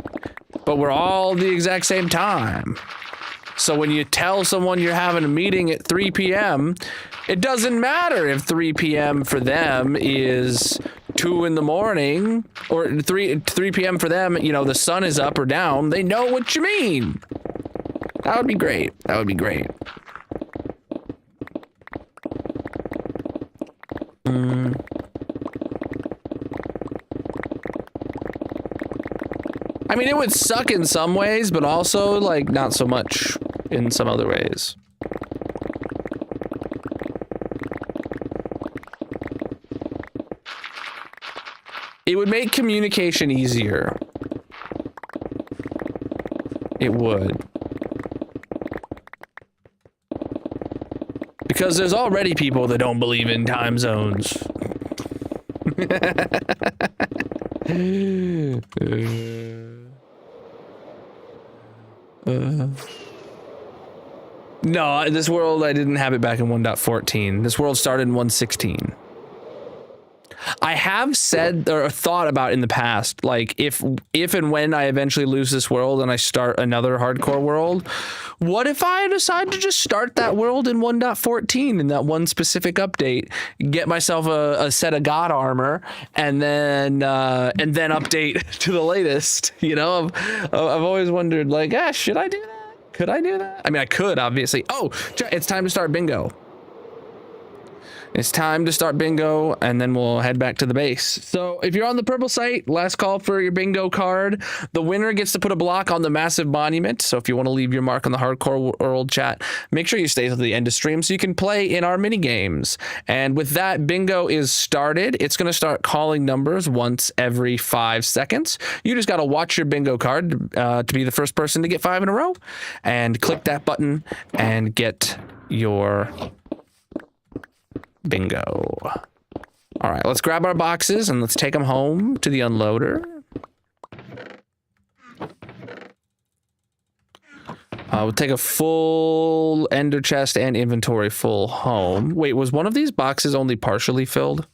but we're all the exact same time. So when you tell someone you're having a meeting at 3 p.m., it doesn't matter if 3 p.m. for them is 2 in the morning or 3 p.m. for them, you know, the sun is up or down. They know what you mean. That would be great. That would be great. I mean, it would suck in some ways, but also, like, not so much in some other ways. It would make communication easier. It would. Because there's already people that don't believe in time zones. No, this world, I didn't have it back in 1.14. This world started in 1.16. I have said or thought about in the past, like if and when I eventually lose this world and I start another hardcore world, what if I decide to just start that world in 1.14 in that one specific update, get myself a set of god armor, and then update to the latest? You know, I've always wondered, like, should I do that? Could I do that? I mean, I could, obviously. Oh, it's time to start bingo. It's time to start bingo, and then we'll head back to the base. So if you're on the purple site, last call for your bingo card. The winner gets to put a block on the massive monument. So if you want to leave your mark on the hardcore world chat, make sure you stay till the end of stream so you can play in our mini games. And with that, bingo is started. It's going to start calling numbers once every 5 seconds. You just got to watch your bingo card to be the first person to get 5 in a row, and click that button and get your bingo. All right, let's grab our boxes and let's take them home to the unloader. We'll take a full ender chest and inventory full home. Wait, was one of these boxes only partially filled?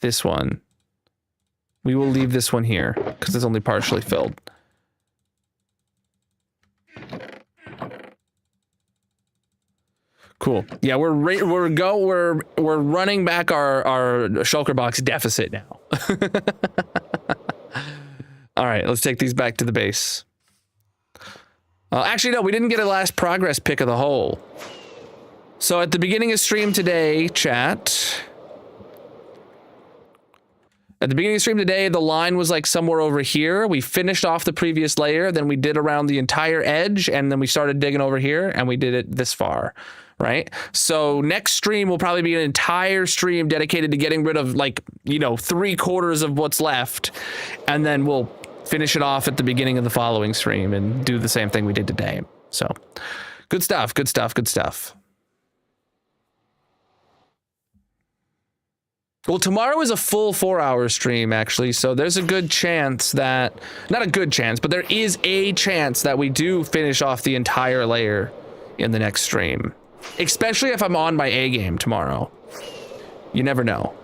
This one. We will leave this one here because it's only partially filled. Cool. Yeah, we're running back our shulker box deficit now. All right, let's take these back to the base. Actually, no, we didn't get a last progress pick of the hole. So at the beginning of stream today, chat. At the beginning of stream today, the line was like somewhere over here. We finished off the previous layer, then we did around the entire edge, and then we started digging over here, and we did it this far, right? So next stream will probably be an entire stream dedicated to getting rid of, like, you know, 3/4 of what's left, and then we'll finish it off at the beginning of the following stream and do the same thing we did today. So good stuff, good stuff, good stuff. Well, tomorrow is a full 4-hour stream, actually, so there's a good chance that, not a good chance, but there is a chance that we do finish off the entire layer in the next stream. Especially if I'm on my A game tomorrow. You never know.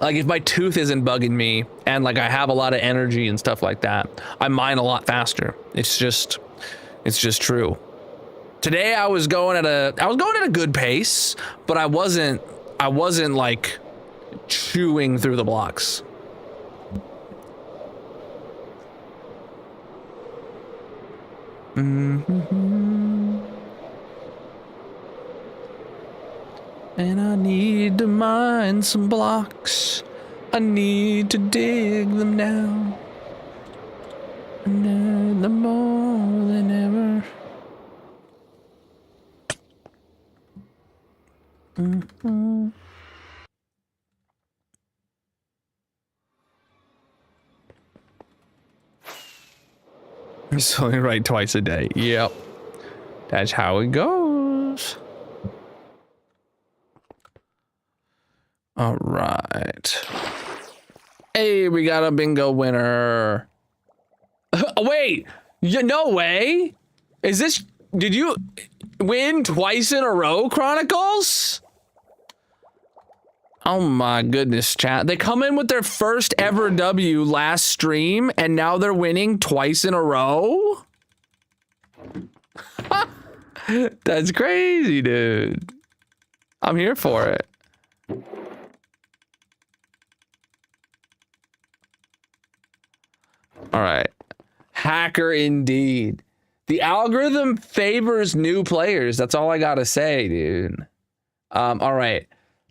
Like, if my tooth isn't bugging me, and, like, I have a lot of energy and stuff like that, I mine a lot faster. It's just true. Today I was going at a good pace, but I wasn't like chewing through the blocks. And I need to mine some blocks. I need to dig them now. I need them more than ever. It's only right twice a day. Yep. That's how it goes. All right. Hey, we got a bingo winner. Wait, no way. Is this, did you win twice in a row, Chronicles? Oh my goodness, chat. They come in with their first ever W last stream, and now they're winning twice in a row? That's crazy, dude. I'm here for it. All right. Hacker indeed. The algorithm favors new players. That's all I gotta say, dude. All right.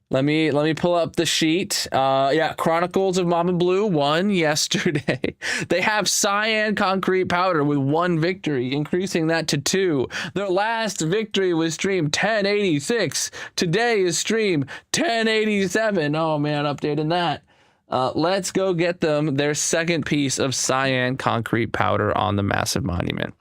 Let me pull up the sheet. Yeah, Chronicles of Mama Blue won yesterday. They have cyan concrete powder with 1 victory, increasing that to 2. Their last victory was stream 1086. Today is stream 1087. Oh man, updating that. Let's go get them their second piece of cyan concrete powder on the massive monument.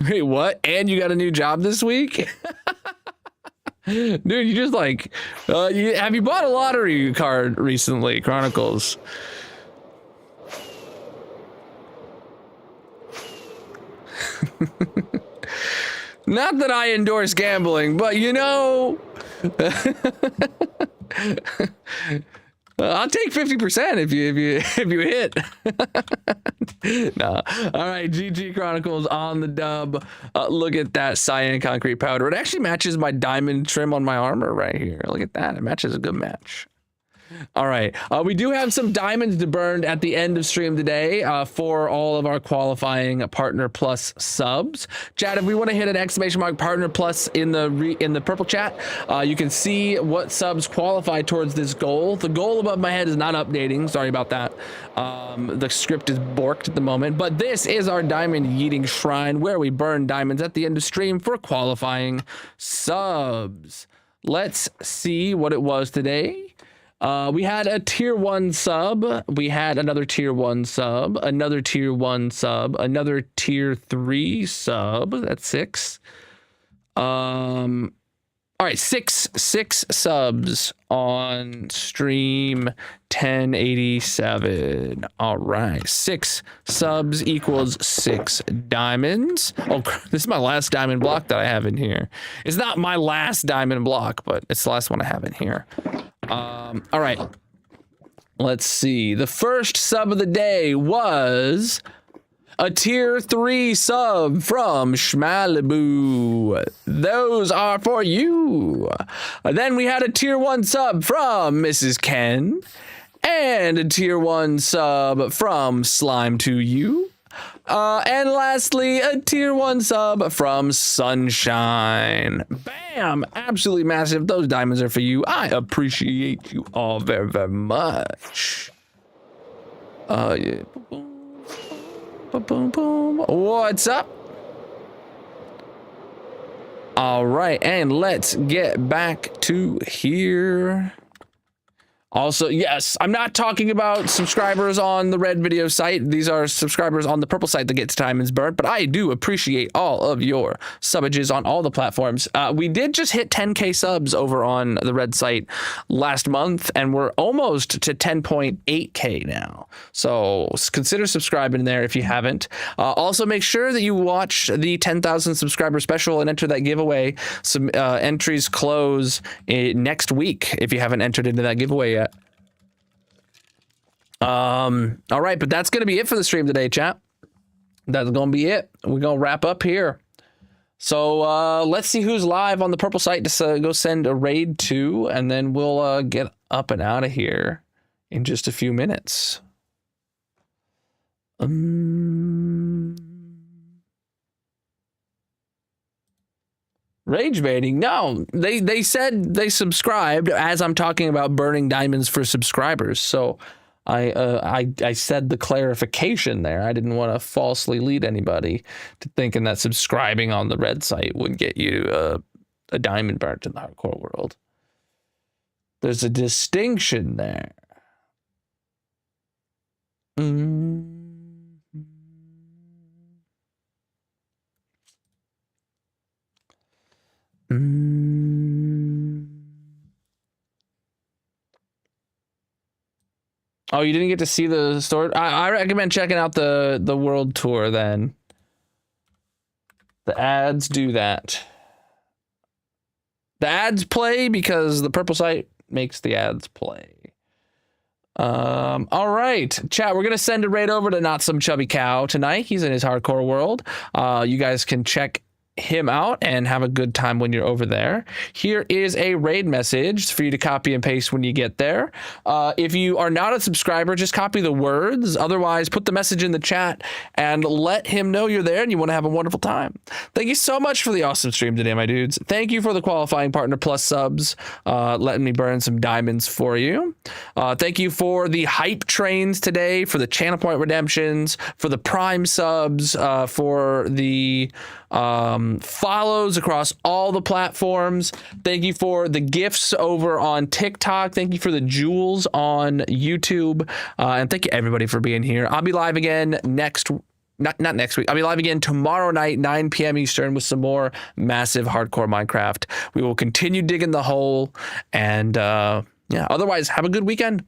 Wait, what? And you got a new job this week? Dude, you just like, have you bought a lottery card recently, Chronicles? Not that I endorse gambling, but you know, I'll take 50% if you hit. Nah. All right, GG Chronicles on the dub. Look at that cyan concrete powder. It actually matches my diamond trim on my armor right here. Look at that. It matches a good match. All right, we do have some diamonds to burn at the end of stream today for all of our qualifying Partner Plus subs. Chat, if we want to hit an exclamation mark Partner Plus in the purple chat, you can see what subs qualify towards this goal. The goal above my head is not updating. Sorry about that. The script is borked at the moment, but this is our diamond yeeting shrine where we burn diamonds at the end of stream for qualifying subs. Let's see what it was today. We had a tier 1 sub, we had another tier 1 sub, another tier 1 sub, another tier 3 sub, that's 6. All right, six subs on stream 1087. All right, 6 subs equals 6 diamonds. Oh, this is my last diamond block that I have in here. It's not my last diamond block, but it's the last one I have in here. All right, let's see. The first sub of the day was a tier 3 sub from Schmalibu. Those are for you. Then we had a tier 1 sub from Mrs. Ken and a tier 1 sub from Slime to You. And lastly, a tier 1 sub from Sunshine. Bam! Absolutely massive. Those diamonds are for you. I appreciate you all very, very much. Yeah. Boom, boom. What's up? All right, and let's get back to here. Also, yes, I'm not talking about subscribers on the red video site. These are subscribers on the purple site that gets diamonds burnt, but I do appreciate all of your subages on all the platforms. We did just hit 10K subs over on the red site last month, and we're almost to 10.8K now. So consider subscribing there if you haven't. Also, make sure that you watch the 10,000 subscriber special and enter that giveaway. Some entries close next week if you haven't entered into that giveaway yet. All right, but that's gonna be it for the stream today, chat. That's gonna be it. We're gonna wrap up here. So let's see who's live on the purple site to go send a raid to, and then we'll get up and out of here in just a few minutes. Rage baiting? No, they said they subscribed as I'm talking about burning diamonds for subscribers. So I said the clarification there. I didn't want to falsely lead anybody to thinking that subscribing on the red site would get you a diamond burnt in the hardcore world. There's a distinction there. Oh, you didn't get to see the store? I recommend checking out the world tour then. The ads do that. The ads play because the purple site makes the ads play. All right, chat, we're gonna send a raid over to Not Some Chubby Cow tonight. He's in his hardcore world. You guys can check him out and have a good time when you're over there. Here is a raid message for you to copy and paste when you get there. If you are not a subscriber, just copy the words. Otherwise, put the message in the chat and let him know you're there and you want to have a wonderful time. Thank you so much for the awesome stream today, my dudes. Thank you for the qualifying Partner Plus subs, letting me burn some diamonds for you. Thank you for the hype trains today, for the channel point redemptions, for the prime subs, for the follows across all the platforms. Thank you for the gifts over on TikTok. Thank you for the jewels on YouTube. And thank you everybody for being here. I'll be live again not next week. I'll be live again tomorrow night, 9 p.m. Eastern, with some more massive hardcore Minecraft. We will continue digging the hole. And yeah, otherwise, have a good weekend.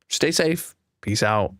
Stay safe. Peace out.